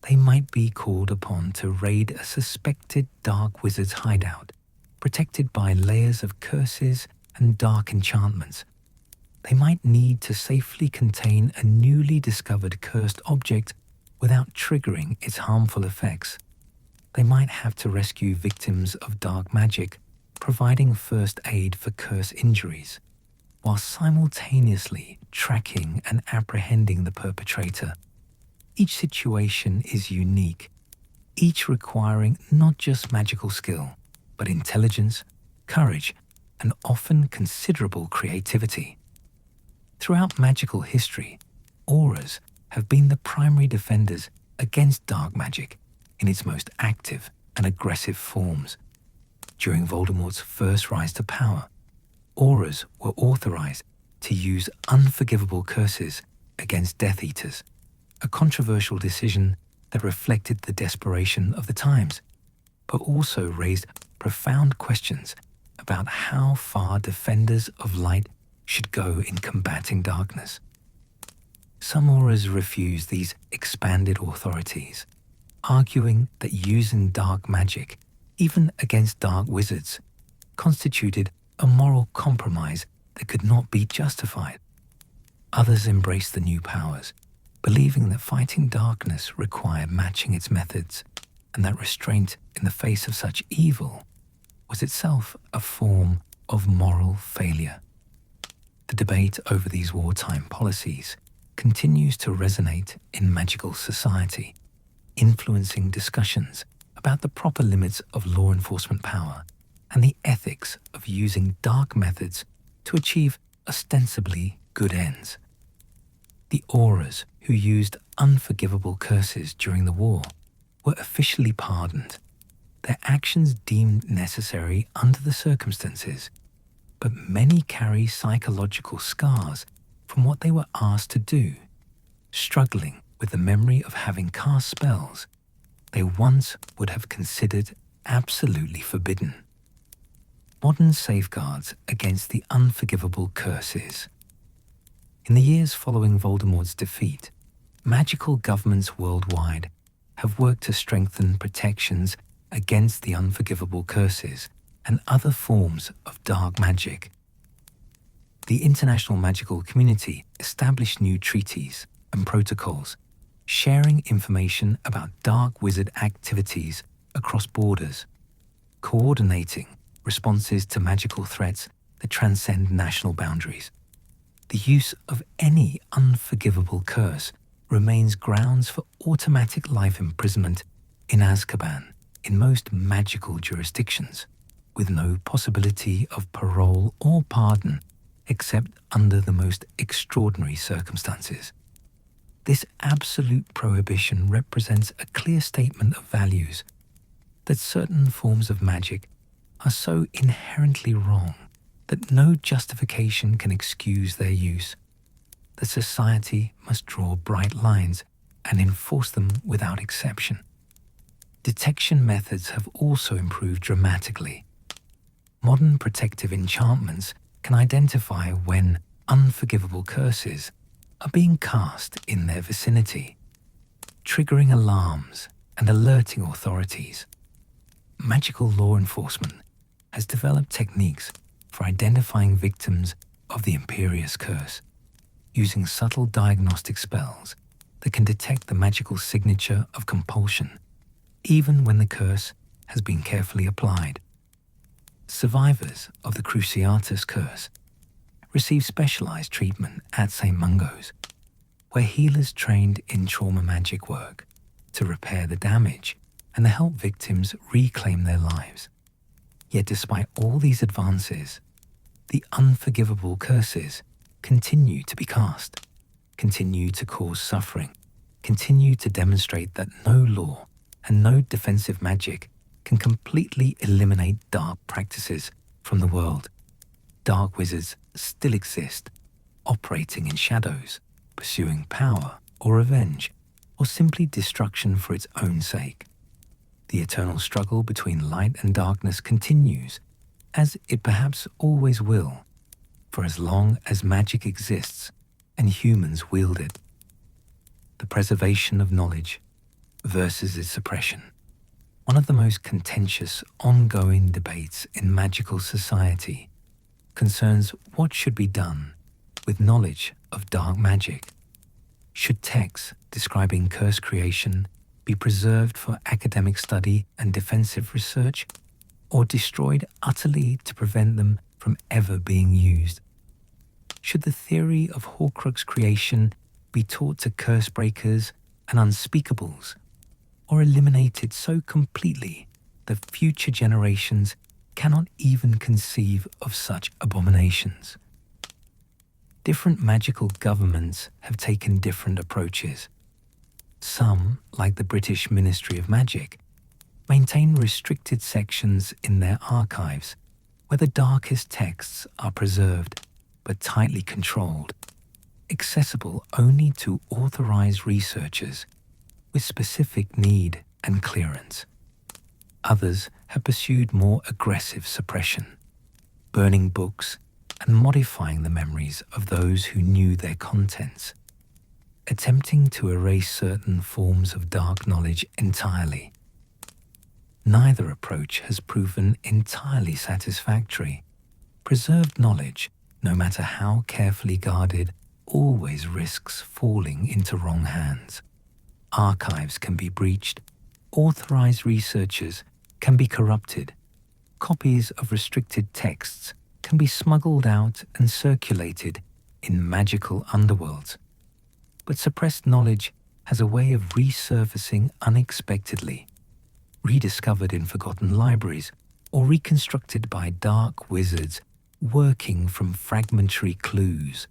They might be called upon to raid a suspected dark wizard's hideout, protected by layers of curses and dark enchantments. They might need to safely contain a newly discovered cursed object without triggering its harmful effects. They might have to rescue victims of dark magic, providing first aid for curse injuries, while simultaneously tracking and apprehending the perpetrator. Each situation is unique, each requiring not just magical skill, but intelligence, courage, and often considerable creativity. Throughout magical history, auras have been the primary defenders against dark magic in its most active and aggressive forms. During Voldemort's first rise to power, auras were authorized to use unforgivable curses against Death Eaters, a controversial decision that reflected the desperation of the times, but also raised profound questions about how far defenders of light should go in combating darkness. Some auras refused these expanded authorities, arguing that using dark magic, even against dark wizards, constituted a moral compromise that could not be justified. Others embraced the new powers, believing that fighting darkness required matching its methods, and that restraint in the face of such evil was itself a form of moral failure. The debate over these wartime policies continues to resonate in magical society, influencing discussions about the proper limits of law enforcement power and the ethics of using dark methods to achieve ostensibly good ends. The auras who used unforgivable curses during the war were officially pardoned, their actions deemed necessary under the circumstances, but many carry psychological scars from what they were asked to do, struggling with the memory of having cast spells they once would have considered absolutely forbidden. Modern safeguards against the unforgivable curses. In the years following Voldemort's defeat, magical governments worldwide have worked to strengthen protections against the unforgivable curses and other forms of dark magic. The international magical community established new treaties and protocols, sharing information about dark wizard activities across borders, coordinating responses to magical threats that transcend national boundaries. The use of any unforgivable curse remains grounds for automatic life imprisonment in Azkaban, in most magical jurisdictions, with no possibility of parole or pardon except under the most extraordinary circumstances. This absolute prohibition represents a clear statement of values that certain forms of magic are so inherently wrong that no justification can excuse their use, that society must draw bright lines and enforce them without exception. Detection methods have also improved dramatically. Modern protective enchantments can identify when unforgivable curses are being cast in their vicinity, triggering alarms and alerting authorities. Magical law enforcement has developed techniques for identifying victims of the imperious curse, using subtle diagnostic spells that can detect the magical signature of compulsion, even when the curse has been carefully applied. Survivors of the Cruciatus curse receive specialized treatment at St. Mungo's, where healers trained in trauma magic work to repair the damage and to help victims reclaim their lives. Yet despite all these advances, the unforgivable curses continue to be cast, continue to cause suffering, continue to demonstrate that no law and no defensive magic can completely eliminate dark practices from the world. Dark wizards still exist, operating in shadows, pursuing power or revenge, or simply destruction for its own sake. The eternal struggle between light and darkness continues, as it perhaps always will, for as long as magic exists and humans wield it. The preservation of knowledge versus its suppression. One of the most contentious ongoing debates in magical society concerns what should be done with knowledge of dark magic. Should texts describing curse creation be preserved for academic study and defensive research, or destroyed utterly to prevent them from ever being used? Should the theory of Horcrux creation be taught to curse breakers and unspeakables, or eliminated so completely that future generations cannot even conceive of such abominations? Different magical governments have taken different approaches. Some, like the British Ministry of Magic, maintain restricted sections in their archives where the darkest texts are preserved but tightly controlled, accessible only to authorized researchers with specific need and clearance. Others have pursued more aggressive suppression, burning books and modifying the memories of those who knew their contents, attempting to erase certain forms of dark knowledge entirely. Neither approach has proven entirely satisfactory. Preserved knowledge, no matter how carefully guarded, always risks falling into wrong hands. Archives can be breached, authorized researchers can be corrupted, copies of restricted texts can be smuggled out and circulated in magical underworlds. But suppressed knowledge has a way of resurfacing unexpectedly, rediscovered in forgotten libraries or reconstructed by dark wizards working from fragmentary clues,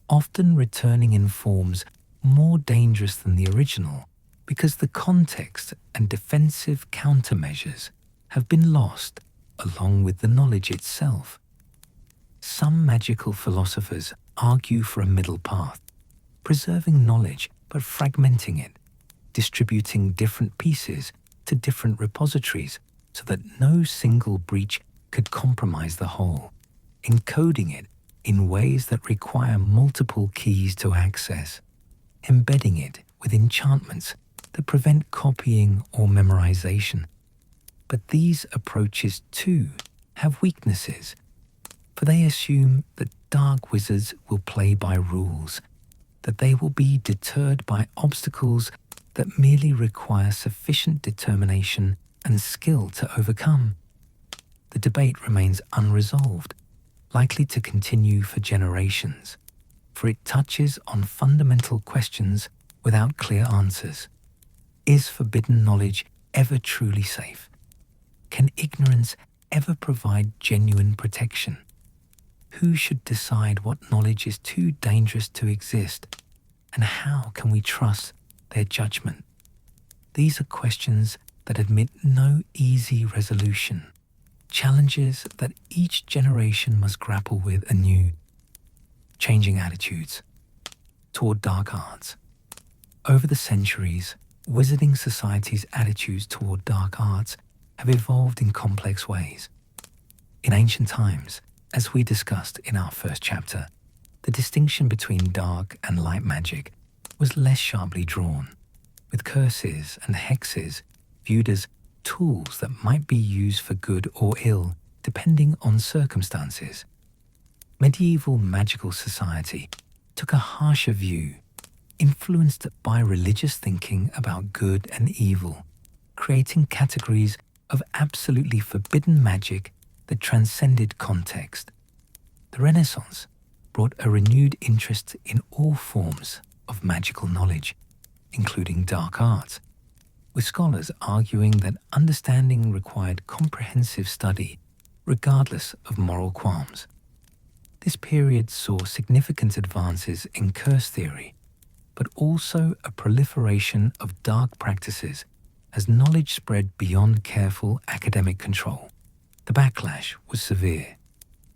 often returning in forms more dangerous than the original because the context and defensive countermeasures have been lost along with the knowledge itself. Some magical philosophers argue for a middle path, preserving knowledge but fragmenting it, distributing different pieces to different repositories so that no single breach could compromise the whole, encoding it in ways that require multiple keys to access, embedding it with enchantments that prevent copying or memorization. But these approaches too have weaknesses, for they assume that dark wizards will play by rules, that they will be deterred by obstacles that merely require sufficient determination and skill to overcome. The debate remains unresolved, likely to continue for generations, for it touches on fundamental questions without clear answers. Is forbidden knowledge ever truly safe? Can ignorance ever provide genuine protection? Who should decide what knowledge is too dangerous to exist? And how can we trust their judgment? These are questions that admit no easy resolution, challenges that each generation must grapple with anew. Changing attitudes toward dark arts. Over the centuries, wizarding society's attitudes toward dark arts have evolved in complex ways. In ancient times, as we discussed in our first chapter, the distinction between dark and light magic was less sharply drawn, with curses and hexes viewed as tools that might be used for good or ill depending on circumstances. Medieval magical society took a harsher view, influenced by religious thinking about good and evil, creating categories of absolutely forbidden magic that transcended context. The Renaissance brought a renewed interest in all forms of magical knowledge, including dark arts, with scholars arguing that understanding required comprehensive study regardless of moral qualms. This period saw significant advances in curse theory, but also a proliferation of dark practices as knowledge spread beyond careful academic control. The backlash was severe,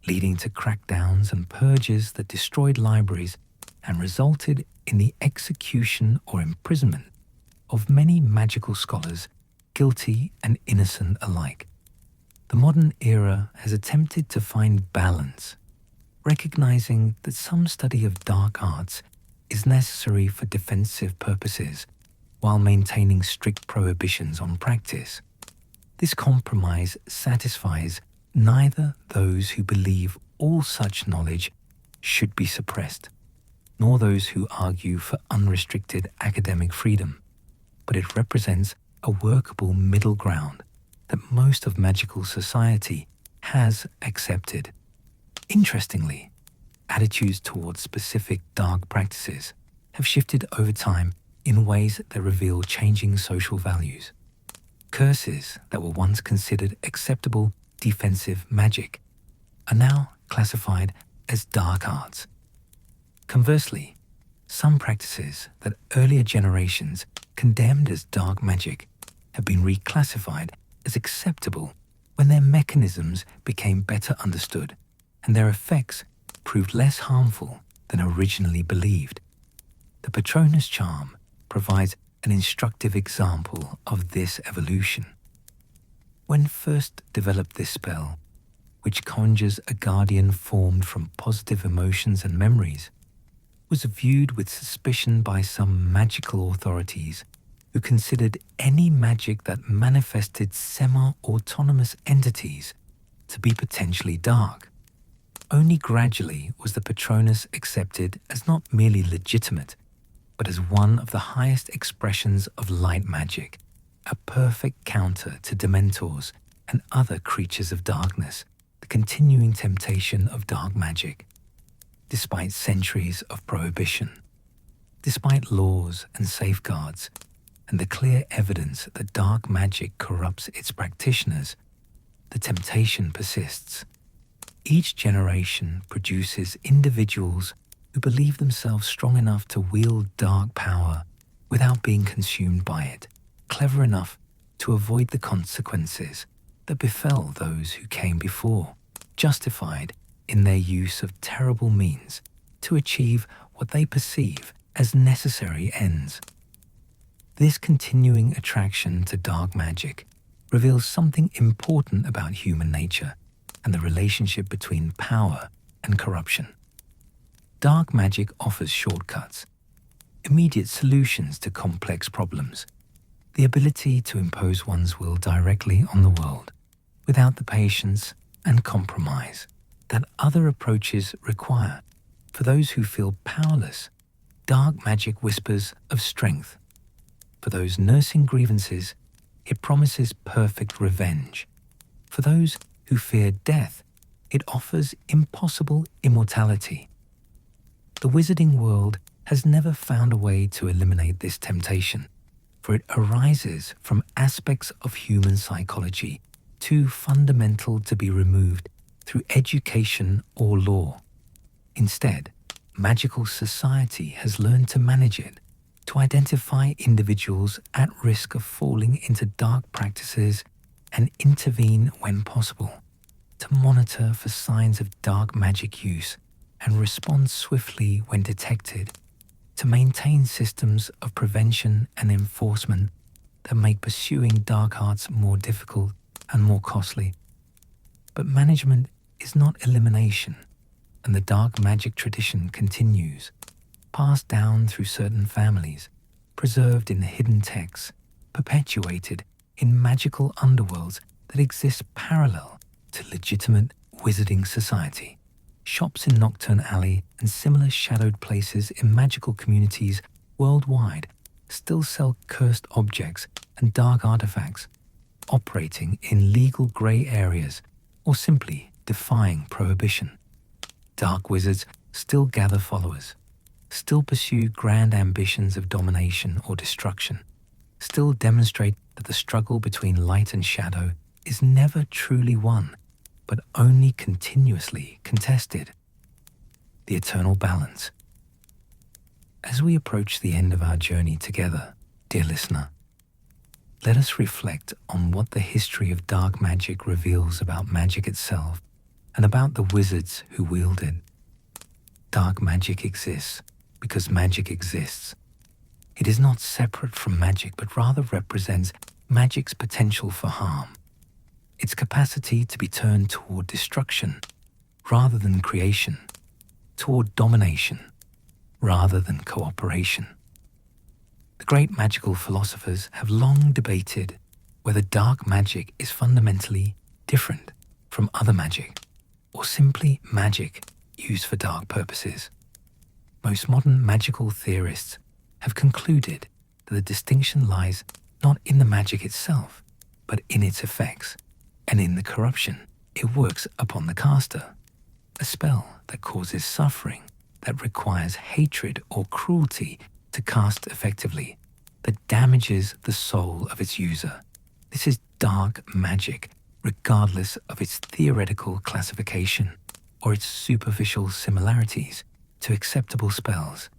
leading to crackdowns and purges that destroyed libraries and resulted in the execution or imprisonment of many magical scholars, guilty and innocent alike. The modern era has attempted to find balance, recognizing that some study of dark arts is necessary for defensive purposes while maintaining strict prohibitions on practice. This compromise satisfies neither those who believe all such knowledge should be suppressed, nor those who argue for unrestricted academic freedom, but it represents a workable middle ground that most of magical society has accepted. Interestingly, attitudes towards specific dark practices have shifted over time in ways that reveal changing social values. Curses that were once considered acceptable defensive magic are now classified as dark arts. Conversely, some practices that earlier generations condemned as dark magic have been reclassified as acceptable when their mechanisms became better understood and their effects proved less harmful than originally believed. The Patronus charm provides an instructive example of this evolution. When first developed, this spell, which conjures a guardian formed from positive emotions and memories, was viewed with suspicion by some magical authorities who considered any magic that manifested semi-autonomous entities to be potentially dark. Only gradually was the Patronus accepted as not merely legitimate, but as one of the highest expressions of light magic, a perfect counter to Dementors and other creatures of darkness, the continuing temptation of dark magic. Despite centuries of prohibition, despite laws and safeguards, and the clear evidence that dark magic corrupts its practitioners, the temptation persists. Each generation produces individuals who believe themselves strong enough to wield dark power without being consumed by it, clever enough to avoid the consequences that befell those who came before, justified in their use of terrible means to achieve what they perceive as necessary ends. This continuing attraction to dark magic reveals something important about human nature and the relationship between power and corruption. Dark magic offers shortcuts, immediate solutions to complex problems, the ability to impose one's will directly on the world without the patience and compromise that other approaches require. For those who feel powerless, dark magic whispers of strength. For those nursing grievances, it promises perfect revenge. For those who fear death, it offers impossible immortality. The wizarding world has never found a way to eliminate this temptation, for it arises from aspects of human psychology too fundamental to be removed through education or law. Instead, magical society has learned to manage it, to identify individuals at risk of falling into dark practices and intervene when possible, to monitor for signs of dark magic use and respond swiftly when detected, to maintain systems of prevention and enforcement that make pursuing dark arts more difficult and more costly. But management is not elimination, and the dark magic tradition continues, passed down through certain families, preserved in hidden texts, perpetuated in magical underworlds that exist parallel to legitimate wizarding society. Shops in Nocturne Alley and similar shadowed places in magical communities worldwide still sell cursed objects and dark artifacts, operating in legal grey areas or simply defying prohibition. Dark wizards still gather followers, still pursue grand ambitions of domination or destruction, still demonstrate that the struggle between light and shadow is never truly won, but only continuously contested. The eternal balance. As we approach the end of our journey together, dear listener, let us reflect on what the history of dark magic reveals about magic itself and about the wizards who wield it. Dark magic exists because magic exists. It is not separate from magic, but rather represents magic's potential for harm, its capacity to be turned toward destruction rather than creation, toward domination rather than cooperation. The great magical philosophers have long debated whether dark magic is fundamentally different from other magic, or simply magic used for dark purposes. Most modern magical theorists have concluded that the distinction lies not in the magic itself, but in its effects, and in the corruption it works upon the caster. A spell that causes suffering, that requires hatred or cruelty to cast effectively, that damages the soul of its user. This is dark magic, regardless of its theoretical classification or its superficial similarities to acceptable spells.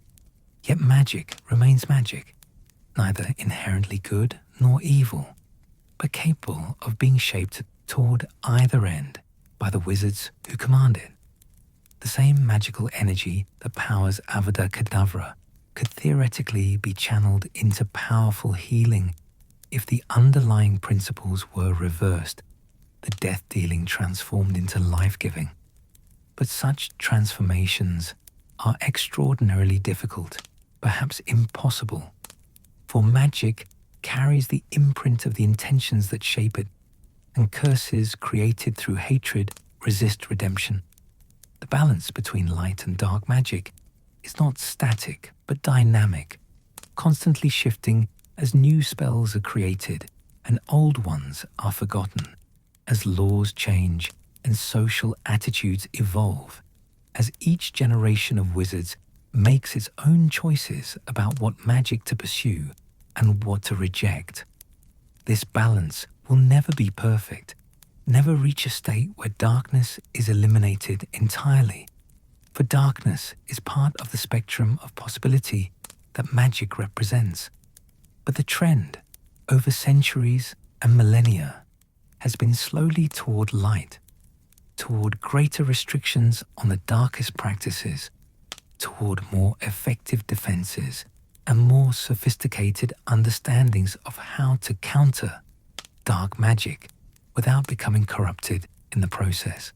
Yet magic remains magic, neither inherently good nor evil, but capable of being shaped toward either end by the wizards who command it. The same magical energy that powers Avada Kedavra could theoretically be channeled into powerful healing if the underlying principles were reversed, the death-dealing transformed into life-giving. But such transformations are extraordinarily difficult, perhaps impossible, for magic carries the imprint of the intentions that shape it, and curses created through hatred resist redemption. The balance between light and dark magic is not static but dynamic, constantly shifting as new spells are created and old ones are forgotten, as laws change and social attitudes evolve, as each generation of wizards makes its own choices about what magic to pursue and what to reject. This balance will never be perfect, never reach a state where darkness is eliminated entirely, for darkness is part of the spectrum of possibility that magic represents. But the trend, over centuries and millennia, has been slowly toward light, toward greater restrictions on the darkest practices, toward more effective defenses and more sophisticated understandings of how to counter dark magic without becoming corrupted in the process.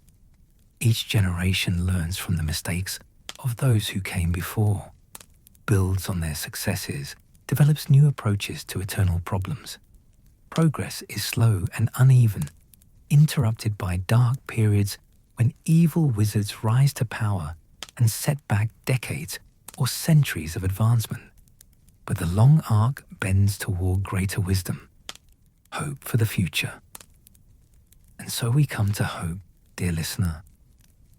Each generation learns from the mistakes of those who came before, builds on their successes, develops new approaches to eternal problems. Progress is slow and uneven, interrupted by dark periods when evil wizards rise to power and set back decades or centuries of advancement. But the long arc bends toward greater wisdom, hope for the future. And so we come to hope, dear listener,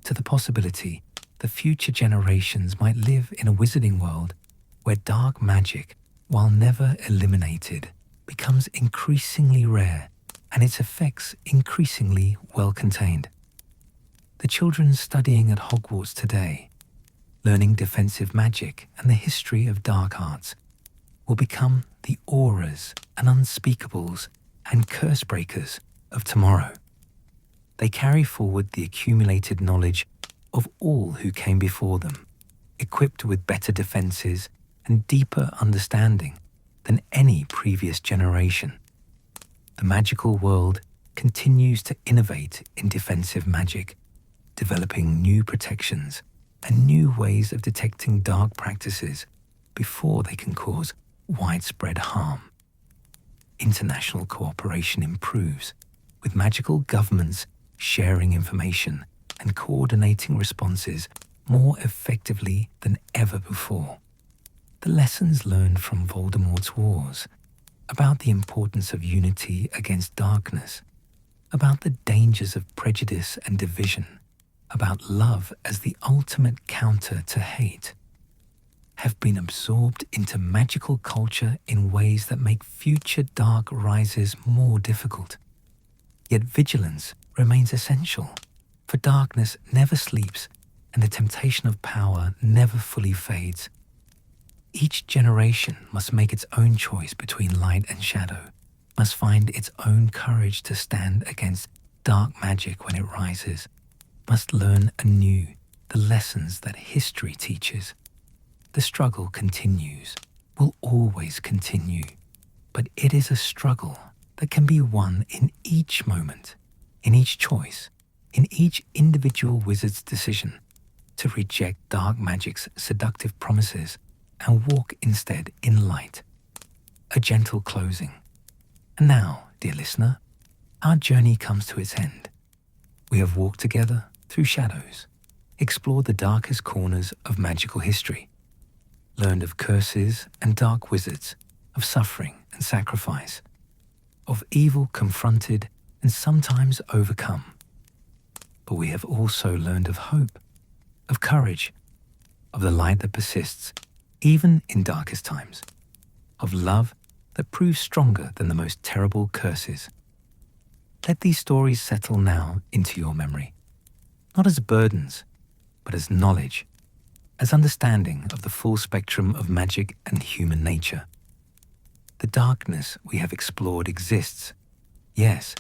to the possibility that future generations might live in a wizarding world where dark magic while never eliminated, becomes increasingly rare and its effects increasingly well contained. The children studying at Hogwarts today, learning defensive magic and the history of dark arts, will become the auras and unspeakables and curse breakers of tomorrow. They carry forward the accumulated knowledge of all who came before them, equipped with better defenses and deeper understanding than any previous generation. The magical world continues to innovate in defensive magic, developing new protections and new ways of detecting dark practices before they can cause widespread harm. International cooperation improves, with magical governments sharing information and coordinating responses more effectively than ever before. The lessons learned from Voldemort's wars, about the importance of unity against darkness, about the dangers of prejudice and division, about love as the ultimate counter to hate, have been absorbed into magical culture in ways that make future dark rises more difficult. Yet vigilance remains essential, for darkness never sleeps and the temptation of power never fully fades. Each generation must make its own choice between light and shadow, must find its own courage to stand against dark magic when it rises, must learn anew the lessons that history teaches. The struggle continues, will always continue, but it is a struggle that can be won in each moment, in each choice, in each individual wizard's decision to reject dark magic's seductive promises and walk instead in light. A gentle closing. And now, dear listener, our journey comes to its end. We have walked together through shadows, explored the darkest corners of magical history, learned of curses and dark wizards, of suffering and sacrifice, of evil confronted and sometimes overcome. But we have also learned of hope, of courage, of the light that persists even in darkest times, of love that proves stronger than the most terrible curses. Let these stories settle now into your memory, not as burdens, but as knowledge, as understanding of the full spectrum of magic and human nature. The darkness we have explored exists, yes,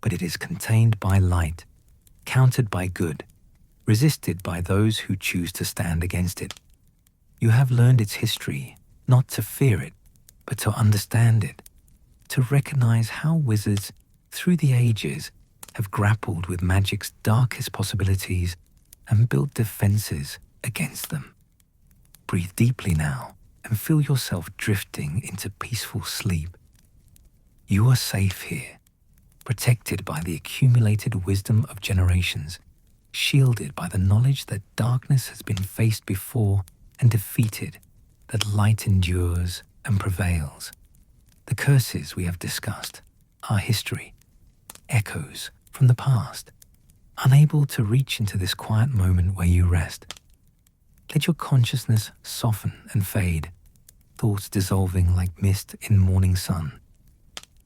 but it is contained by light, countered by good, resisted by those who choose to stand against it. You have learned its history, not to fear it, but to understand it, to recognize how wizards, through the ages, have grappled with magic's darkest possibilities and built defenses against them. Breathe deeply now and feel yourself drifting into peaceful sleep. You are safe here, protected by the accumulated wisdom of generations, shielded by the knowledge that darkness has been faced before and defeated, that light endures and prevails. The curses we have discussed are history, echoes from the past, unable to reach into this quiet moment where you rest. Let your consciousness soften and fade, thoughts dissolving like mist in morning sun.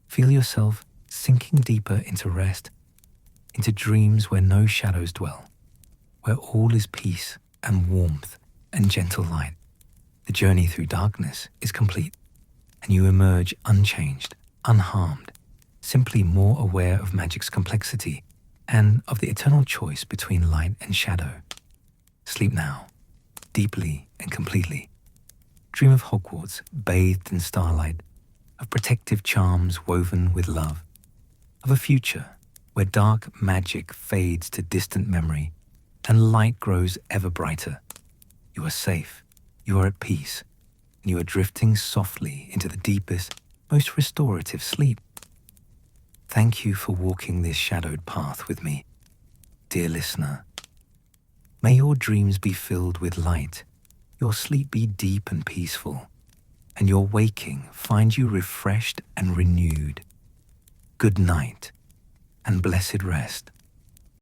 Feel yourself sinking deeper into rest, into dreams where no shadows dwell, where all is peace and warmth and gentle light. The journey through darkness is complete, and you emerge unchanged, unharmed, simply more aware of magic's complexity and of the eternal choice between light and shadow. Sleep now, deeply and completely. Dream of Hogwarts bathed in starlight, of protective charms woven with love, of a future where dark magic fades to distant memory and light grows ever brighter. You are safe, you are at peace, and you are drifting softly into the deepest, most restorative sleep. Thank you for walking this shadowed path with me, dear listener. May your dreams be filled with light, your sleep be deep and peaceful, and your waking find you refreshed and renewed. Good night and blessed rest.